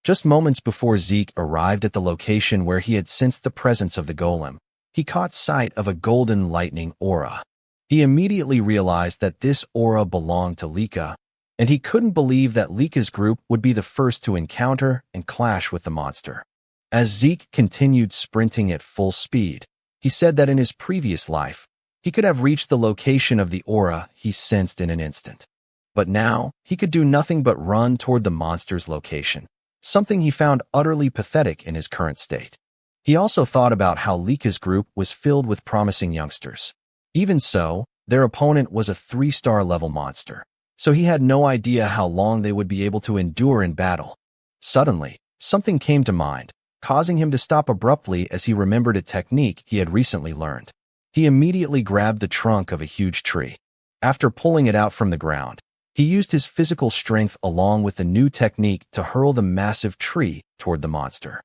Just moments before Zeke arrived at the location where he had sensed the presence of the golem, he caught sight of a golden lightning aura. He immediately realized that this aura belonged to Lika, and he couldn't believe that Lika's group would be the first to encounter and clash with the monster. As Zeke continued sprinting at full speed, he said that in his previous life, he could have reached the location of the aura he sensed in an instant. But now, he could do nothing but run toward the monster's location, something he found utterly pathetic in his current state. He also thought about how Lika's group was filled with promising youngsters. Even so, their opponent was a 3-star level monster, so he had no idea how long they would be able to endure in battle. Suddenly, something came to mind, causing him to stop abruptly as he remembered a technique he had recently learned. He immediately grabbed the trunk of a huge tree. After pulling it out from the ground, he used his physical strength along with the new technique to hurl the massive tree toward the monster.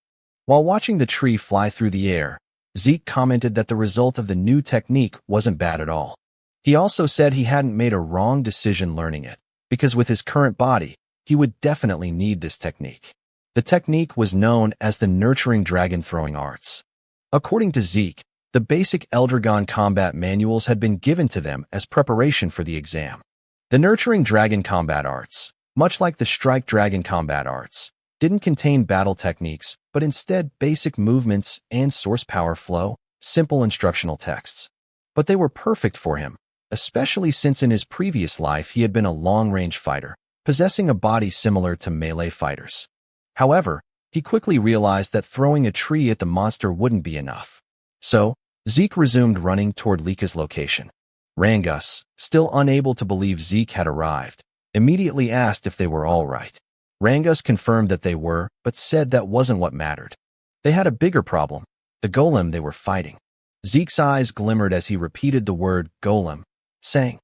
While watching the tree fly through the air, Zeke commented that the result of the new technique wasn't bad at all. He also said he hadn't made a wrong decision learning it, because with his current body, he would definitely need this technique. The technique was known as the Nurturing Dragon Throwing Arts. According to Zeke, the basic Eldragon combat manuals had been given to them as preparation for the exam. The Nurturing Dragon Combat Arts, much like the Strike Dragon Combat Arts, didn't contain battle techniques, but instead basic movements and source power flow, simple instructional texts. But they were perfect for him, especially since in his previous life he had been a long-range fighter, possessing a body similar to melee fighters. However, he quickly realized that throwing a tree at the monster wouldn't be enough. So, Zeke resumed running toward Lika's location. Rangus, still unable to believe Zeke had arrived, immediately asked if they were all right. Rangus confirmed that they were, but said that wasn't what mattered. They had a bigger problem, the golem they were fighting. Zeke's eyes glimmered as he repeated the word golem, saying,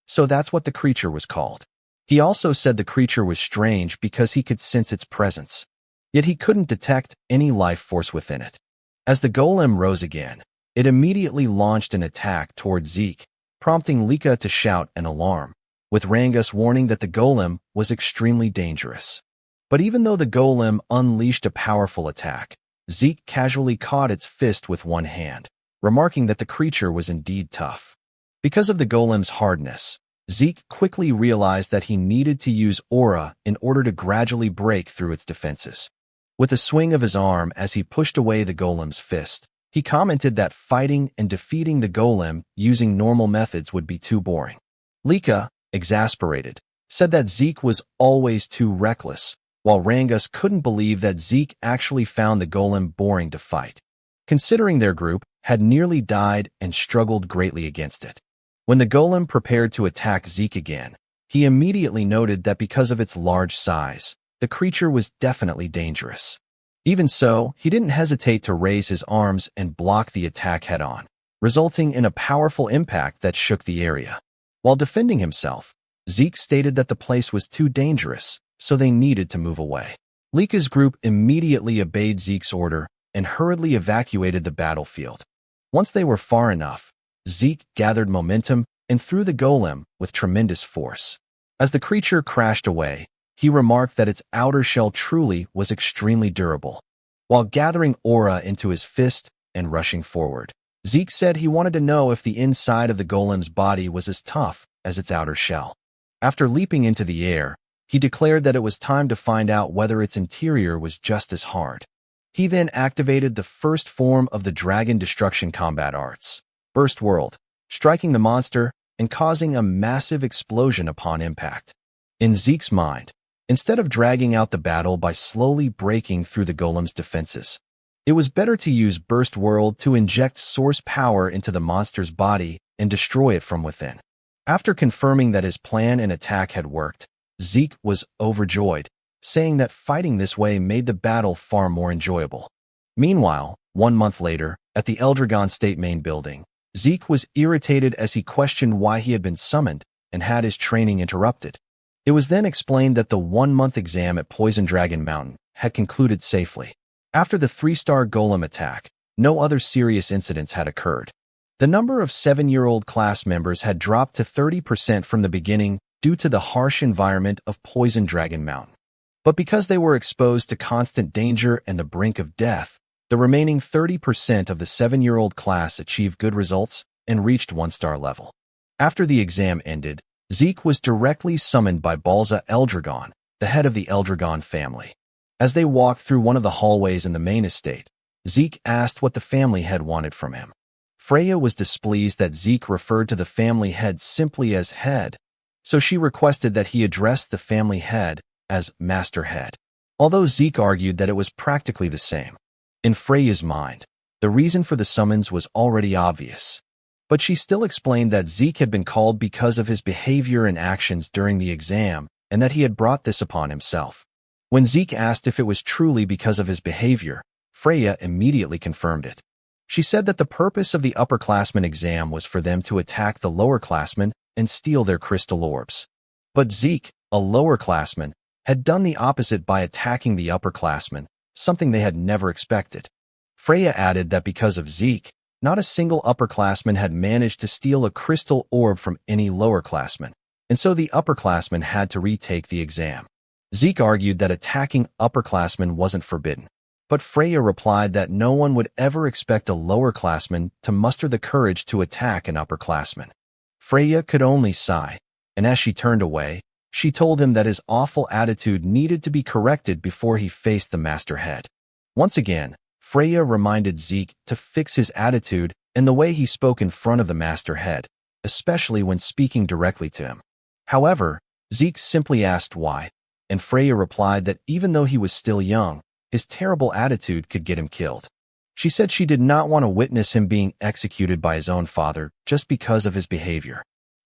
"So that's what the creature was called." He also said the creature was strange because he could sense its presence, yet he couldn't detect any life force within it. As the golem rose again, it immediately launched an attack toward Zeke, prompting Lika to shout an alarm, with Rangus warning that the golem was extremely dangerous. But even though the golem unleashed a powerful attack, Zeke casually caught its fist with one hand, remarking that the creature was indeed tough. Because of the golem's hardness, Zeke quickly realized that he needed to use aura in order to gradually break through its defenses. With a swing of his arm as he pushed away the golem's fist, he commented that fighting and defeating the golem using normal methods would be too boring. Lika, exasperated, said that Zeke was always too reckless, while Rangus couldn't believe that Zeke actually found the golem boring to fight, considering their group had nearly died and struggled greatly against it. When the golem prepared to attack Zeke again, he immediately noted that because of its large size, the creature was definitely dangerous. Even so, he didn't hesitate to raise his arms and block the attack head-on, resulting in a powerful impact that shook the area. While defending himself, Zeke stated that the place was too dangerous, so they needed to move away. Lika's group immediately obeyed Zeke's order and hurriedly evacuated the battlefield. Once they were far enough, Zeke gathered momentum and threw the golem with tremendous force. As the creature crashed away, he remarked that its outer shell truly was extremely durable. While gathering aura into his fist and rushing forward, Zeke said he wanted to know if the inside of the golem's body was as tough as its outer shell. After leaping into the air, he declared that it was time to find out whether its interior was just as hard. He then activated the first form of the Dragon Destruction combat arts, Burst World, striking the monster and causing a massive explosion upon impact. In Zeke's mind, instead of dragging out the battle by slowly breaking through the golem's defenses, it was better to use Burst World to inject source power into the monster's body and destroy it from within. After confirming that his plan and attack had worked, Zeke was overjoyed, saying that fighting this way made the battle far more enjoyable. Meanwhile, 1 month later, at the Eldragon State main building, Zeke was irritated as he questioned why he had been summoned and had his training interrupted. It was then explained that the 1-month exam at Poison Dragon Mountain had concluded safely. After the 3-star golem attack, no other serious incidents had occurred. The number of 7-year-old class members had dropped to 30% from the beginning due to the harsh environment of Poison Dragon Mountain. But because they were exposed to constant danger and the brink of death, the remaining 30% of the 7-year-old class achieved good results and reached 1-star level. After the exam ended, Zeke was directly summoned by Zeke Eldragon, the head of the Eldragon family. As they walked through one of the hallways in the main estate, Zeke asked what the family head wanted from him. Freya was displeased that Zeke referred to the family head simply as head, so she requested that he address the family head as Master Head, although Zeke argued that it was practically the same. In Freya's mind, the reason for the summons was already obvious, but she still explained that Zeke had been called because of his behavior and actions during the exam and that he had brought this upon himself. When Zeke asked if it was truly because of his behavior, Freya immediately confirmed it. She said that the purpose of the upperclassmen exam was for them to attack the lowerclassmen and steal their crystal orbs. But Zeke, a lowerclassman, had done the opposite by attacking the upperclassmen, something they had never expected. Freya added that because of Zeke, not a single upperclassman had managed to steal a crystal orb from any lowerclassman, and so the upperclassmen had to retake the exam. Zeke argued that attacking upperclassmen wasn't forbidden, but Freya replied that no one would ever expect a lowerclassman to muster the courage to attack an upperclassman. Freya could only sigh, and as she turned away, she told him that his awful attitude needed to be corrected before he faced the Master Head. Once again, Freya reminded Zeke to fix his attitude and the way he spoke in front of the Master Head, especially when speaking directly to him. However, Zeke simply asked why, and Freya replied that even though he was still young, his terrible attitude could get him killed. She said she did not want to witness him being executed by his own father just because of his behavior.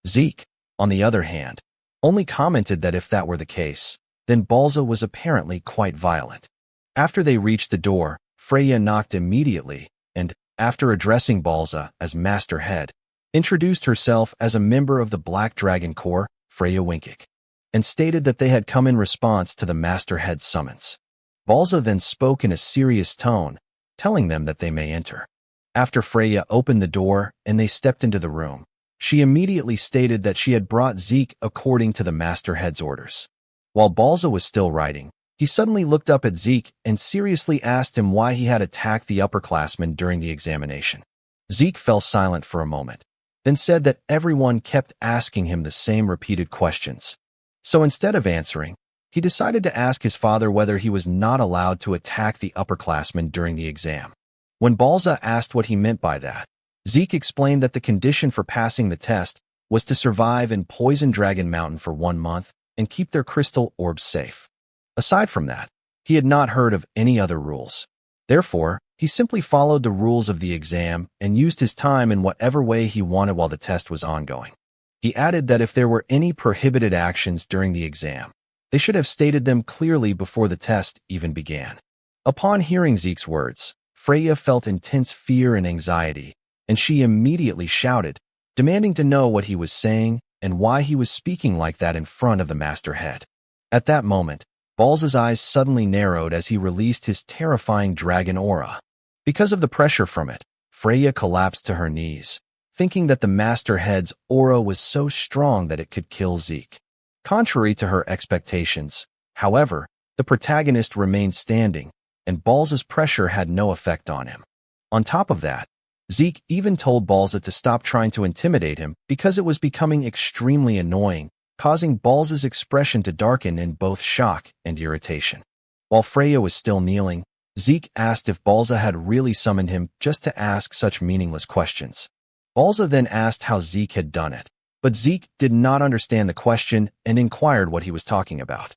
Zeke, on the other hand, only commented that if that were the case, then Balza was apparently quite violent. After they reached the door, Freya knocked immediately and, after addressing Balza as Master Head, introduced herself as a member of the Black Dragon Corps, Freya Winkik, and stated that they had come in response to the Master Head's summons. Balza then spoke in a serious tone, telling them that they may enter. After Freya opened the door and they stepped into the room, she immediately stated that she had brought Zeke according to the Master Head's orders. While Balza was still writing, he suddenly looked up at Zeke and seriously asked him why he had attacked the upperclassmen during the examination. Zeke fell silent for a moment, then said that everyone kept asking him the same repeated questions. So instead of answering, he decided to ask his father whether he was not allowed to attack the upperclassmen during the exam. When Balza asked what he meant by that, Zeke explained that the condition for passing the test was to survive in Poison Dragon Mountain for 1 month and keep their crystal orbs safe. Aside from that, he had not heard of any other rules. Therefore, he simply followed the rules of the exam and used his time in whatever way he wanted while the test was ongoing. He added that if there were any prohibited actions during the exam, they should have stated them clearly before the test even began. Upon hearing Zeke's words, Freya felt intense fear and anxiety, and she immediately shouted, demanding to know what he was saying and why he was speaking like that in front of the master head. At that moment, Balza's eyes suddenly narrowed as he released his terrifying dragon aura. Because of the pressure from it, Freya collapsed to her knees, thinking that the master head's aura was so strong that it could kill Zeke. Contrary to her expectations, however, the protagonist remained standing, and Balza's pressure had no effect on him. On top of that, Zeke even told Balza to stop trying to intimidate him because it was becoming extremely annoying, causing Balza's expression to darken in both shock and irritation. While Freya was still kneeling, Zeke asked if Balza had really summoned him just to ask such meaningless questions. Balza then asked how Zeke had done it, but Zeke did not understand the question and inquired what he was talking about.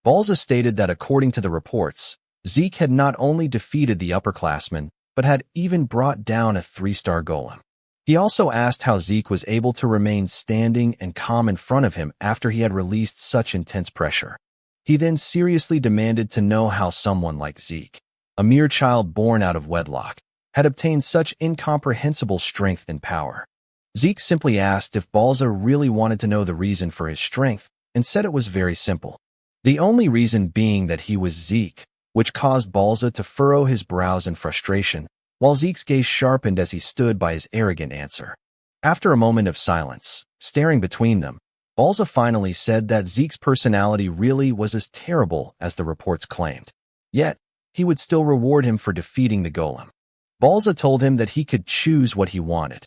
Balza stated that according to the reports, Zeke had not only defeated the upperclassmen, but had even brought down a 3-star golem. He also asked how Zeke was able to remain standing and calm in front of him after he had released such intense pressure. He then seriously demanded to know how someone like Zeke, a mere child born out of wedlock, had obtained such incomprehensible strength and power. Zeke simply asked if Balza really wanted to know the reason for his strength and said it was very simple. The only reason being that he was Zeke, which caused Balza to furrow his brows in frustration, while Zeke's gaze sharpened as he stood by his arrogant answer. After a moment of silence, staring between them, Balza finally said that Zeke's personality really was as terrible as the reports claimed. Yet, he would still reward him for defeating the golem. Balza told him that he could choose what he wanted.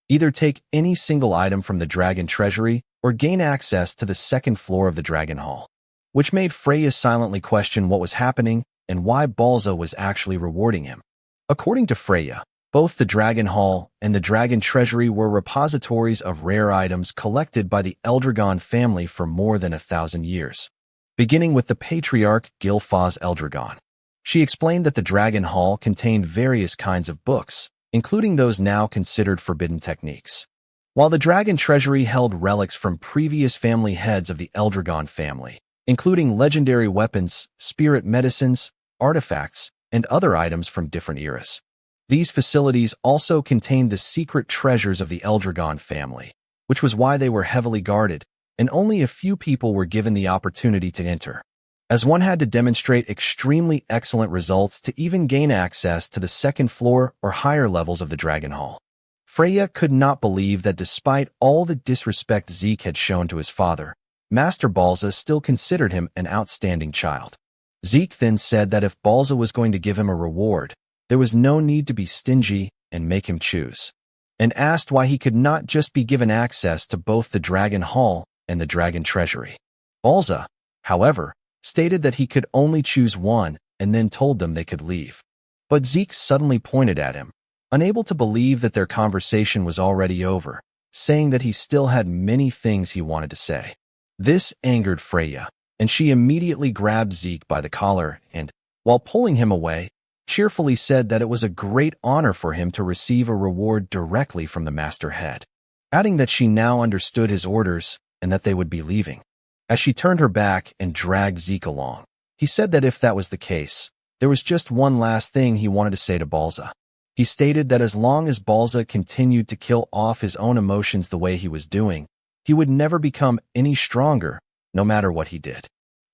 Either take any single item from the dragon treasury or gain access to the second floor of the dragon hall, which made Freya silently question what was happening and why Balza was actually rewarding him. According to Freya, both the Dragon Hall and the Dragon Treasury were repositories of rare items collected by the Eldragon family for more than 1,000 years, beginning with the patriarch Gilfus Eldragon. She explained that the Dragon Hall contained various kinds of books, including those now considered forbidden techniques, while the Dragon Treasury held relics from previous family heads of the Eldragon family, including legendary weapons, spirit medicines, artifacts, and other items from different eras. These facilities also contained the secret treasures of the Eldragon family, which was why they were heavily guarded, and only a few people were given the opportunity to enter, as one had to demonstrate extremely excellent results to even gain access to the second floor or higher levels of the Dragon Hall. Freya could not believe that despite all the disrespect Zeke had shown to his father, Master Balza still considered him an outstanding child. Zeke then said that if Balza was going to give him a reward, there was no need to be stingy and make him choose, and asked why he could not just be given access to both the Dragon Hall and the Dragon Treasury. Balza, however, stated that he could only choose one and then told them they could leave. But Zeke suddenly pointed at him, unable to believe that their conversation was already over, saying that he still had many things he wanted to say. This angered Freya, and she immediately grabbed Zeke by the collar and, while pulling him away, cheerfully said that it was a great honor for him to receive a reward directly from the master head, adding that she now understood his orders and that they would be leaving. As she turned her back and dragged Zeke along, he said that if that was the case, there was just one last thing he wanted to say to Balza. He stated that as long as Balza continued to kill off his own emotions the way he was doing, he would never become any stronger, no matter what he did.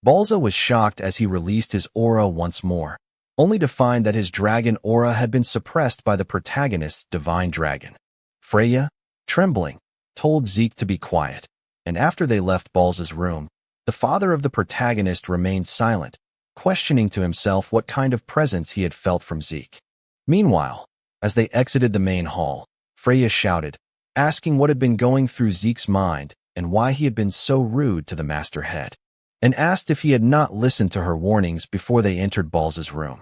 Balza was shocked as he released his aura once more, only to find that his dragon aura had been suppressed by the protagonist's divine dragon. Freya, trembling, told Zeke to be quiet, and after they left Balza's room, the father of the protagonist remained silent, questioning to himself what kind of presence he had felt from Zeke. Meanwhile, as they exited the main hall, Freya shouted, asking what had been going through Zeke's mind and why he had been so rude to the master head, and asked if he had not listened to her warnings before they entered Balza's room.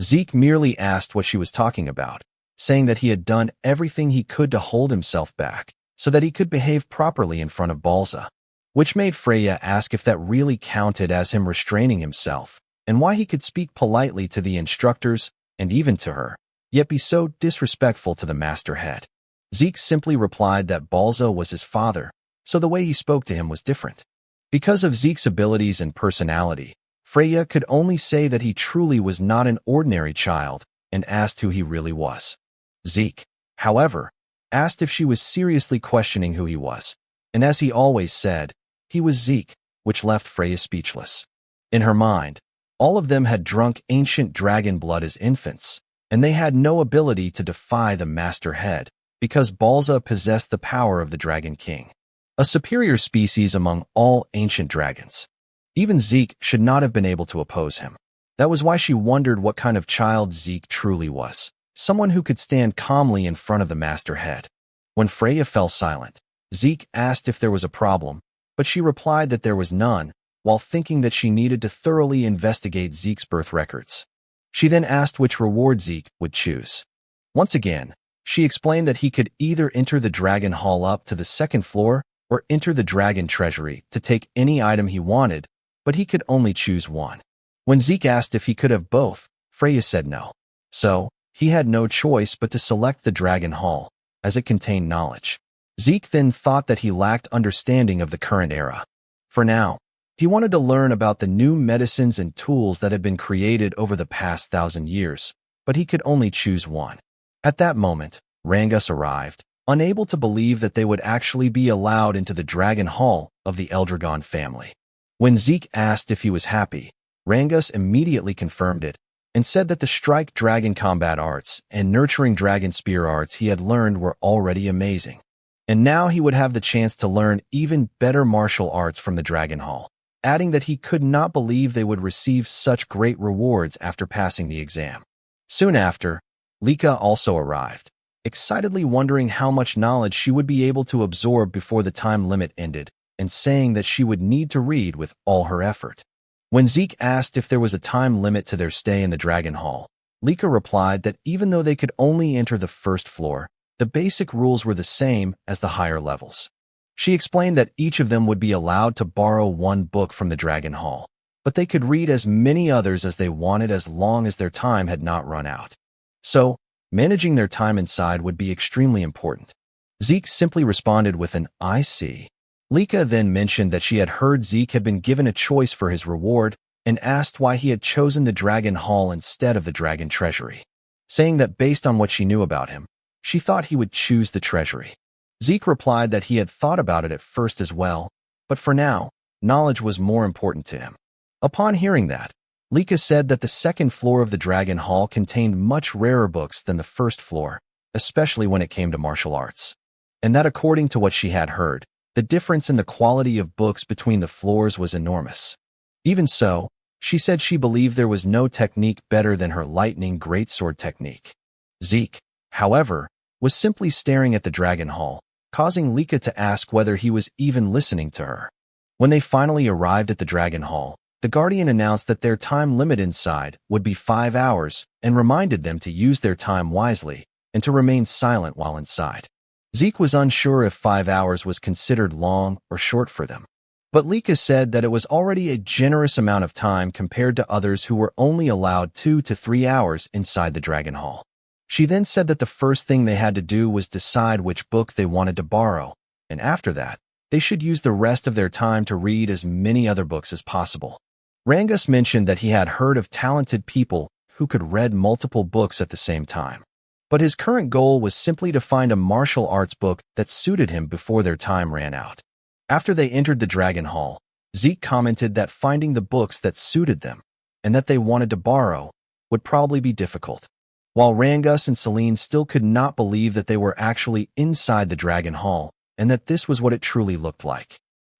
Zeke merely asked what she was talking about, saying that he had done everything he could to hold himself back so that he could behave properly in front of Balza, which made Freya ask if that really counted as him restraining himself, and why he could speak politely to the instructors and even to her, yet be so disrespectful to the master head. Zeke simply replied that Balza was his father, so the way he spoke to him was different. Because of Zeke's abilities and personality, Freya could only say that he truly was not an ordinary child and asked who he really was. Zeke, however, asked if she was seriously questioning who he was, and as he always said, he was Zeke, which left Freya speechless. In her mind, all of them had drunk ancient dragon blood as infants, and they had no ability to defy the Master Head, because Balza possessed the power of the Dragon King, a superior species among all ancient dragons. Even Zeke should not have been able to oppose him. That was why she wondered what kind of child Zeke truly was, someone who could stand calmly in front of the Master Head. When Freya fell silent, Zeke asked if there was a problem, but she replied that there was none, while thinking that she needed to thoroughly investigate Zeke's birth records. She then asked which reward Zeke would choose. Once again, she explained that he could either enter the Dragon Hall up to the second floor or enter the Dragon Treasury to take any item he wanted, but he could only choose one. When Zeke asked if he could have both, Freya said no. So, he had no choice but to select the Dragon Hall, as it contained knowledge. Zeke then thought that he lacked understanding of the current era. For now, he wanted to learn about the new medicines and tools that had been created over the past 1,000 years, but he could only choose one. At that moment, Rangus arrived, unable to believe that they would actually be allowed into the Dragon Hall of the Eldragon family. When Zeke asked if he was happy, Rangus immediately confirmed it, and said that the Strike Dragon combat arts and Nurturing Dragon spear arts he had learned were already amazing. And now he would have the chance to learn even better martial arts from the Dragon Hall, adding that he could not believe they would receive such great rewards after passing the exam. Soon after, Lika also arrived, excitedly wondering how much knowledge she would be able to absorb before the time limit ended, and saying that she would need to read with all her effort. When Zeke asked if there was a time limit to their stay in the Dragon Hall, Lika replied that even though they could only enter the first floor, the basic rules were the same as the higher levels. She explained that each of them would be allowed to borrow one book from the Dragon Hall, but they could read as many others as they wanted as long as their time had not run out. So, managing their time inside would be extremely important. Zeke simply responded with an "I see." Lika then mentioned that she had heard Zeke had been given a choice for his reward and asked why he had chosen the Dragon Hall instead of the Dragon Treasury, saying that based on what she knew about him, she thought he would choose the Treasury. Zeke replied that he had thought about it at first as well, but for now, knowledge was more important to him. Upon hearing that, Lika said that the second floor of the Dragon Hall contained much rarer books than the first floor, especially when it came to martial arts, and that according to what she had heard, the difference in the quality of books between the floors was enormous. Even so, she said she believed there was no technique better than her lightning greatsword technique. Zeke, however, was simply staring at the Dragon Hall, causing Lika to ask whether he was even listening to her. When they finally arrived at the Dragon Hall, the Guardian announced that their time limit inside would be 5 hours and reminded them to use their time wisely and to remain silent while inside. Zeke was unsure if 5 hours was considered long or short for them, but Lika said that it was already a generous amount of time compared to others who were only allowed 2 to 3 hours inside the Dragon Hall. She then said that the first thing they had to do was decide which book they wanted to borrow, and after that, they should use the rest of their time to read as many other books as possible. Rangus mentioned that he had heard of talented people who could read multiple books at the same time, but his current goal was simply to find a martial arts book that suited him before their time ran out. After they entered the Dragon Hall, Zeke commented that finding the books that suited them, and that they wanted to borrow, would probably be difficult. While Rangus and Celine still could not believe that they were actually inside the Dragon Hall, and that this was what it truly looked like.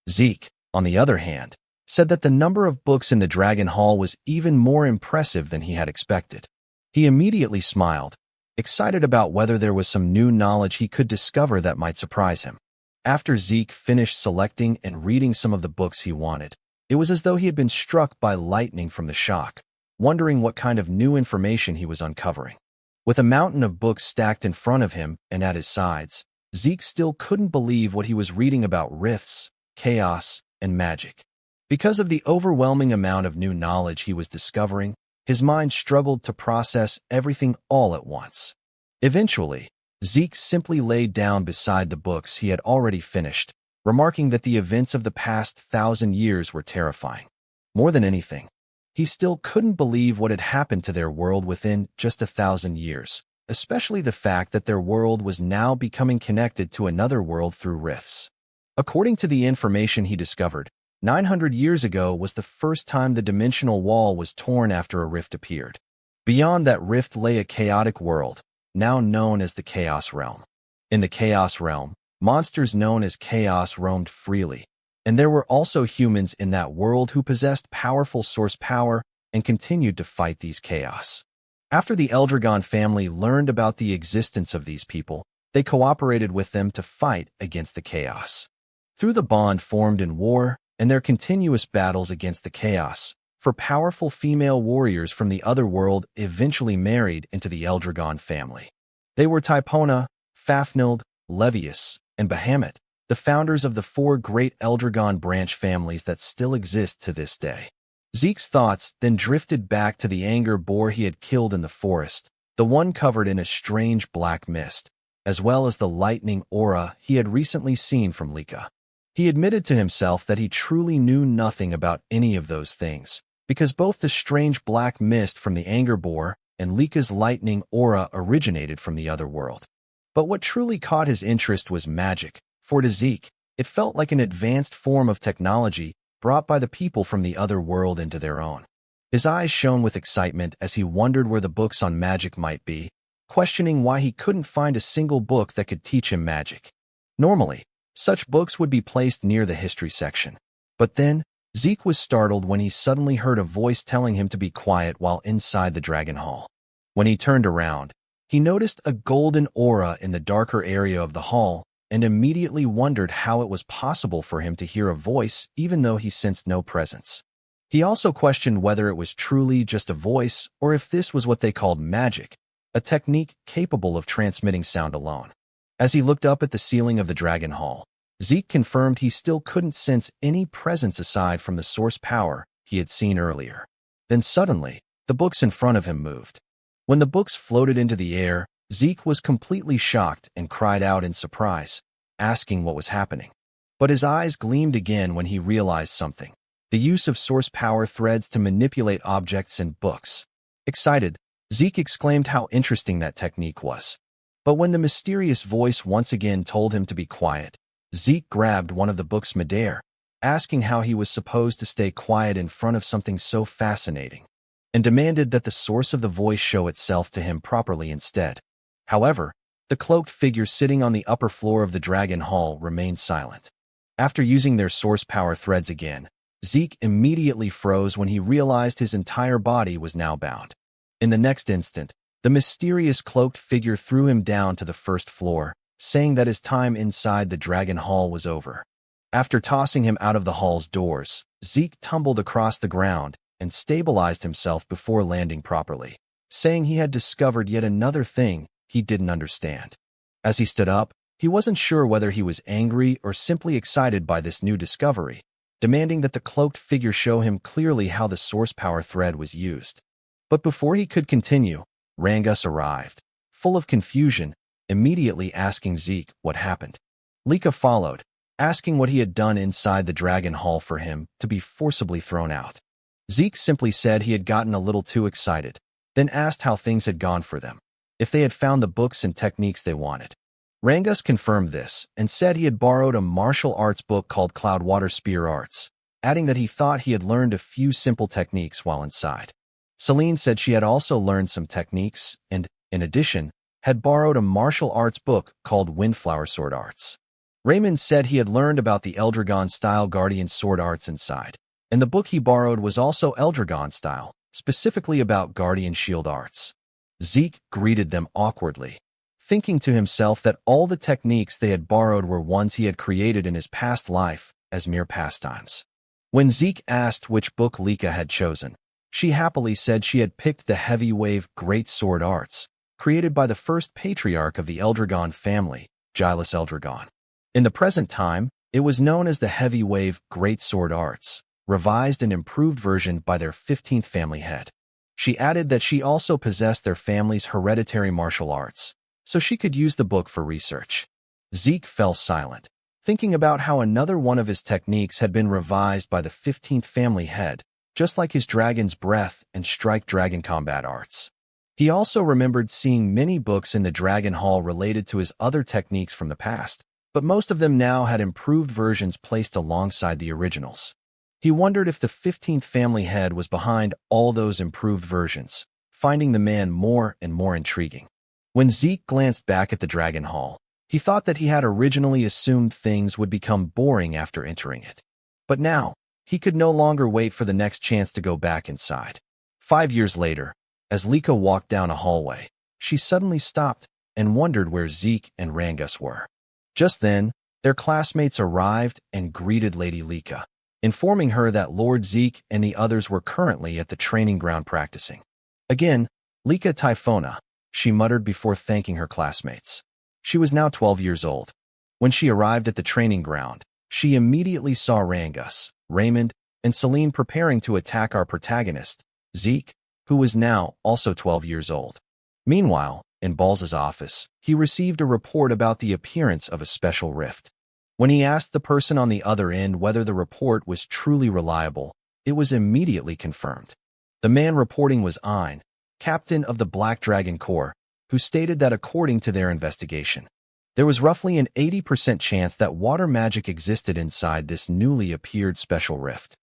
Zeke, on the other hand, said that the number of books in the Dragon Hall was even more impressive than he had expected. He immediately smiled, excited about whether there was some new knowledge he could discover that might surprise him. After Zeke finished selecting and reading some of the books he wanted, it was as though he had been struck by lightning from the shock, wondering what kind of new information he was uncovering. With a mountain of books stacked in front of him and at his sides, Zeke still couldn't believe what he was reading about rifts, chaos, and magic. Because of the overwhelming amount of new knowledge he was discovering, his mind struggled to process everything all at once. Eventually, Zeke simply laid down beside the books he had already finished, remarking that the events of the past 1,000 years were terrifying. More than anything, He still couldn't believe what had happened to their world within just 1,000 years, especially the fact that their world was now becoming connected to another world through rifts. According to the information he discovered, 900 years ago was the first time the dimensional wall was torn after a rift appeared. Beyond that rift lay a chaotic world, now known as the Chaos Realm. In the Chaos Realm, monsters known as Chaos roamed freely, and there were also humans in that world who possessed powerful source power and continued to fight these chaos. After the Eldragon family learned about the existence of these people, they cooperated with them to fight against the chaos. Through the bond formed in war and their continuous battles against the chaos, for powerful female warriors from the other world eventually married into the Eldragon family. They were Typona, Fafnilde, Levius, and Bahamut, the founders of the 4 great Eldragon branch families that still exist to this day. Zeke's thoughts then drifted back to the anger boar he had killed in the forest, the one covered in a strange black mist, as well as the lightning aura he had recently seen from Lika. He admitted to himself that he truly knew nothing about any of those things, because both the strange black mist from the anger boar and Lika's lightning aura originated from the other world. But what truly caught his interest was magic. For to Zeke, it felt like an advanced form of technology brought by the people from the other world into their own. His eyes shone with excitement as he wondered where the books on magic might be, questioning why he couldn't find a single book that could teach him magic. Normally, such books would be placed near the history section. But then, Zeke was startled when he suddenly heard a voice telling him to be quiet while inside the Dragon Hall. When he turned around, he noticed a golden aura in the darker area of the hall, and immediately wondered how it was possible for him to hear a voice even though he sensed no presence. He also questioned whether it was truly just a voice or if this was what they called magic, a technique capable of transmitting sound alone. As he looked up at the ceiling of the Dragon Hall, Zeke confirmed he still couldn't sense any presence aside from the source power he had seen earlier. Then suddenly, the books in front of him moved. When the books floated into the air, Zeke was completely shocked and cried out in surprise, asking what was happening. But his eyes gleamed again when he realized something: the use of source power threads to manipulate objects in books. Excited, Zeke exclaimed how interesting that technique was. But when the mysterious voice once again told him to be quiet, Zeke grabbed one of the books midair, asking how he was supposed to stay quiet in front of something so fascinating, and demanded that the source of the voice show itself to him properly instead. However, the cloaked figure sitting on the upper floor of the Dragon Hall remained silent. After using their source power threads again, Zeke immediately froze when he realized his entire body was now bound. In the next instant, the mysterious cloaked figure threw him down to the first floor, saying that his time inside the Dragon Hall was over. After tossing him out of the hall's doors, Zeke tumbled across the ground and stabilized himself before landing properly, saying he had discovered yet another thing he didn't understand. As he stood up, he wasn't sure whether he was angry or simply excited by this new discovery, demanding that the cloaked figure show him clearly how the source power thread was used. But before he could continue, Rangus arrived, full of confusion, immediately asking Zeke what happened. Lika followed, asking what he had done inside the Dragon Hall for him to be forcibly thrown out. Zeke simply said he had gotten a little too excited, then asked how things had gone for them, if they had found the books and techniques they wanted. Rangus confirmed this and said he had borrowed a martial arts book called Cloudwater Spear Arts, adding that he thought he had learned a few simple techniques while inside. Celine said she had also learned some techniques and, in addition, had borrowed a martial arts book called Windflower Sword Arts. Raymond said he had learned about the Eldragon-style Guardian Sword Arts inside, and the book he borrowed was also Eldragon-style, specifically about Guardian Shield Arts. Zeke greeted them awkwardly, thinking to himself that all the techniques they had borrowed were ones he had created in his past life as mere pastimes. When Zeke asked which book Lika had chosen, she happily said she had picked the Heavy Wave Great Sword Arts, created by the first patriarch of the Eldragon family, Gilfus Eldragon. In the present time, it was known as the Heavy Wave Great Sword Arts, revised and improved version by their 15th family head. She added that she also possessed their family's hereditary martial arts, so she could use the book for research. Zeke fell silent, thinking about how another one of his techniques had been revised by the 15th family head, just like his dragon's breath and strike dragon combat arts. He also remembered seeing many books in the Dragon Hall related to his other techniques from the past, but most of them now had improved versions placed alongside the originals. He wondered if the 15th family head was behind all those improved versions, finding the man more and more intriguing. When Zeke glanced back at the Dragon Hall, he thought that he had originally assumed things would become boring after entering it. But now, he could no longer wait for the next chance to go back inside. 5 years later, as Lika walked down a hallway, she suddenly stopped and wondered where Zeke and Rangus were. Just then, their classmates arrived and greeted Lady Lika, informing her that Lord Zeke and the others were currently at the training ground practicing. Again, Lika Typhona, she muttered before thanking her classmates. She was now 12 years old. When she arrived at the training ground, she immediately saw Rangus, Raymond, and Celine preparing to attack our protagonist, Zeke, who was now also 12 years old. Meanwhile, in Balza's office, he received a report about the appearance of a special rift. When he asked the person on the other end whether the report was truly reliable, it was immediately confirmed. The man reporting was Ein, captain of the Black Dragon Corps, who stated that according to their investigation, there was roughly an 80% chance that water magic existed inside this newly appeared special rift.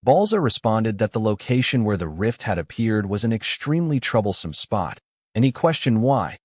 Balza responded that the location where the rift had appeared was an extremely troublesome spot, and he questioned why,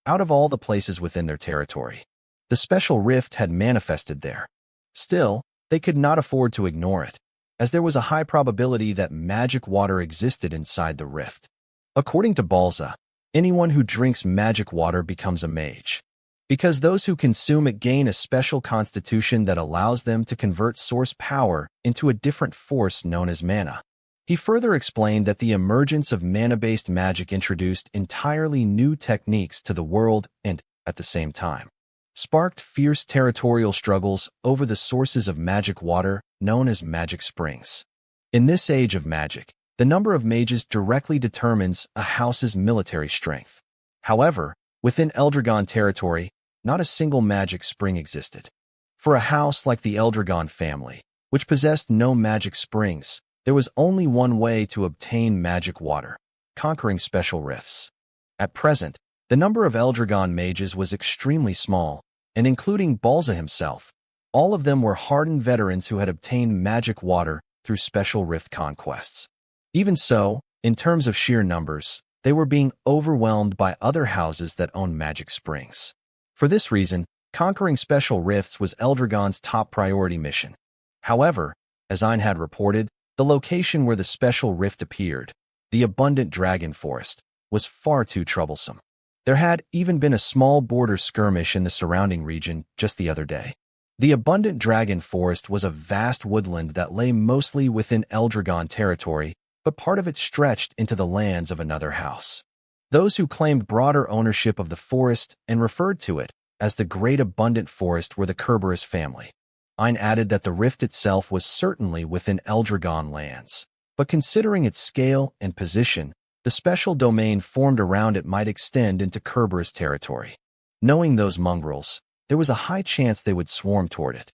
out of all the places within their territory, the special rift had manifested there. Still, they could not afford to ignore it, as there was a high probability that magic water existed inside the rift. According to Balza, anyone who drinks magic water becomes a mage, because those who consume it gain a special constitution that allows them to convert source power into a different force known as mana. He further explained that the emergence of mana-based magic introduced entirely new techniques to the world and, at the same time, sparked fierce territorial struggles over the sources of magic water known as magic springs. In this age of magic, the number of mages directly determines a house's military strength. However, within Eldragon territory, not a single magic spring existed. For a house like the Eldragon family, which possessed no magic springs, there was only one way to obtain magic water: conquering special rifts. At present, the number of Eldragon mages was extremely small, and including Balza himself, all of them were hardened veterans who had obtained magic water through special rift conquests. Even so, in terms of sheer numbers, they were being overwhelmed by other houses that owned magic springs. For this reason, conquering special rifts was Eldragon's top priority mission. However, as Ein had reported, the location where the special rift appeared, the abundant dragon forest, was far too troublesome. There had even been a small border skirmish in the surrounding region just the other day. The abundant dragon forest was a vast woodland that lay mostly within Eldragon territory, but part of it stretched into the lands of another house. Those who claimed broader ownership of the forest and referred to it as the Great Abundant Forest were the Kerberos family. Ein added that the rift itself was certainly within Eldragon lands, but considering its scale and position, the special domain formed around it might extend into Kerberos territory. Knowing those mongrels, there was a high chance they would swarm toward it.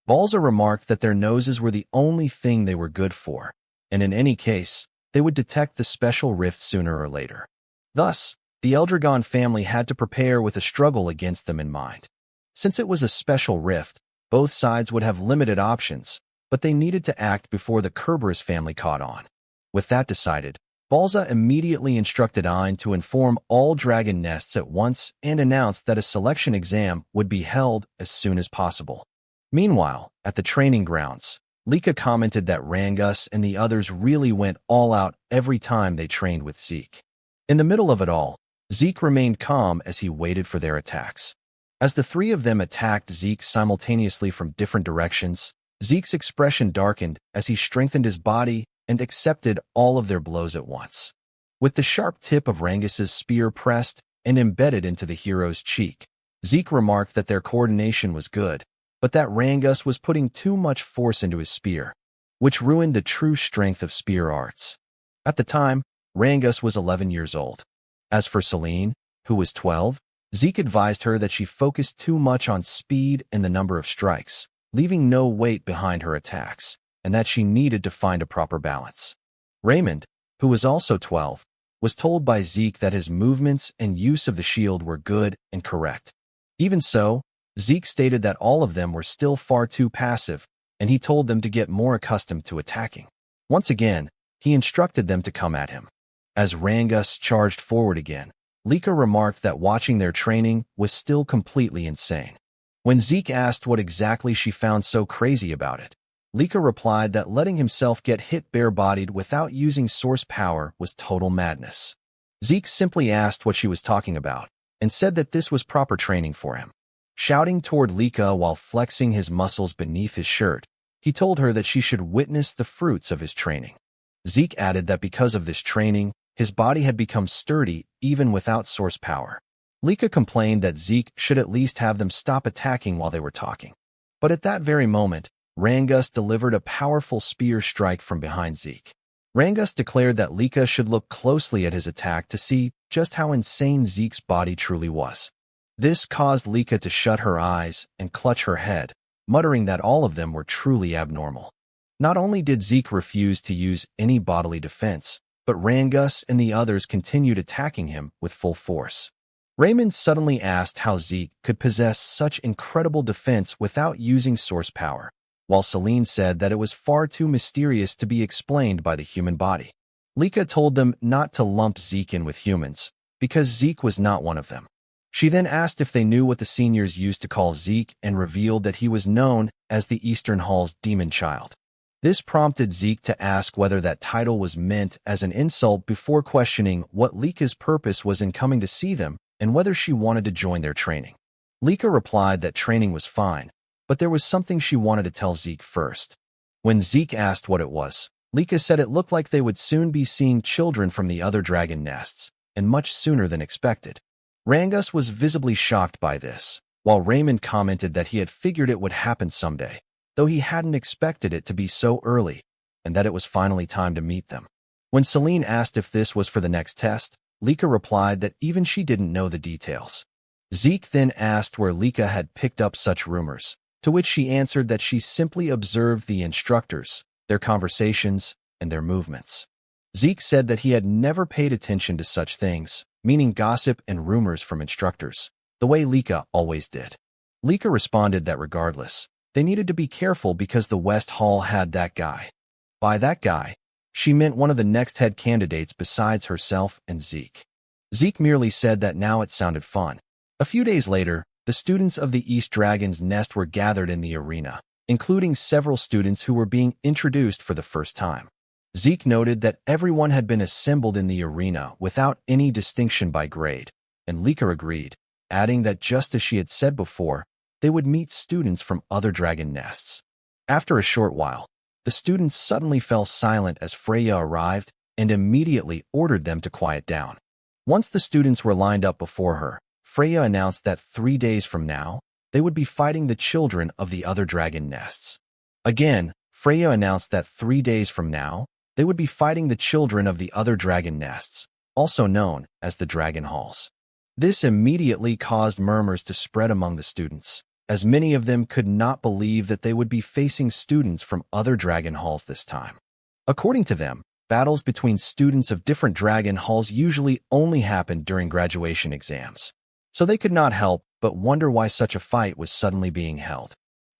Balza remarked that their noses were the only thing they were good for, and in any case, they would detect the special rift sooner or later. Thus, the Eldragon family had to prepare with a struggle against them in mind. Since it was a special rift, both sides would have limited options, but they needed to act before the Kerberos family caught on. With that decided, Balza immediately instructed Ein to inform all dragon nests at once and announced that a selection exam would be held as soon as possible. Meanwhile, at the training grounds, Lika commented that Rangus and the others really went all out every time they trained with Zeke. In the middle of it all, Zeke remained calm as he waited for their attacks. As the three of them attacked Zeke simultaneously from different directions, Zeke's expression darkened as he strengthened his body and accepted all of their blows at once. With the sharp tip of Rangus's spear pressed and embedded into the hero's cheek, Zeke remarked that their coordination was good, but that Rangus was putting too much force into his spear, which ruined the true strength of spear arts. At the time, Rangus was 11 years old. As for Celine, who was 12, Zeke advised her that she focused too much on speed and the number of strikes, leaving no weight behind her attacks, and that she needed to find a proper balance. Raymond, who was also 12, was told by Zeke that his movements and use of the shield were good and correct. Even so, Zeke stated that all of them were still far too passive, and he told them to get more accustomed to attacking. Once again, he instructed them to come at him. As Rangus charged forward again, Lika remarked that watching their training was still completely insane. When Zeke asked what exactly she found so crazy about it, Lika replied that letting himself get hit bare-bodied without using source power was total madness. Zeke simply asked what she was talking about, and said that this was proper training for him. Shouting toward Lika while flexing his muscles beneath his shirt, he told her that she should witness the fruits of his training. Zeke added that because of this training, his body had become sturdy even without source power. Lika complained that Zeke should at least have them stop attacking while they were talking. But at that very moment, Rangus delivered a powerful spear strike from behind Zeke. Rangus declared that Lika should look closely at his attack to see just how insane Zeke's body truly was. This caused Lika to shut her eyes and clutch her head, muttering that all of them were truly abnormal. Not only did Zeke refuse to use any bodily defense, but Rangus and the others continued attacking him with full force. Raymond suddenly asked how Zeke could possess such incredible defense without using source power, while Celine said that it was far too mysterious to be explained by the human body. Lika told them not to lump Zeke in with humans, because Zeke was not one of them. She then asked if they knew what the seniors used to call Zeke and revealed that he was known as the Eastern Hall's demon child. This prompted Zeke to ask whether that title was meant as an insult before questioning what Lika's purpose was in coming to see them and whether she wanted to join their training. Lika replied that training was fine, but there was something she wanted to tell Zeke first. When Zeke asked what it was, Lika said it looked like they would soon be seeing children from the other dragon nests, and much sooner than expected. Rangus was visibly shocked by this, while Raymond commented that he had figured it would happen someday, though he hadn't expected it to be so early, and that it was finally time to meet them. When Celine asked if this was for the next test, Lika replied that even she didn't know the details. Zeke then asked where Lika had picked up such rumors, to which she answered that she simply observed the instructors, their conversations, and their movements. Zeke said that he had never paid attention to such things, meaning gossip and rumors from instructors, the way Lika always did. Lika responded that regardless, they needed to be careful because the West Hall had that guy. By that guy, she meant one of the next head candidates besides herself and Zeke. Zeke merely said that now it sounded fun. A few days later, the students of the East Dragon's Nest were gathered in the arena, including several students who were being introduced for the first time. Zeke noted that everyone had been assembled in the arena without any distinction by grade, and Lika agreed, adding that just as she had said before, they would meet students from other dragon nests. After a short while, the students suddenly fell silent as Freya arrived and immediately ordered them to quiet down. Once the students were lined up before her, Freya announced that 3 days from now, they would be fighting the children of the other dragon nests. Again, Freya announced that 3 days from now, they would be fighting the children of the other dragon nests, also known as the Dragon Halls. This immediately caused murmurs to spread among the students, as many of them could not believe that they would be facing students from other dragon halls this time. According to them, battles between students of different dragon halls usually only happened during graduation exams, so they could not help but wonder why such a fight was suddenly being held.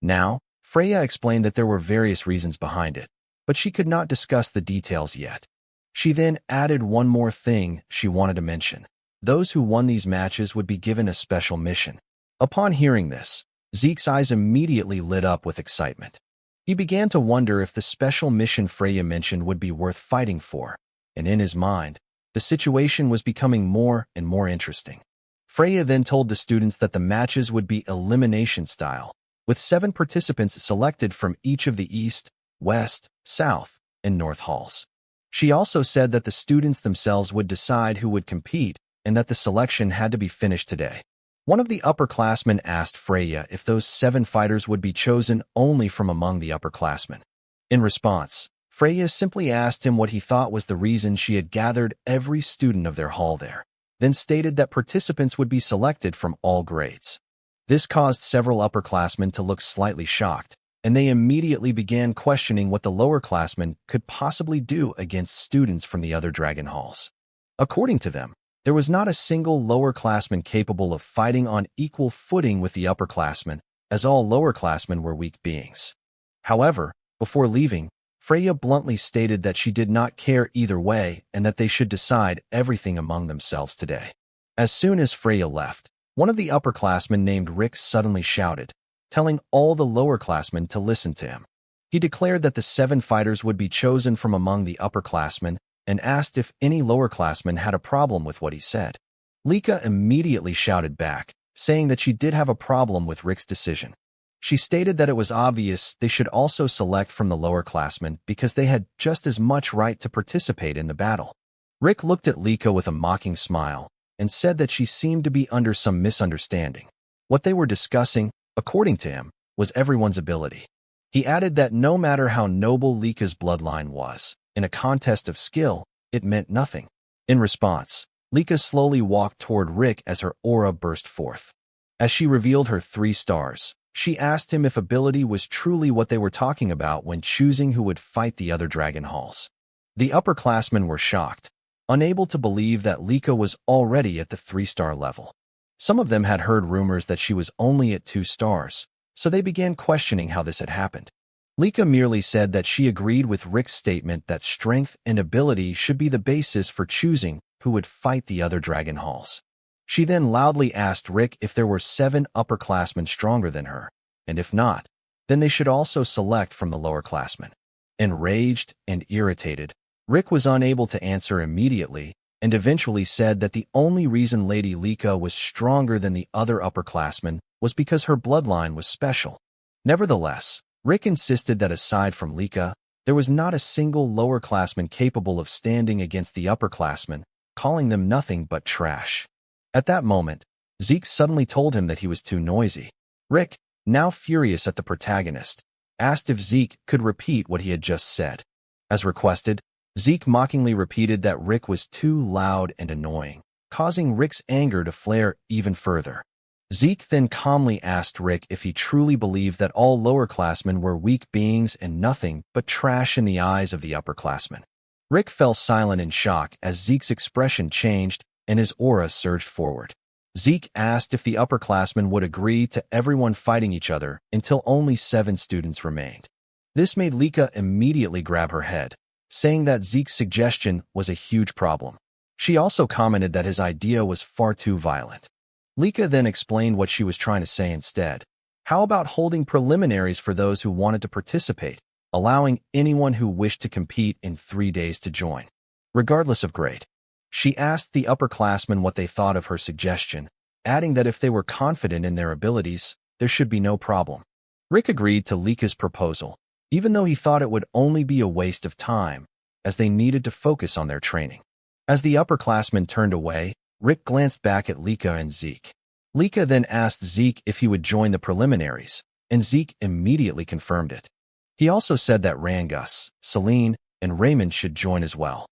Now, Freya explained that there were various reasons behind it, but she could not discuss the details yet. She then added one more thing she wanted to mention. Those who won these matches would be given a special mission. Upon hearing this, Zeke's eyes immediately lit up with excitement. He began to wonder if the special mission Freya mentioned would be worth fighting for, and in his mind, the situation was becoming more and more interesting. Freya then told the students that the matches would be elimination style, with 7 participants selected from each of the East, West, South, and North halls. She also said that the students themselves would decide who would compete and that the selection had to be finished today. One of the upperclassmen asked Freya if those 7 fighters would be chosen only from among the upperclassmen. In response, Freya simply asked him what he thought was the reason she had gathered every student of their hall there, then stated that participants would be selected from all grades. This caused several upperclassmen to look slightly shocked, and they immediately began questioning what the lowerclassmen could possibly do against students from the other dragon halls. According to them, there was not a single lowerclassman capable of fighting on equal footing with the upperclassmen, as all lowerclassmen were weak beings. However, before leaving, Freya bluntly stated that she did not care either way and that they should decide everything among themselves today. As soon as Freya left, one of the upperclassmen named Rick suddenly shouted, telling all the lowerclassmen to listen to him. He declared that the 7 fighters would be chosen from among the upperclassmen and asked if any lowerclassmen had a problem with what he said. Lika immediately shouted back, saying that she did have a problem with Rick's decision. She stated that it was obvious they should also select from the lowerclassmen because they had just as much right to participate in the battle. Rick looked at Lika with a mocking smile and said that she seemed to be under some misunderstanding. What they were discussing, according to him, was everyone's ability. He added that no matter how noble Lika's bloodline was, in a contest of skill, it meant nothing. In response, Lika slowly walked toward Rick as her aura burst forth. As she revealed her 3 stars, she asked him if ability was truly what they were talking about when choosing who would fight the other dragon halls. The upperclassmen were shocked, unable to believe that Lika was already at the 3-star level. Some of them had heard rumors that she was only at 2 stars, so they began questioning how this had happened. Lika merely said that she agreed with Rick's statement that strength and ability should be the basis for choosing who would fight the other dragon halls. She then loudly asked Rick if there were 7 upperclassmen stronger than her, and if not, then they should also select from the lowerclassmen. Enraged and irritated, Rick was unable to answer immediately and eventually said that the only reason Lady Lika was stronger than the other upperclassmen was because her bloodline was special. Nevertheless, Rick insisted that aside from Lika, there was not a single lowerclassman capable of standing against the upperclassmen, calling them nothing but trash. At that moment, Zeke suddenly told him that he was too noisy. Rick, now furious at the protagonist, asked if Zeke could repeat what he had just said. As requested, Zeke mockingly repeated that Rick was too loud and annoying, causing Rick's anger to flare even further. Zeke then calmly asked Rick if he truly believed that all lowerclassmen were weak beings and nothing but trash in the eyes of the upperclassmen. Rick fell silent in shock as Zeke's expression changed and his aura surged forward. Zeke asked if the upperclassmen would agree to everyone fighting each other until only 7 students remained. This made Lika immediately grab her head, saying that Zeke's suggestion was a huge problem. She also commented that his idea was far too violent. Lika then explained what she was trying to say instead. How about holding preliminaries for those who wanted to participate, allowing anyone who wished to compete in 3 days to join, regardless of grade? She asked the upperclassmen what they thought of her suggestion, adding that if they were confident in their abilities, there should be no problem. Rick agreed to Lika's proposal, even though he thought it would only be a waste of time, as they needed to focus on their training. As the upperclassmen turned away, Rick glanced back at Lika and Zeke. Lika then asked Zeke if he would join the preliminaries, and Zeke immediately confirmed it. He also said that Rangus, Celine, and Raymond should join as well.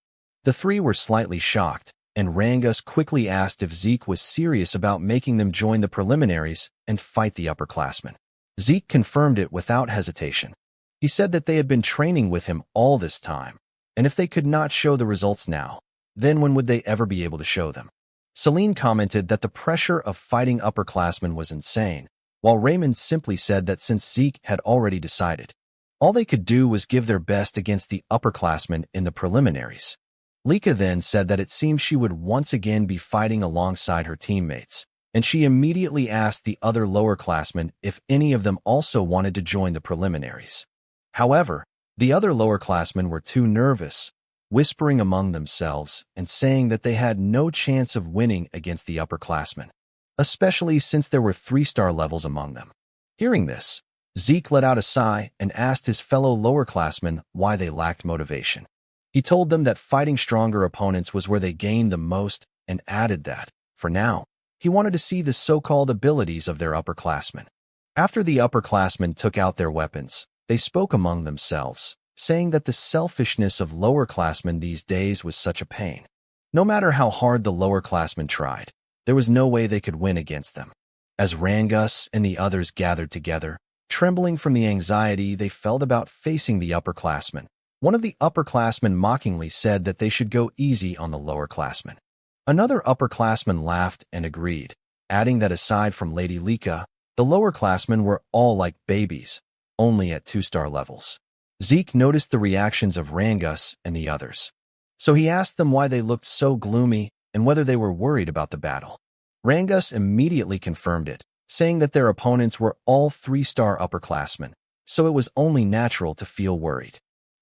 The 3 were slightly shocked, and Rangus quickly asked if Zeke was serious about making them join the preliminaries and fight the upperclassmen. Zeke confirmed it without hesitation. He said that they had been training with him all this time, and if they could not show the results now, then when would they ever be able to show them? Celine commented that the pressure of fighting upperclassmen was insane, while Raymond simply said that since Zeke had already decided, all they could do was give their best against the upperclassmen in the preliminaries. Lika then said that it seemed she would once again be fighting alongside her teammates, and she immediately asked the other lowerclassmen if any of them also wanted to join the preliminaries. However, the other lowerclassmen were too nervous, whispering among themselves and saying that they had no chance of winning against the upperclassmen, especially since there were 3-star levels among them. Hearing this, Zeke let out a sigh and asked his fellow lowerclassmen why they lacked motivation. He told them that fighting stronger opponents was where they gained the most and added that, for now, he wanted to see the so-called abilities of their upperclassmen. After the upperclassmen took out their weapons, they spoke among themselves, saying that the selfishness of lowerclassmen these days was such a pain. No matter how hard the lowerclassmen tried, there was no way they could win against them. As Rangus and the others gathered together, Trembling from the anxiety they felt about facing the upperclassmen, one of the upperclassmen mockingly said that they should go easy on the lowerclassmen. Another upperclassman laughed and agreed, adding that aside from Lady Lika, the lowerclassmen were all like babies, only at 2-star levels. Zeke noticed the reactions of Rangus and the others. So he asked them why they looked so gloomy and whether they were worried about the battle. Rangus immediately confirmed it, saying that their opponents were all 3-star upperclassmen, so it was only natural to feel worried.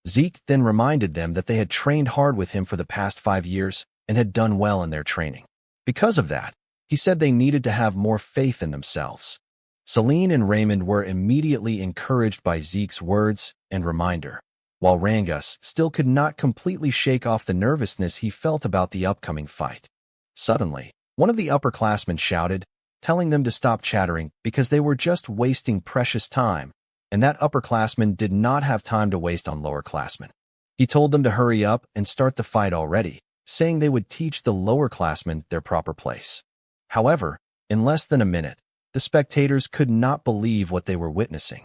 Zeke then reminded them that they had trained hard with him for the past 5 years and had done well in their training. Because of that, he said they needed to have more faith in themselves. Celine and Raymond were immediately encouraged by Zeke's words and reminder, while Rangus still could not completely shake off the nervousness he felt about the upcoming fight. Suddenly, one of the upperclassmen shouted, telling them to stop chattering because they were just wasting precious time, and that upperclassman did not have time to waste on lowerclassmen. He told them to hurry up and start the fight already, saying they would teach the lowerclassmen their proper place. However, in less than a minute, the spectators could not believe what they were witnessing,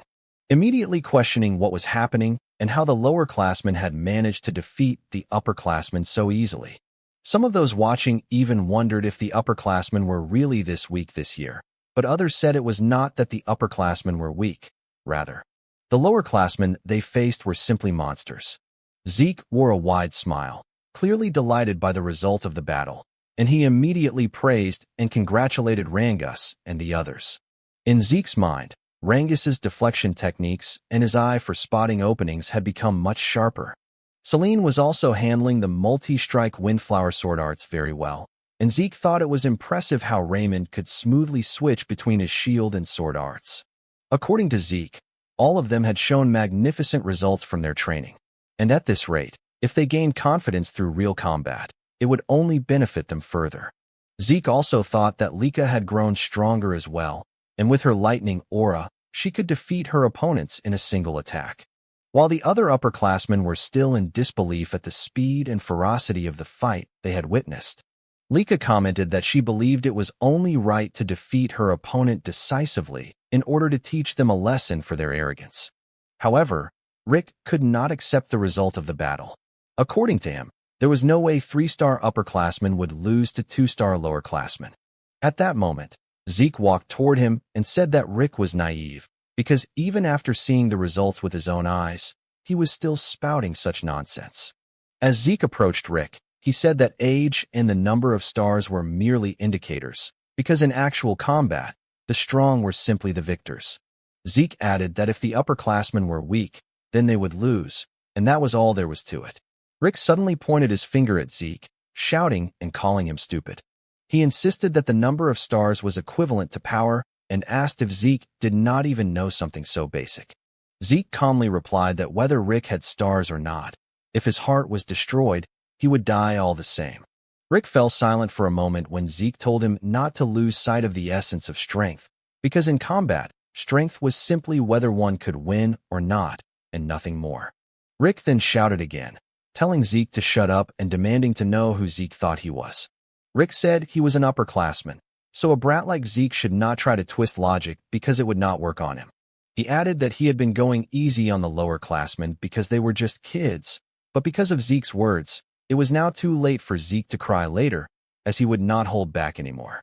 immediately questioning what was happening and how the lowerclassmen had managed to defeat the upperclassmen so easily. Some of those watching even wondered if the upperclassmen were really this weak this year, but others said it was not that the upperclassmen were weak. Rather, the lowerclassmen they faced were simply monsters. Zeke wore a wide smile, clearly delighted by the result of the battle, and he immediately praised and congratulated Rangus and the others. In Zeke's mind, Rangus's deflection techniques and his eye for spotting openings had become much sharper. Celine was also handling the multi-strike windflower sword arts very well, and Zeke thought it was impressive how Raymond could smoothly switch between his shield and sword arts. According to Zeke, all of them had shown magnificent results from their training, and at this rate, if they gained confidence through real combat, it would only benefit them further. Zeke also thought that Lika had grown stronger as well, and with her lightning aura, she could defeat her opponents in a single attack. While the other upperclassmen were still in disbelief at the speed and ferocity of the fight they had witnessed, Lika commented that she believed it was only right to defeat her opponent decisively in order to teach them a lesson for their arrogance. However, Rick could not accept the result of the battle. According to him, there was no way 3-star upperclassmen would lose to 2-star lowerclassmen. At that moment, Zeke walked toward him and said that Rick was naive, because even after seeing the results with his own eyes, he was still spouting such nonsense. As Zeke approached Rick, he said that age and the number of stars were merely indicators, because in actual combat, the strong were simply the victors. Zeke added that if the upperclassmen were weak, then they would lose, and that was all there was to it. Rick suddenly pointed his finger at Zeke, shouting and calling him stupid. He insisted that the number of stars was equivalent to power and asked if Zeke did not even know something so basic. Zeke calmly replied that whether Rick had stars or not, if his heart was destroyed, he would die all the same. Rick fell silent for a moment when Zeke told him not to lose sight of the essence of strength, because in combat, strength was simply whether one could win or not, and nothing more. Rick then shouted again, telling Zeke to shut up and demanding to know who Zeke thought he was. Rick said he was an upperclassman, so a brat like Zeke should not try to twist logic because it would not work on him. He added that he had been going easy on the lowerclassmen because they were just kids, but because of Zeke's words, it was now too late for Zeke to cry later, as he would not hold back anymore.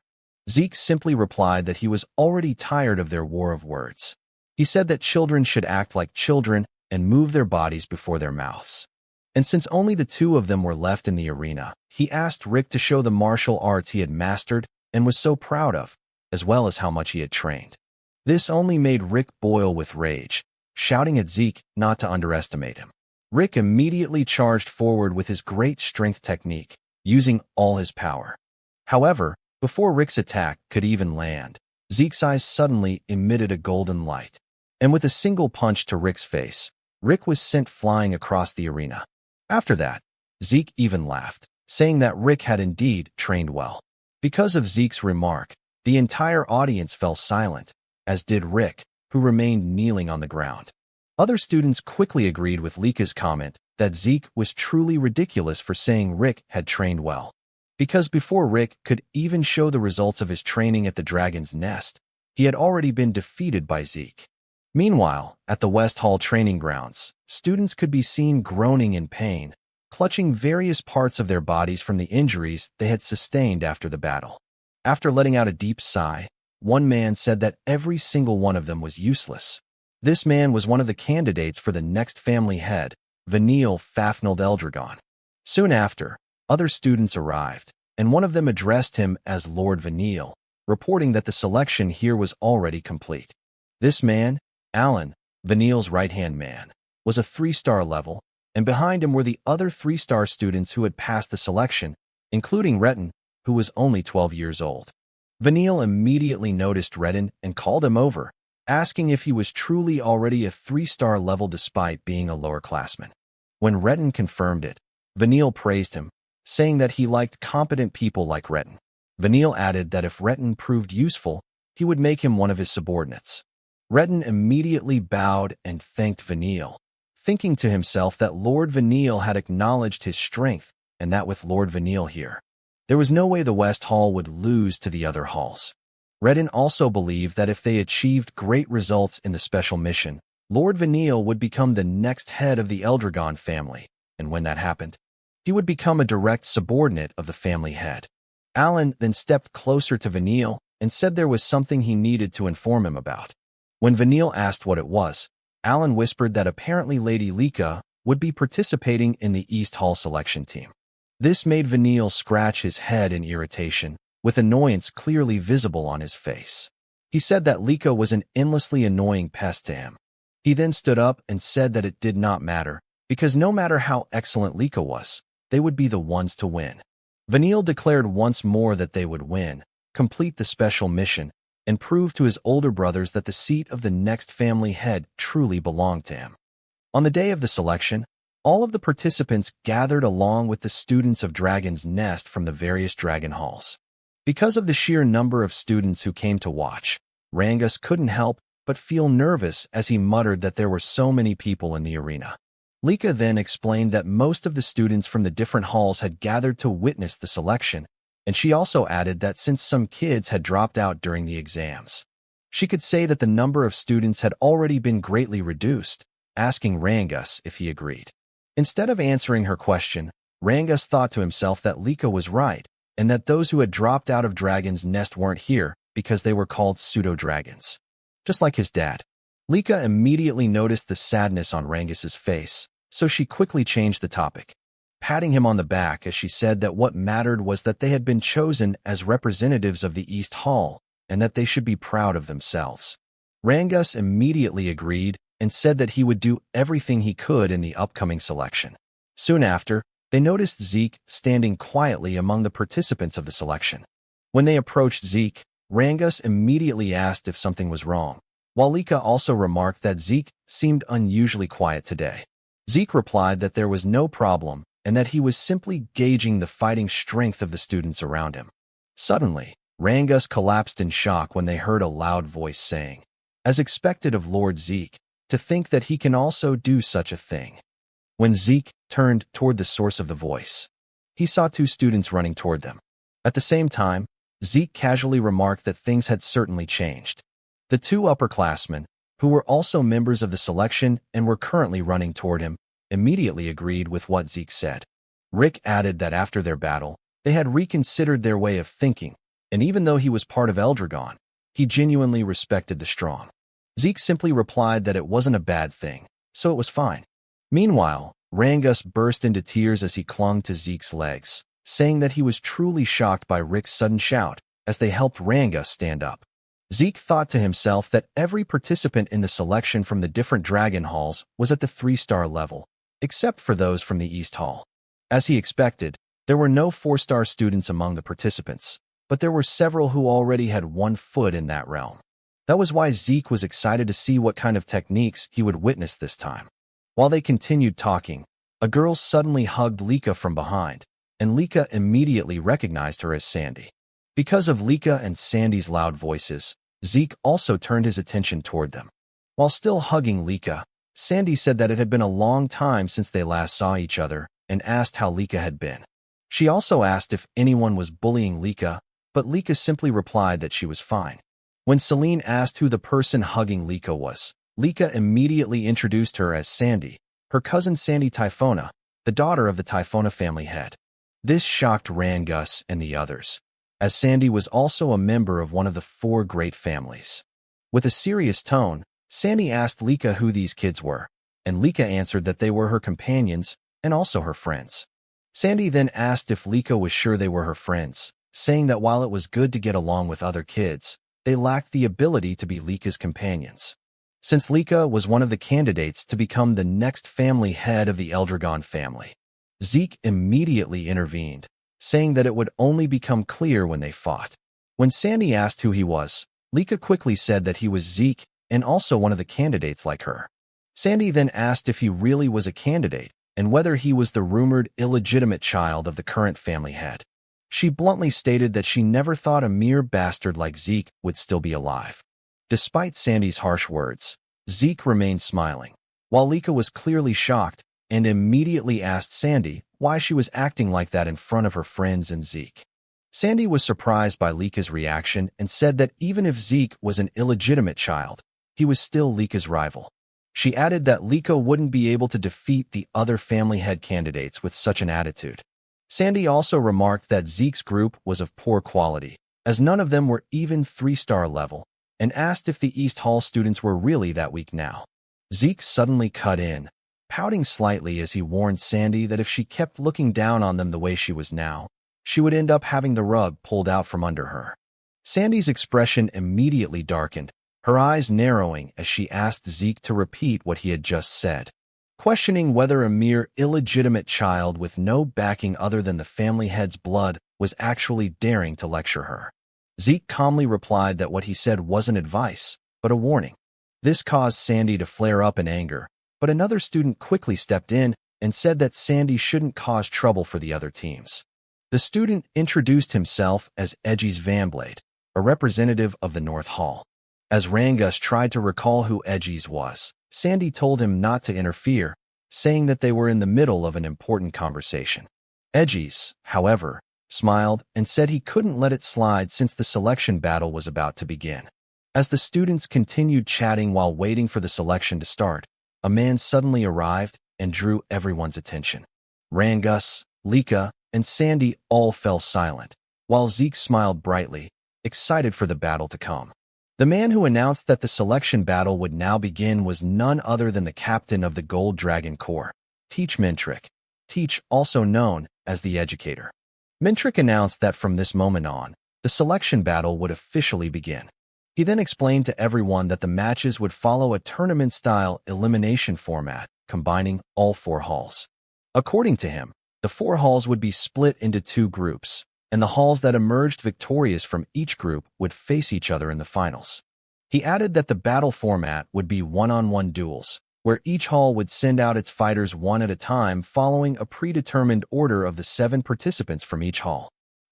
Zeke simply replied that he was already tired of their war of words. He said that children should act like children and move their bodies before their mouths. And since only the two of them were left in the arena, he asked Rick to show the martial arts he had mastered and was so proud of, as well as how much he had trained. This only made Rick boil with rage, shouting at Zeke not to underestimate him. Rick immediately charged forward with his great strength technique, using all his power. However, before Rick's attack could even land, Zeke's eyes suddenly emitted a golden light, and with a single punch to Rick's face, Rick was sent flying across the arena. After that, Zeke even laughed, saying that Rick had indeed trained well. Because of Zeke's remark, the entire audience fell silent, as did Rick, who remained kneeling on the ground. Other students quickly agreed with Lika's comment that Zeke was truly ridiculous for saying Rick had trained well, because before Rick could even show the results of his training at the Dragon's Nest, he had already been defeated by Zeke. Meanwhile, at the West Hall training grounds, students could be seen groaning in pain, clutching various parts of their bodies from the injuries they had sustained after the battle. After letting out a deep sigh, one man said that every single one of them was useless. This man was one of the candidates for the next family head, Zeke Eldragon. Soon after, other students arrived, and one of them addressed him as Lord Vanille, reporting that the selection here was already complete. This man, Alan, Vanille's right-hand man, was a 3-star level, and behind him were the other 3-star students who had passed the selection, including Retin, who was only 12 years old. Vanille immediately noticed Retin and called him over, asking if he was truly already a 3-star level despite being a lowerclassman. When Retin confirmed it, Vanille praised him, saying that he liked competent people like Retin. Vanille added that if Retin proved useful, he would make him one of his subordinates. Retin immediately bowed and thanked Vanille, thinking to himself that Lord Vanille had acknowledged his strength and that with Lord Vanille here, there was no way the West Hall would lose to the other halls. Retin also believed that if they achieved great results in the special mission, Lord Vanille would become the next head of the Eldragon family, and when that happened, he would become a direct subordinate of the family head. Alan then stepped closer to Vanille and said there was something he needed to inform him about. When Vanille asked what it was, Alan whispered that apparently Lady Lika would be participating in the East Hall selection team. This made Vanille scratch his head in irritation, with annoyance clearly visible on his face. He said that Lika was an endlessly annoying pest to him. He then stood up and said that it did not matter, because no matter how excellent Lika was, they would be the ones to win. Vanille declared once more that they would win, complete the special mission, and prove to his older brothers that the seat of the next family head truly belonged to him. On the day of the selection, all of the participants gathered along with the students of Dragon's Nest from the various dragon halls. Because of the sheer number of students who came to watch, Rangus couldn't help but feel nervous as he muttered that there were so many people in the arena. Lika then explained that most of the students from the different halls had gathered to witness the selection, and she also added that since some kids had dropped out during the exams, she could say that the number of students had already been greatly reduced, asking Rangus if he agreed. Instead of answering her question, Rangus thought to himself that Lika was right, and that those who had dropped out of Dragon's Nest weren't here because they were called pseudo-dragons. Just like his dad. Lika immediately noticed the sadness on Rangus's face, so she quickly changed the topic, patting him on the back as she said that what mattered was that they had been chosen as representatives of the East Hall and that they should be proud of themselves. Rangus immediately agreed and said that he would do everything he could in the upcoming selection. Soon after, they noticed Zeke standing quietly among the participants of the selection. When they approached Zeke, Rangus immediately asked if something was wrong, while Lika also remarked that Zeke seemed unusually quiet today. Zeke replied that there was no problem and that he was simply gauging the fighting strength of the students around him. Suddenly, Rangus collapsed in shock when they heard a loud voice saying, as expected of Lord Zeke, to think that he can also do such a thing. When Zeke turned toward the source of the voice, he saw 2 students running toward them. At the same time, Zeke casually remarked that things had certainly changed. The 2 upperclassmen, who were also members of the selection and were currently running toward him, immediately agreed with what Zeke said. Rick added that after their battle, they had reconsidered their way of thinking, and even though he was part of Eldragon, he genuinely respected the strong. Zeke simply replied that it wasn't a bad thing, so it was fine. Meanwhile, Rangus burst into tears as he clung to Zeke's legs, saying that he was truly shocked by Rick's sudden shout as they helped Rangus stand up. Zeke thought to himself that every participant in the selection from the different dragon halls was at the 3-star level, except for those from the East Hall. As he expected, there were no 4-star students among the participants, but there were several who already had 1 foot in that realm. That was why Zeke was excited to see what kind of techniques he would witness this time. While they continued talking, a girl suddenly hugged Lika from behind, and Lika immediately recognized her as Sandy. Because of Lika and Sandy's loud voices, Zeke also turned his attention toward them. While still hugging Lika, Sandy said that it had been a long time since they last saw each other and asked how Lika had been. She also asked if anyone was bullying Lika, but Lika simply replied that she was fine. When Celine asked who the person hugging Lika was, Lika immediately introduced her as Sandy, her cousin Sandy Typhona, the daughter of the Typhona family head. This shocked Rangus and the others, as Sandy was also a member of one of the 4 great families. With a serious tone, Sandy asked Lika who these kids were, and Lika answered that they were her companions and also her friends. Sandy then asked if Lika was sure they were her friends, saying that while it was good to get along with other kids, they lacked the ability to be Lika's companions. Since Lika was one of the candidates to become the next family head of the Eldragon family, Zeke immediately intervened, saying that it would only become clear when they fought. When Sandy asked who he was, Lika quickly said that he was Zeke and also one of the candidates like her. Sandy then asked if he really was a candidate and whether he was the rumored illegitimate child of the current family head. She bluntly stated that she never thought a mere bastard like Zeke would still be alive. Despite Sandy's harsh words, Zeke remained smiling, while Lika was clearly shocked and immediately asked Sandy why she was acting like that in front of her friends and Zeke. Sandy was surprised by Lika's reaction and said that even if Zeke was an illegitimate child, he was still Lika's rival. She added that Lika wouldn't be able to defeat the other family head candidates with such an attitude. Sandy also remarked that Zeke's group was of poor quality, as none of them were even 3-star level, and asked if the East Hall students were really that weak now. Zeke suddenly cut in, pouting slightly as he warned Sandy that if she kept looking down on them the way she was now, she would end up having the rug pulled out from under her. Sandy's expression immediately darkened, her eyes narrowing as she asked Zeke to repeat what he had just said, questioning whether a mere illegitimate child with no backing other than the family head's blood was actually daring to lecture her. Zeke calmly replied that what he said wasn't advice, but a warning. This caused Sandy to flare up in anger, but another student quickly stepped in and said that Sandy shouldn't cause trouble for the other teams. The student introduced himself as Edgy's Vanblade, a representative of the North Hall. As Rangus tried to recall who Edgy's was, Sandy told him not to interfere, saying that they were in the middle of an important conversation. Edgy's, however, smiled and said he couldn't let it slide since the selection battle was about to begin. As the students continued chatting while waiting for the selection to start, a man suddenly arrived and drew everyone's attention. Rangus, Lika, and Sandy all fell silent, while Zeke smiled brightly, excited for the battle to come. The man who announced that the selection battle would now begin was none other than the captain of the Gold Dragon Corps, Teach Mintrick, Teach also known as the Educator. Mintrick announced that from this moment on, the selection battle would officially begin. He then explained to everyone that the matches would follow a tournament-style elimination format, combining all 4 halls. According to him, the 4 halls would be split into 2 groups, and the halls that emerged victorious from each group would face each other in the finals. He added that the battle format would be one-on-one duels, where each hall would send out its fighters one at a time following a predetermined order of the 7 participants from each hall.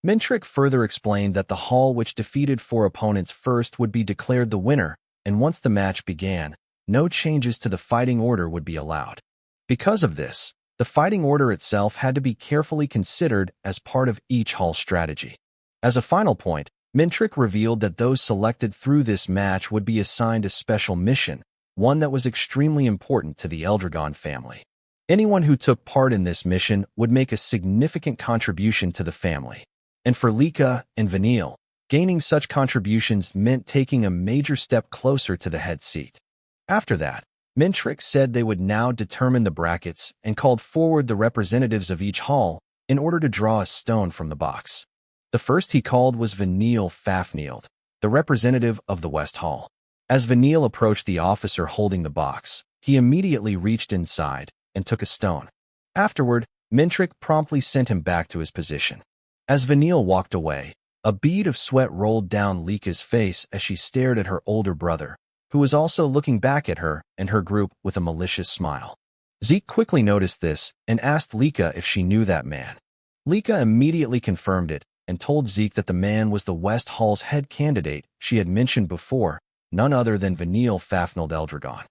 Mintrick further explained that the hall which defeated 4 opponents first would be declared the winner, and once the match began, no changes to the fighting order would be allowed. Because of this, the fighting order itself had to be carefully considered as part of each hall's strategy. As a final point, Mintrick revealed that those selected through this match would be assigned a special mission, one that was extremely important to the Eldragon family. Anyone who took part in this mission would make a significant contribution to the family. And for Lika and Vanille, gaining such contributions meant taking a major step closer to the head seat. After that, Mintrick said they would now determine the brackets and called forward the representatives of each hall in order to draw a stone from the box. The first he called was Vanille Fafneild, the representative of the West Hall. As Vanille approached the officer holding the box, he immediately reached inside and took a stone. Afterward, Mintrick promptly sent him back to his position. As Vanille walked away, a bead of sweat rolled down Lika's face as she stared at her older brother, who was also looking back at her and her group with a malicious smile. Zeke quickly noticed this and asked Lika if she knew that man. Lika immediately confirmed it and told Zeke that the man was the West Hall's head candidate she had mentioned before, none other than Vanille Fafneild Eldragon.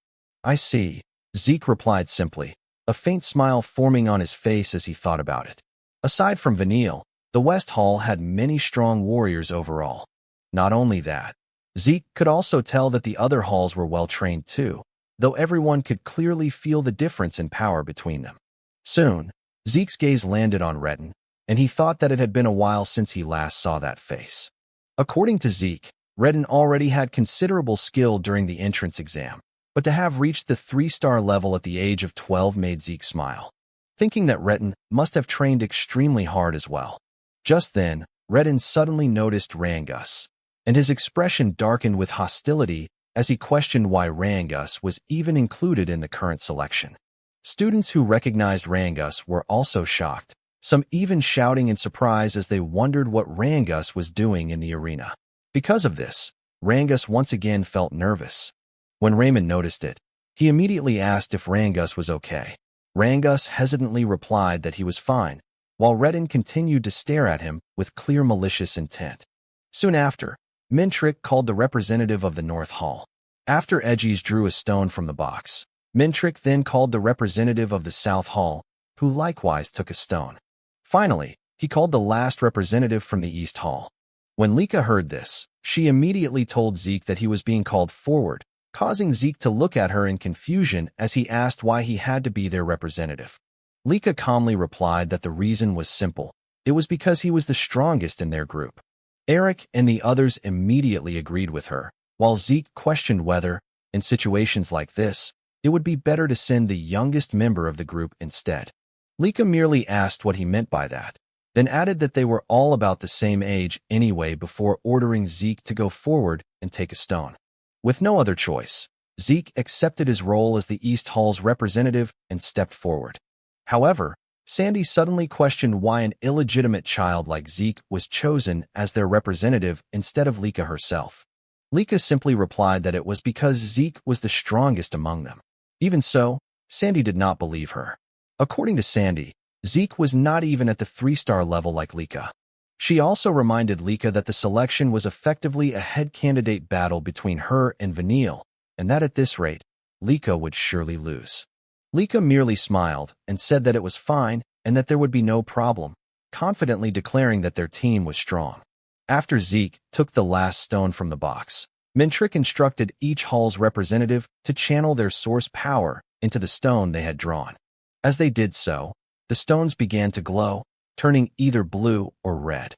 I see, Zeke replied simply, a faint smile forming on his face as he thought about it. Aside from Vanille, the West Hall had many strong warriors overall. Not only that, Zeke could also tell that the other halls were well trained too, though everyone could clearly feel the difference in power between them. Soon, Zeke's gaze landed on Retin, and he thought that it had been a while since he last saw that face. According to Zeke, Retin already had considerable skill during the entrance exam, but to have reached the 3-star level at the age of 12 made Zeke smile, thinking that Retin must have trained extremely hard as well. Just then, Retin suddenly noticed Rangus, and his expression darkened with hostility as he questioned why Rangus was even included in the current selection. Students who recognized Rangus were also shocked, some even shouting in surprise as they wondered what Rangus was doing in the arena. Because of this, Rangus once again felt nervous. When Raymond noticed it, he immediately asked if Rangus was okay. Rangus hesitantly replied that he was fine, while Retin continued to stare at him with clear malicious intent. Soon after, Mintrick called the representative of the North Hall. After Edgies drew a stone from the box, Mintrick then called the representative of the South Hall, who likewise took a stone. Finally, he called the last representative from the East Hall. When Lika heard this, she immediately told Zeke that he was being called forward, causing Zeke to look at her in confusion as he asked why he had to be their representative. Lika calmly replied that the reason was simple. It was because he was the strongest in their group. Eric and the others immediately agreed with her, while Zeke questioned whether, in situations like this, it would be better to send the youngest member of the group instead. Lika merely asked what he meant by that, then added that they were all about the same age anyway before ordering Zeke to go forward and take a stone. With no other choice, Zeke accepted his role as the East Hall's representative and stepped forward. However, Sandy suddenly questioned why an illegitimate child like Zeke was chosen as their representative instead of Lika herself. Lika simply replied that it was because Zeke was the strongest among them. Even so, Sandy did not believe her. According to Sandy, Zeke was not even at the 3-star level like Lika. She also reminded Lika that the selection was effectively a head candidate battle between her and Vanille, and that at this rate, Lika would surely lose. Lika merely smiled and said that it was fine and that there would be no problem, confidently declaring that their team was strong. After Zeke took the last stone from the box, Mintrick instructed each hall's representative to channel their source power into the stone they had drawn. As they did so, the stones began to glow, turning either blue or red.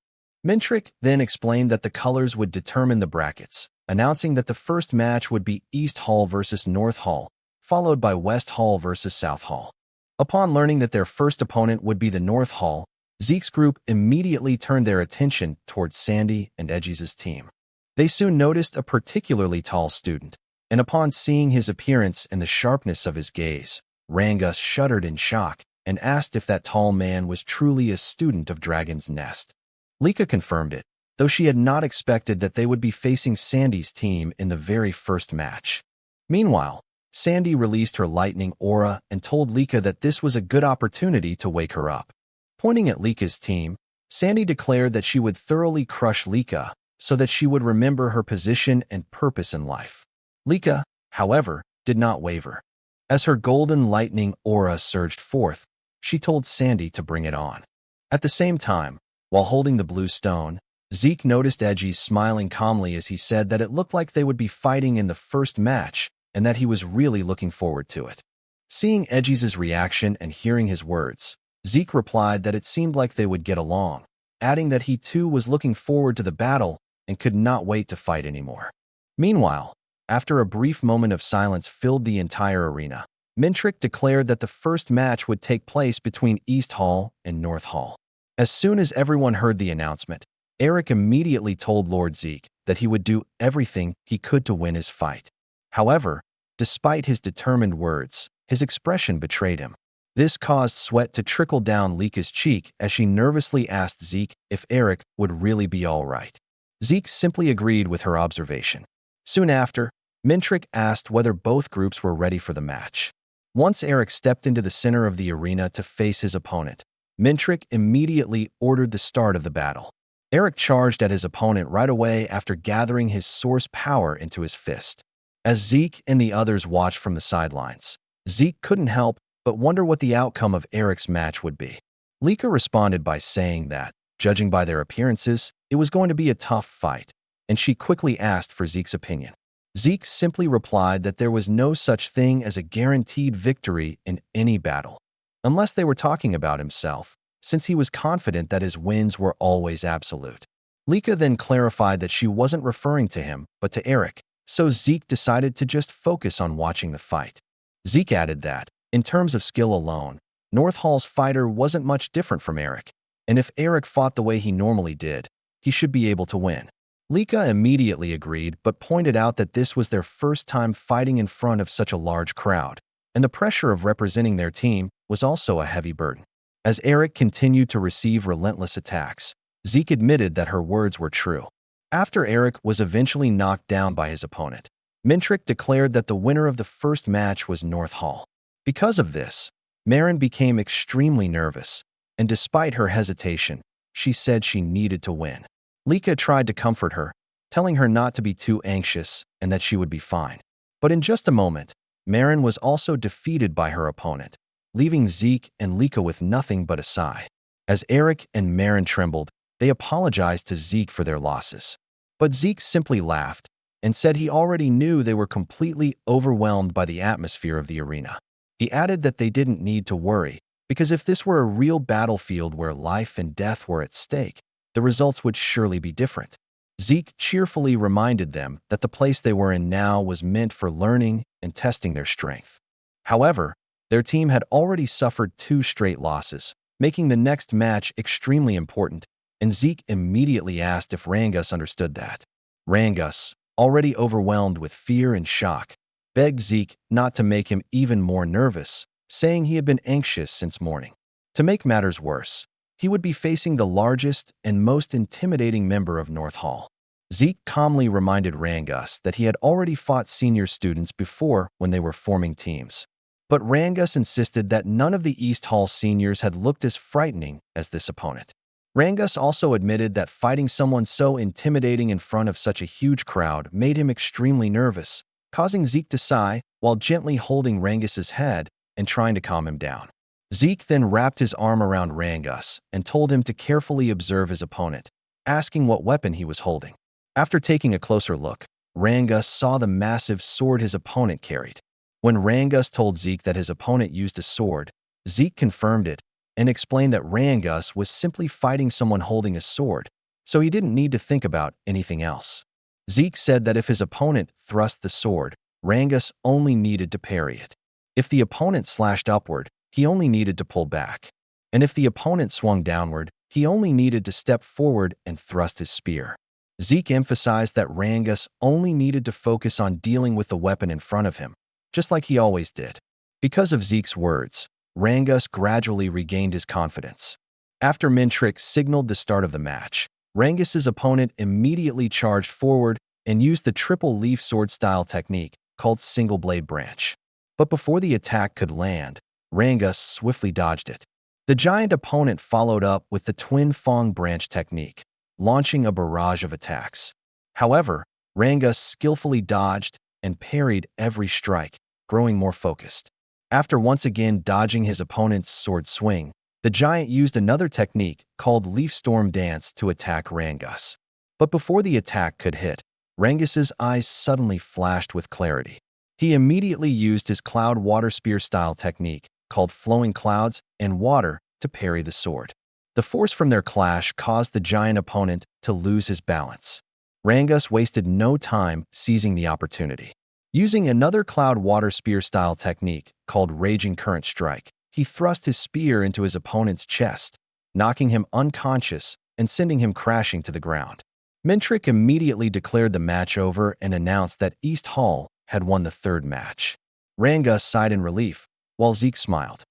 Mintrick then explained that the colors would determine the brackets, announcing that the first match would be East Hall versus North Hall, followed by West Hall versus South Hall. Upon learning that their first opponent would be the North Hall, Zeke's group immediately turned their attention towards Sandy and Edgies' team. They soon noticed a particularly tall student, and upon seeing his appearance and the sharpness of his gaze, Rangus shuddered in shock and asked if that tall man was truly a student of Dragon's Nest. Lika confirmed it, though she had not expected that they would be facing Sandy's team in the very first match. Meanwhile, Sandy released her lightning aura and told Lika that this was a good opportunity to wake her up. Pointing at Lika's team, Sandy declared that she would thoroughly crush Lika so that she would remember her position and purpose in life. Lika, however, did not waver. As her golden lightning aura surged forth, she told Sandy to bring it on. At the same time, while holding the blue stone, Zeke noticed Edgies smiling calmly as he said that it looked like they would be fighting in the first match and that he was really looking forward to it. Seeing Edgies' reaction and hearing his words, Zeke replied that it seemed like they would get along, adding that he too was looking forward to the battle and could not wait to fight anymore. Meanwhile, after a brief moment of silence filled the entire arena, Mintrick declared that the first match would take place between East Hall and North Hall. As soon as everyone heard the announcement, Eric immediately told Lord Zeke that he would do everything he could to win his fight. However, despite his determined words, his expression betrayed him. This caused sweat to trickle down Lika's cheek as she nervously asked Zeke if Eric would really be all right. Zeke simply agreed with her observation. Soon after, Mintrick asked whether both groups were ready for the match. Once Eric stepped into the center of the arena to face his opponent, Mintrick immediately ordered the start of the battle. Eric charged at his opponent right away after gathering his source power into his fist. As Zeke and the others watched from the sidelines, Zeke couldn't help but wonder what the outcome of Eric's match would be. Lika responded by saying that, judging by their appearances, it was going to be a tough fight, and she quickly asked for Zeke's opinion. Zeke simply replied that there was no such thing as a guaranteed victory in any battle, unless they were talking about himself, since he was confident that his wins were always absolute. Lika then clarified that she wasn't referring to him, but to Eric, so Zeke decided to just focus on watching the fight. Zeke added that, in terms of skill alone, North Hall's fighter wasn't much different from Eric, and if Eric fought the way he normally did, he should be able to win. Lika immediately agreed but pointed out that this was their first time fighting in front of such a large crowd, and the pressure of representing their team was also a heavy burden. As Eric continued to receive relentless attacks, Zeke admitted that her words were true. After Eric was eventually knocked down by his opponent, Mintrick declared that the winner of the first match was North Hall. Because of this, Marin became extremely nervous, and despite her hesitation, she said she needed to win. Lika tried to comfort her, telling her not to be too anxious and that she would be fine. But in just a moment, Marin was also defeated by her opponent, leaving Zeke and Lika with nothing but a sigh. As Eric and Marin trembled, they apologized to Zeke for their losses. But Zeke simply laughed and said he already knew they were completely overwhelmed by the atmosphere of the arena. He added that they didn't need to worry, because if this were a real battlefield where life and death were at stake, the results would surely be different. Zeke cheerfully reminded them that the place they were in now was meant for learning and testing their strength. However, their team had already suffered 2 straight losses, making the next match extremely important, and Zeke immediately asked if Rangus understood that. Rangus, already overwhelmed with fear and shock, begged Zeke not to make him even more nervous, saying he had been anxious since morning. To make matters worse, he would be facing the largest and most intimidating member of North Hall. Zeke calmly reminded Rangus that he had already fought senior students before when they were forming teams. But Rangus insisted that none of the East Hall seniors had looked as frightening as this opponent. Rangus also admitted that fighting someone so intimidating in front of such a huge crowd made him extremely nervous, causing Zeke to sigh while gently holding Rangus's head and trying to calm him down. Zeke then wrapped his arm around Rangus and told him to carefully observe his opponent, asking what weapon he was holding. After taking a closer look, Rangus saw the massive sword his opponent carried. When Rangus told Zeke that his opponent used a sword, Zeke confirmed it and explained that Rangus was simply fighting someone holding a sword, so he didn't need to think about anything else. Zeke said that if his opponent thrust the sword, Rangus only needed to parry it. If the opponent slashed upward, he only needed to pull back. And if the opponent swung downward, he only needed to step forward and thrust his spear. Zeke emphasized that Rangus only needed to focus on dealing with the weapon in front of him, just like he always did. Because of Zeke's words, Rangus gradually regained his confidence. After Mintrick signaled the start of the match, Rangus's opponent immediately charged forward and used the triple leaf sword style technique called single blade branch. But before the attack could land, Rangus swiftly dodged it. The giant opponent followed up with the twin fong branch technique, launching a barrage of attacks. However, Rangus skillfully dodged and parried every strike, growing more focused. After once again dodging his opponent's sword swing, the giant used another technique called Leaf Storm Dance to attack Rangus. But before the attack could hit, Rangus's eyes suddenly flashed with clarity. He immediately used his Cloud Water Spear style technique called Flowing Clouds and Water to parry the sword. The force from their clash caused the giant opponent to lose his balance. Rangus wasted no time seizing the opportunity. Using another Cloud Water Spear style technique called Raging Current Strike, he thrust his spear into his opponent's chest, knocking him unconscious and sending him crashing to the ground. Mintrick immediately declared the match over and announced that East Hall had won the 3rd match. Rangus sighed in relief, while Zeke smiled.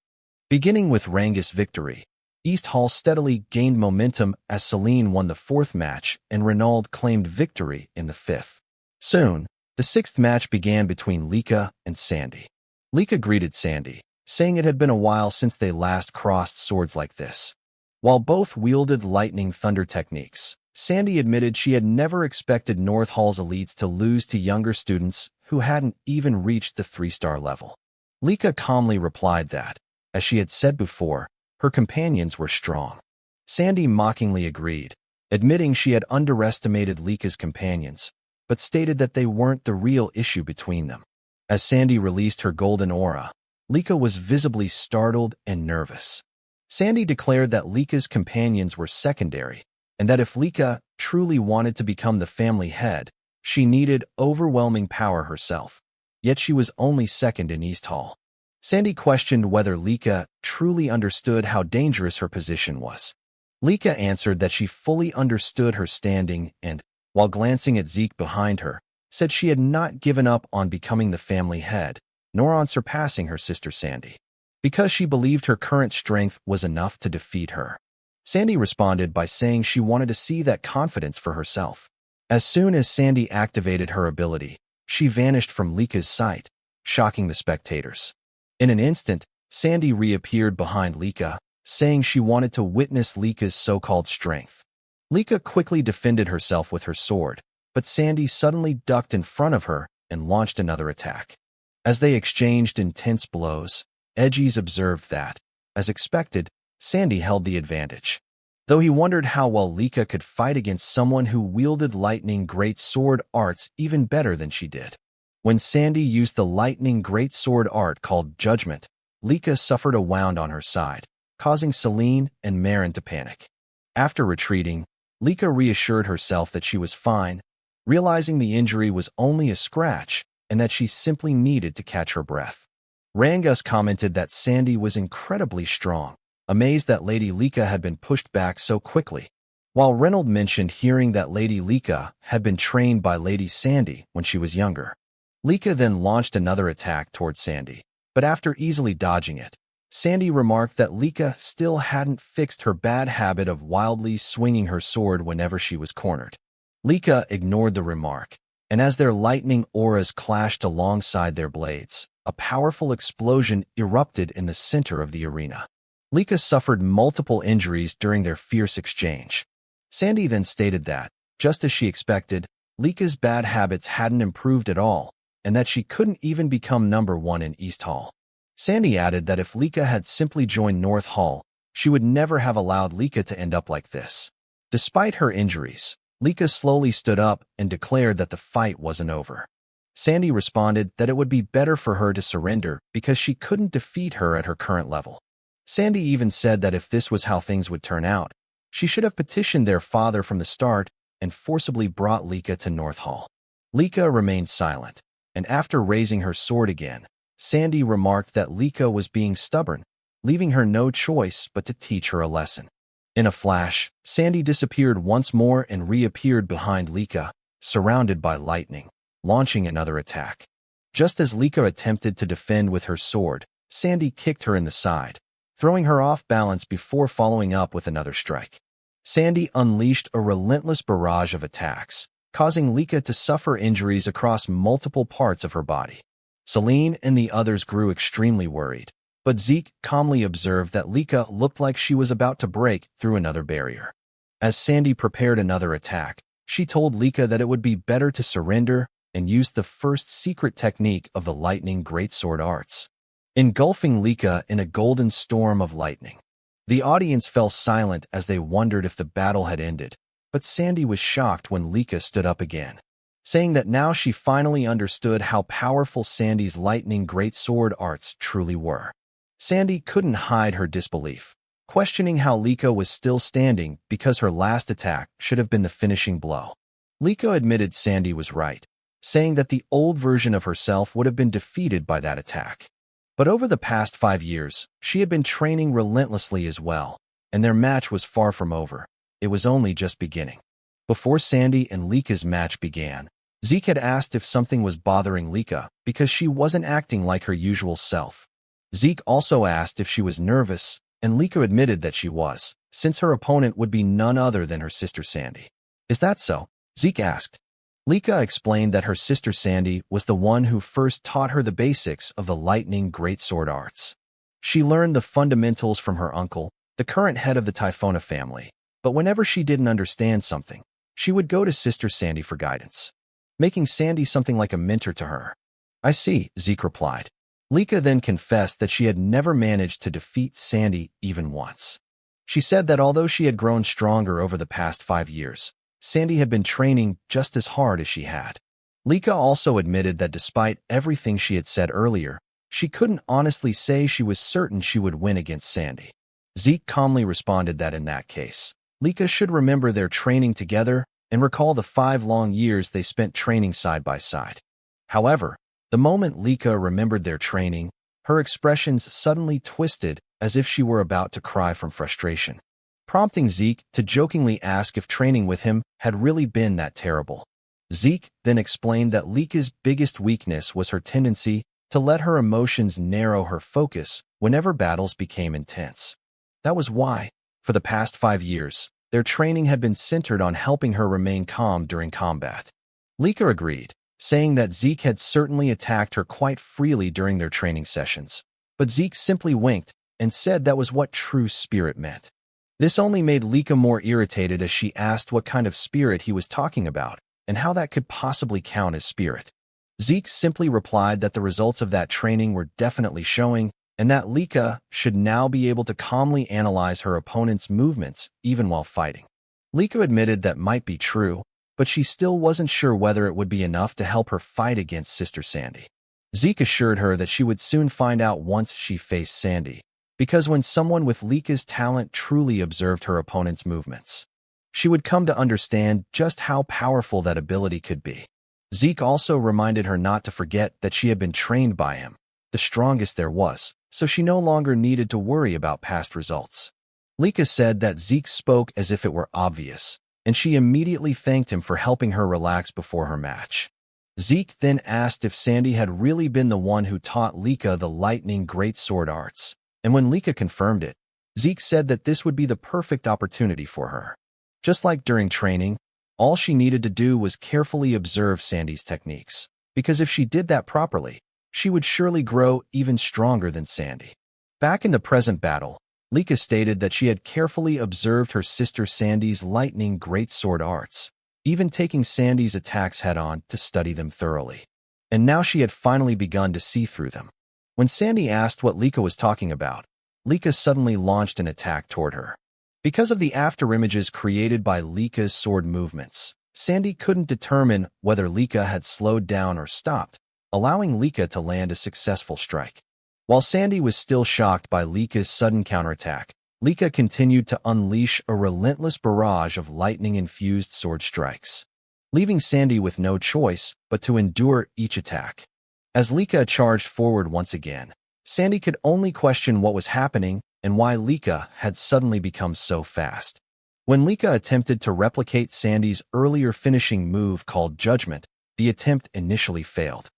Beginning with Rangus' victory, East Hall steadily gained momentum as Celine won the 4th match and Renauld claimed victory in the 5th. Soon, the 6th match began between Lika and Sandy. Lika greeted Sandy, saying it had been a while since they last crossed swords like this. While both wielded lightning thunder techniques, Sandy admitted she had never expected North Hall's elites to lose to younger students who hadn't even reached the 3-star level. Lika calmly replied that, as she had said before, her companions were strong. Sandy mockingly agreed, admitting she had underestimated Lika's companions, but stated that they weren't the real issue between them. As Sandy released her golden aura, Lika was visibly startled and nervous. Sandy declared that Lika's companions were secondary, and that if Lika truly wanted to become the family head, she needed overwhelming power herself. Yet she was only second in East Hall. Sandy questioned whether Lika truly understood how dangerous her position was. Lika answered that she fully understood her standing and, while glancing at Zeke behind her, said she had not given up on becoming the family head, nor on surpassing her sister Sandy, because she believed her current strength was enough to defeat her. Sandy responded by saying she wanted to see that confidence for herself. As soon as Sandy activated her ability, she vanished from Lika's sight, shocking the spectators. In an instant, Sandy reappeared behind Lika, saying she wanted to witness Lika's so-called strength. Lika quickly defended herself with her sword, but Sandy suddenly ducked in front of her and launched another attack. As they exchanged intense blows, Edgies observed that, as expected, Sandy held the advantage. Though he wondered how well Lika could fight against someone who wielded lightning great sword arts even better than she did. When Sandy used the lightning great sword art called Judgment, Lika suffered a wound on her side, causing Celine and Marin to panic. After retreating, Lika reassured herself that she was fine, realizing the injury was only a scratch and that she simply needed to catch her breath. Rangus commented that Sandy was incredibly strong, amazed that Lady Lika had been pushed back so quickly, while Reynolds mentioned hearing that Lady Lika had been trained by Lady Sandy when she was younger. Lika then launched another attack toward Sandy, but after easily dodging it, Sandy remarked that Lika still hadn't fixed her bad habit of wildly swinging her sword whenever she was cornered. Lika ignored the remark, and as their lightning auras clashed alongside their blades, a powerful explosion erupted in the center of the arena. Lika suffered multiple injuries during their fierce exchange. Sandy then stated that, just as she expected, Lika's bad habits hadn't improved at all, and that she couldn't even become number 1 in East Hall. Sandy added that if Lika had simply joined North Hall, she would never have allowed Lika to end up like this. Despite her injuries, Lika slowly stood up and declared that the fight wasn't over. Sandy responded that it would be better for her to surrender because she couldn't defeat her at her current level. Sandy even said that if this was how things would turn out, she should have petitioned their father from the start and forcibly brought Lika to North Hall. Lika remained silent, and after raising her sword again, Sandy remarked that Lika was being stubborn, leaving her no choice but to teach her a lesson. In a flash, Sandy disappeared once more and reappeared behind Lika, surrounded by lightning, launching another attack. Just as Lika attempted to defend with her sword, Sandy kicked her in the side, throwing her off balance before following up with another strike. Sandy unleashed a relentless barrage of attacks, causing Lika to suffer injuries across multiple parts of her body. Celine and the others grew extremely worried, but Zeke calmly observed that Lika looked like she was about to break through another barrier. As Sandy prepared another attack, she told Lika that it would be better to surrender and use the first secret technique of the lightning greatsword arts, engulfing Lika in a golden storm of lightning. The audience fell silent as they wondered if the battle had ended, but Sandy was shocked when Lika stood up again, saying that now she finally understood how powerful Sandy's lightning greatsword arts truly were. Sandy couldn't hide her disbelief, questioning how Lika was still standing because her last attack should have been the finishing blow. Lika admitted Sandy was right, saying that the old version of herself would have been defeated by that attack. But over the past 5 years, she had been training relentlessly as well, and their match was far from over. It was only just beginning. Before Sandy and Lika's match began, Zeke had asked if something was bothering Lika because she wasn't acting like her usual self. Zeke also asked if she was nervous, and Lika admitted that she was, since her opponent would be none other than her sister Sandy. "Is that so?" Zeke asked. Lika explained that her sister Sandy was the one who first taught her the basics of the lightning greatsword arts. She learned the fundamentals from her uncle, the current head of the Typhona family, but whenever she didn't understand something, she would go to sister Sandy for guidance, making Sandy something like a mentor to her. "I see," Zeke replied. Lika then confessed that she had never managed to defeat Sandy even once. She said that although she had grown stronger over the past 5 years, Sandy had been training just as hard as she had. Lika also admitted that despite everything she had said earlier, she couldn't honestly say she was certain she would win against Sandy. Zeke calmly responded that in that case, Lika should remember their training together and recall the 5 long years they spent training side by side. However, the moment Lika remembered their training, her expressions suddenly twisted as if she were about to cry from frustration, prompting Zeke to jokingly ask if training with him had really been that terrible. Zeke then explained that Lika's biggest weakness was her tendency to let her emotions narrow her focus whenever battles became intense. That was why, for the past 5 years, their training had been centered on helping her remain calm during combat. Lika agreed, saying that Zeke had certainly attacked her quite freely during their training sessions, but Zeke simply winked and said that was what true spirit meant. This only made Lika more irritated as she asked what kind of spirit he was talking about and how that could possibly count as spirit. Zeke simply replied that the results of that training were definitely showing and that Lika should now be able to calmly analyze her opponent's movements even while fighting. Lika admitted that might be true, but she still wasn't sure whether it would be enough to help her fight against Sister Sandy. Zeke assured her that she would soon find out once she faced Sandy, because when someone with Lika's talent truly observed her opponent's movements, she would come to understand just how powerful that ability could be. Zeke also reminded her not to forget that she had been trained by him, the strongest there was, so she no longer needed to worry about past results. Lika said that Zeke spoke as if it were obvious, and she immediately thanked him for helping her relax before her match. Zeke then asked if Sandy had really been the one who taught Lika the lightning greatsword arts, and when Lika confirmed it, Zeke said that this would be the perfect opportunity for her. Just like during training, all she needed to do was carefully observe Sandy's techniques, because if she did that properly, she would surely grow even stronger than Sandy. Back in the present battle, Lika stated that she had carefully observed her sister Sandy's lightning greatsword arts, even taking Sandy's attacks head-on to study them thoroughly. And now she had finally begun to see through them. When Sandy asked what Lika was talking about, Lika suddenly launched an attack toward her. Because of the afterimages created by Lika's sword movements, Sandy couldn't determine whether Lika had slowed down or stopped, allowing Lika to land a successful strike. While Sandy was still shocked by Lika's sudden counterattack, Lika continued to unleash a relentless barrage of lightning-infused sword strikes, leaving Sandy with no choice but to endure each attack. As Lika charged forward once again, Sandy could only question what was happening and why Lika had suddenly become so fast. When Lika attempted to replicate Sandy's earlier finishing move called Judgment, the attempt initially failed.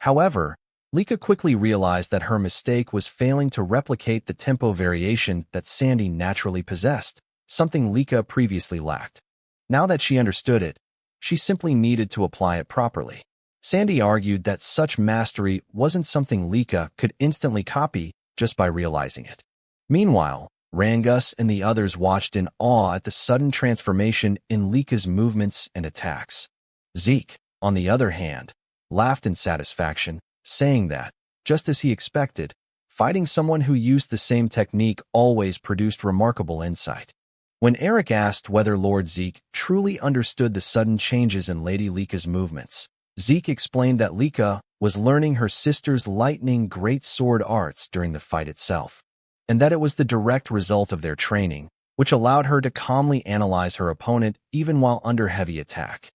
However, Lika quickly realized that her mistake was failing to replicate the tempo variation that Sandy naturally possessed, something Lika previously lacked. Now that she understood it, she simply needed to apply it properly. Sandy argued that such mastery wasn't something Lika could instantly copy just by realizing it. Meanwhile, Rangus and the others watched in awe at the sudden transformation in Lika's movements and attacks. Zeke, on the other hand, laughed in satisfaction, saying that, just as he expected, fighting someone who used the same technique always produced remarkable insight. When Eric asked whether Lord Zeke truly understood the sudden changes in Lady Lika's movements, Zeke explained that Lika was learning her sister's lightning greatsword arts during the fight itself, and that it was the direct result of their training, which allowed her to calmly analyze her opponent even while under heavy attack.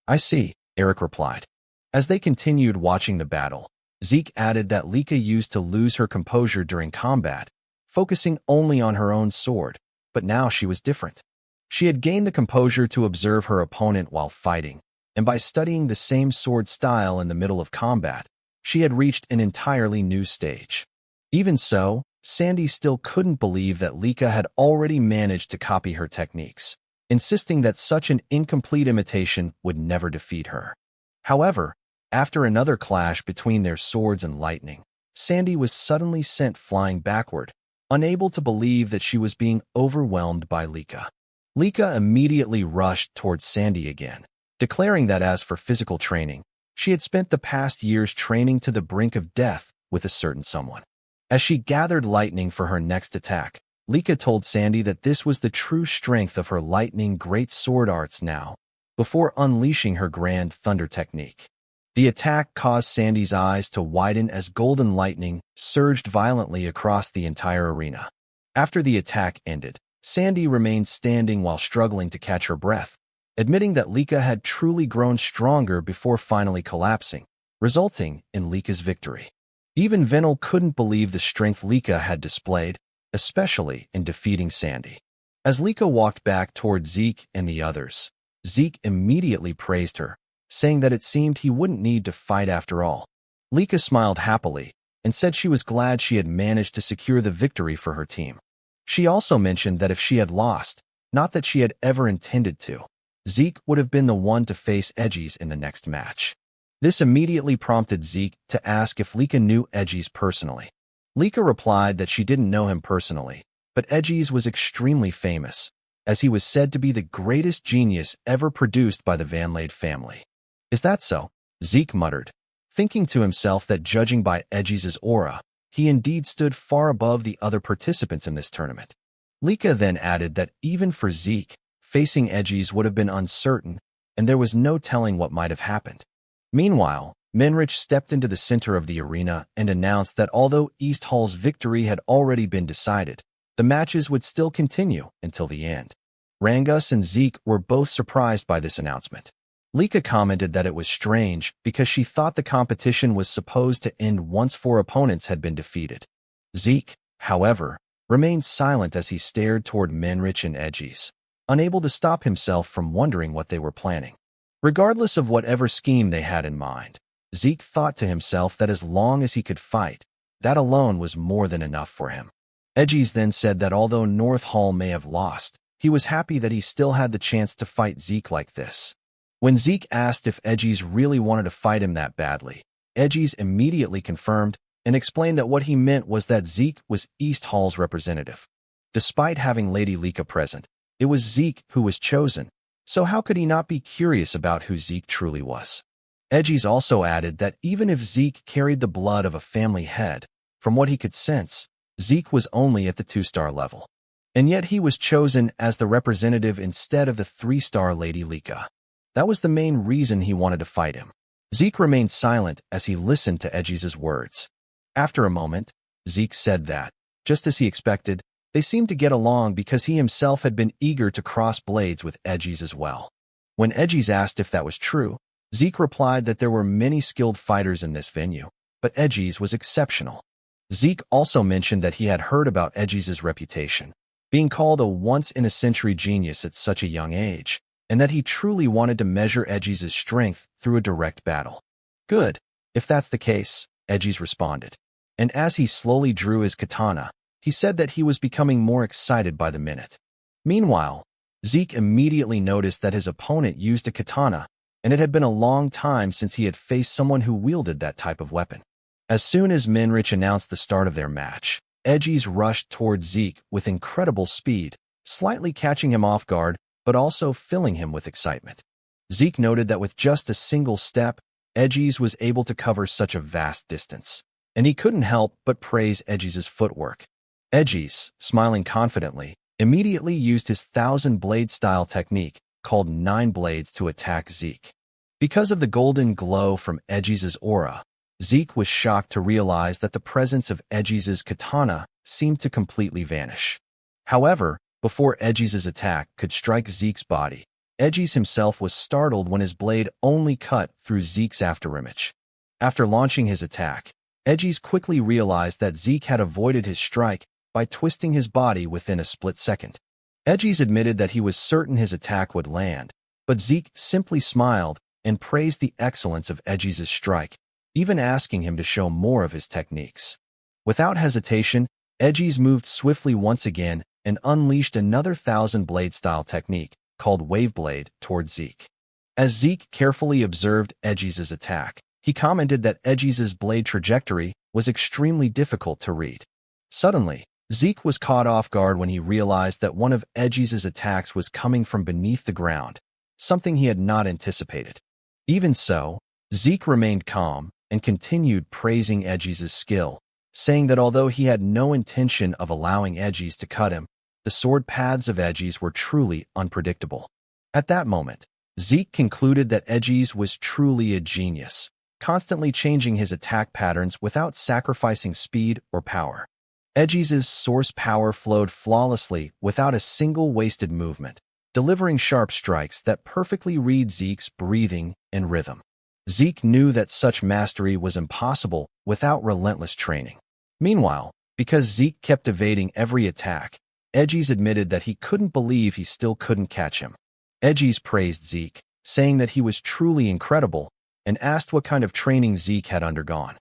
"I see," Eric replied. As they continued watching the battle, Zeke added that Lika used to lose her composure during combat, focusing only on her own sword, but now she was different. She had gained the composure to observe her opponent while fighting, and by studying the same sword style in the middle of combat, she had reached an entirely new stage. Even so, Sandy still couldn't believe that Lika had already managed to copy her techniques, insisting that such an incomplete imitation would never defeat her. However, after another clash between their swords and lightning, Sandy was suddenly sent flying backward, unable to believe that she was being overwhelmed by Lika. Lika immediately rushed towards Sandy again, declaring that as for physical training, she had spent the past years training to the brink of death with a certain someone. As she gathered lightning for her next attack, Lika told Sandy that this was the true strength of her lightning great sword arts now, before unleashing her grand thunder technique. The attack caused Sandy's eyes to widen as golden lightning surged violently across the entire arena. After the attack ended, Sandy remained standing while struggling to catch her breath, admitting that Lika had truly grown stronger before finally collapsing, resulting in Lika's victory. Even Venel couldn't believe the strength Lika had displayed, especially in defeating Sandy. As Lika walked back toward Zeke and the others, Zeke immediately praised her, saying that it seemed he wouldn't need to fight after all. Lika smiled happily and said she was glad she had managed to secure the victory for her team. She also mentioned that if she had lost, not that she had ever intended to, Zeke would have been the one to face Edgies in the next match. This immediately prompted Zeke to ask if Lika knew Edgies personally. Lika replied that she didn't know him personally, but Edgies was extremely famous, as he was said to be the greatest genius ever produced by the Van Lade family. Is that so? Zeke muttered, thinking to himself that judging by Edgies' aura, he indeed stood far above the other participants in this tournament. Lika then added that even for Zeke, facing Edgies would have been uncertain, and there was no telling what might have happened. Meanwhile, Menrich stepped into the center of the arena and announced that although East Hall's victory had already been decided, the matches would still continue until the end. Rangus and Zeke were both surprised by this announcement. Lika commented that it was strange because she thought the competition was supposed to end once 4 opponents had been defeated. Zeke, however, remained silent as he stared toward Menrich and Edgies, unable to stop himself from wondering what they were planning. Regardless of whatever scheme they had in mind, Zeke thought to himself that as long as he could fight, that alone was more than enough for him. Edgies then said that although North Hall may have lost, he was happy that he still had the chance to fight Zeke like this. When Zeke asked if Edgies really wanted to fight him that badly, Edgies immediately confirmed and explained that what he meant was that Zeke was East Hall's representative. Despite having Lady Lika present, it was Zeke who was chosen, so how could he not be curious about who Zeke truly was? Edgies also added that even if Zeke carried the blood of a family head, from what he could sense, Zeke was only at the 2-star level. And yet he was chosen as the representative instead of the 3-star Lady Lika. That was the main reason he wanted to fight him. Zeke remained silent as he listened to Edgies' words. After a moment, Zeke said that, just as he expected, they seemed to get along because he himself had been eager to cross blades with Edgies as well. When Edgies asked if that was true, Zeke replied that there were many skilled fighters in this venue, but Edgies was exceptional. Zeke also mentioned that he had heard about Edgies' reputation, being called a once-in-a-century genius at such a young age, and that he truly wanted to measure Edgies' strength through a direct battle. Good, if that's the case, Edgies responded. And as he slowly drew his katana, he said that he was becoming more excited by the minute. Meanwhile, Zeke immediately noticed that his opponent used a katana, and it had been a long time since he had faced someone who wielded that type of weapon. As soon as Menrich announced the start of their match, Edgies rushed toward Zeke with incredible speed, slightly catching him off guard, but also filling him with excitement. Zeke noted that with just a single step, Edgies was able to cover such a vast distance, and he couldn't help but praise Edgies' footwork. Edgies, smiling confidently, immediately used his 1,000-blade style technique, called 9 blades, to attack Zeke. Because of the golden glow from Edgies' aura, Zeke was shocked to realize that the presence of Edgies' katana seemed to completely vanish. However, before Edgies' attack could strike Zeke's body, Edgies himself was startled when his blade only cut through Zeke's afterimage. After launching his attack, Edgies quickly realized that Zeke had avoided his strike by twisting his body within a split second. Edgies admitted that he was certain his attack would land, but Zeke simply smiled and praised the excellence of Edgies' strike, even asking him to show more of his techniques. Without hesitation, Edgies moved swiftly once again and unleashed another 1,000-blade style technique, called Wave Blade, toward Zeke. As Zeke carefully observed Edgies' attack, he commented that Edgies' blade trajectory was extremely difficult to read. Suddenly, Zeke was caught off guard when he realized that one of Edgies' attacks was coming from beneath the ground, something he had not anticipated. Even so, Zeke remained calm and continued praising Edgies' skill, saying that although he had no intention of allowing Edgies to cut him, the sword paths of Edgies were truly unpredictable. At that moment, Zeke concluded that Edgies was truly a genius, constantly changing his attack patterns without sacrificing speed or power. Edgies' source power flowed flawlessly without a single wasted movement, delivering sharp strikes that perfectly read Zeke's breathing and rhythm. Zeke knew that such mastery was impossible without relentless training. Meanwhile, because Zeke kept evading every attack, Edgies admitted that he couldn't believe he still couldn't catch him. Edgies praised Zeke, saying that he was truly incredible, and asked what kind of training Zeke had undergone.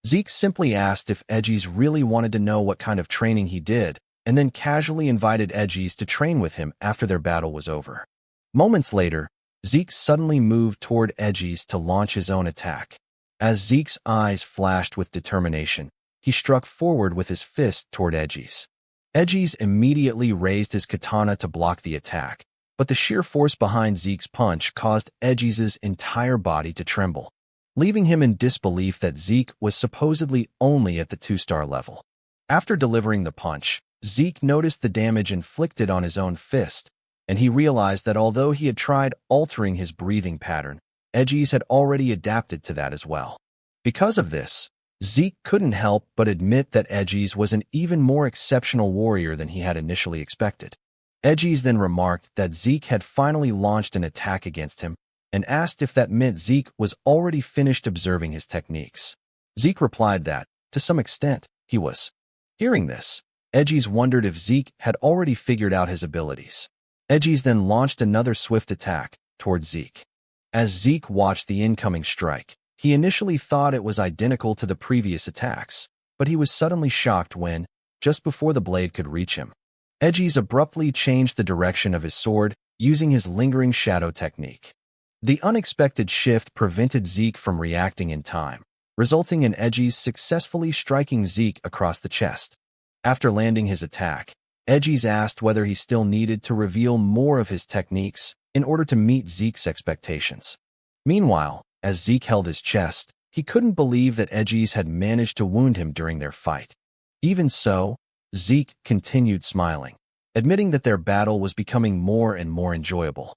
Zeke simply asked if Edgies really wanted to know what kind of training he did, and then casually invited Edgies to train with him after their battle was over. Moments later, Zeke suddenly moved toward Edgies to launch his own attack. As Zeke's eyes flashed with determination, he struck forward with his fist toward Edgies. Edgies immediately raised his katana to block the attack, but the sheer force behind Zeke's punch caused Edgies' entire body to tremble, leaving him in disbelief that Zeke was supposedly only at the 2-star level. After delivering the punch, Zeke noticed the damage inflicted on his own fist, and he realized that although he had tried altering his breathing pattern, Edgies had already adapted to that as well. Because of this, Zeke couldn't help but admit that Edgies was an even more exceptional warrior than he had initially expected. Edgies then remarked that Zeke had finally launched an attack against him, and asked if that meant Zeke was already finished observing his techniques. Zeke replied that, to some extent, he was. Hearing this, Edgies wondered if Zeke had already figured out his abilities. Edgies then launched another swift attack toward Zeke. As Zeke watched the incoming strike, he initially thought it was identical to the previous attacks, but he was suddenly shocked when, just before the blade could reach him, Edgies abruptly changed the direction of his sword using his lingering shadow technique. The unexpected shift prevented Zeke from reacting in time, resulting in Edgies successfully striking Zeke across the chest. After landing his attack, Edgies asked whether he still needed to reveal more of his techniques in order to meet Zeke's expectations. Meanwhile, as Zeke held his chest, he couldn't believe that Edgies had managed to wound him during their fight. Even so, Zeke continued smiling, admitting that their battle was becoming more and more enjoyable.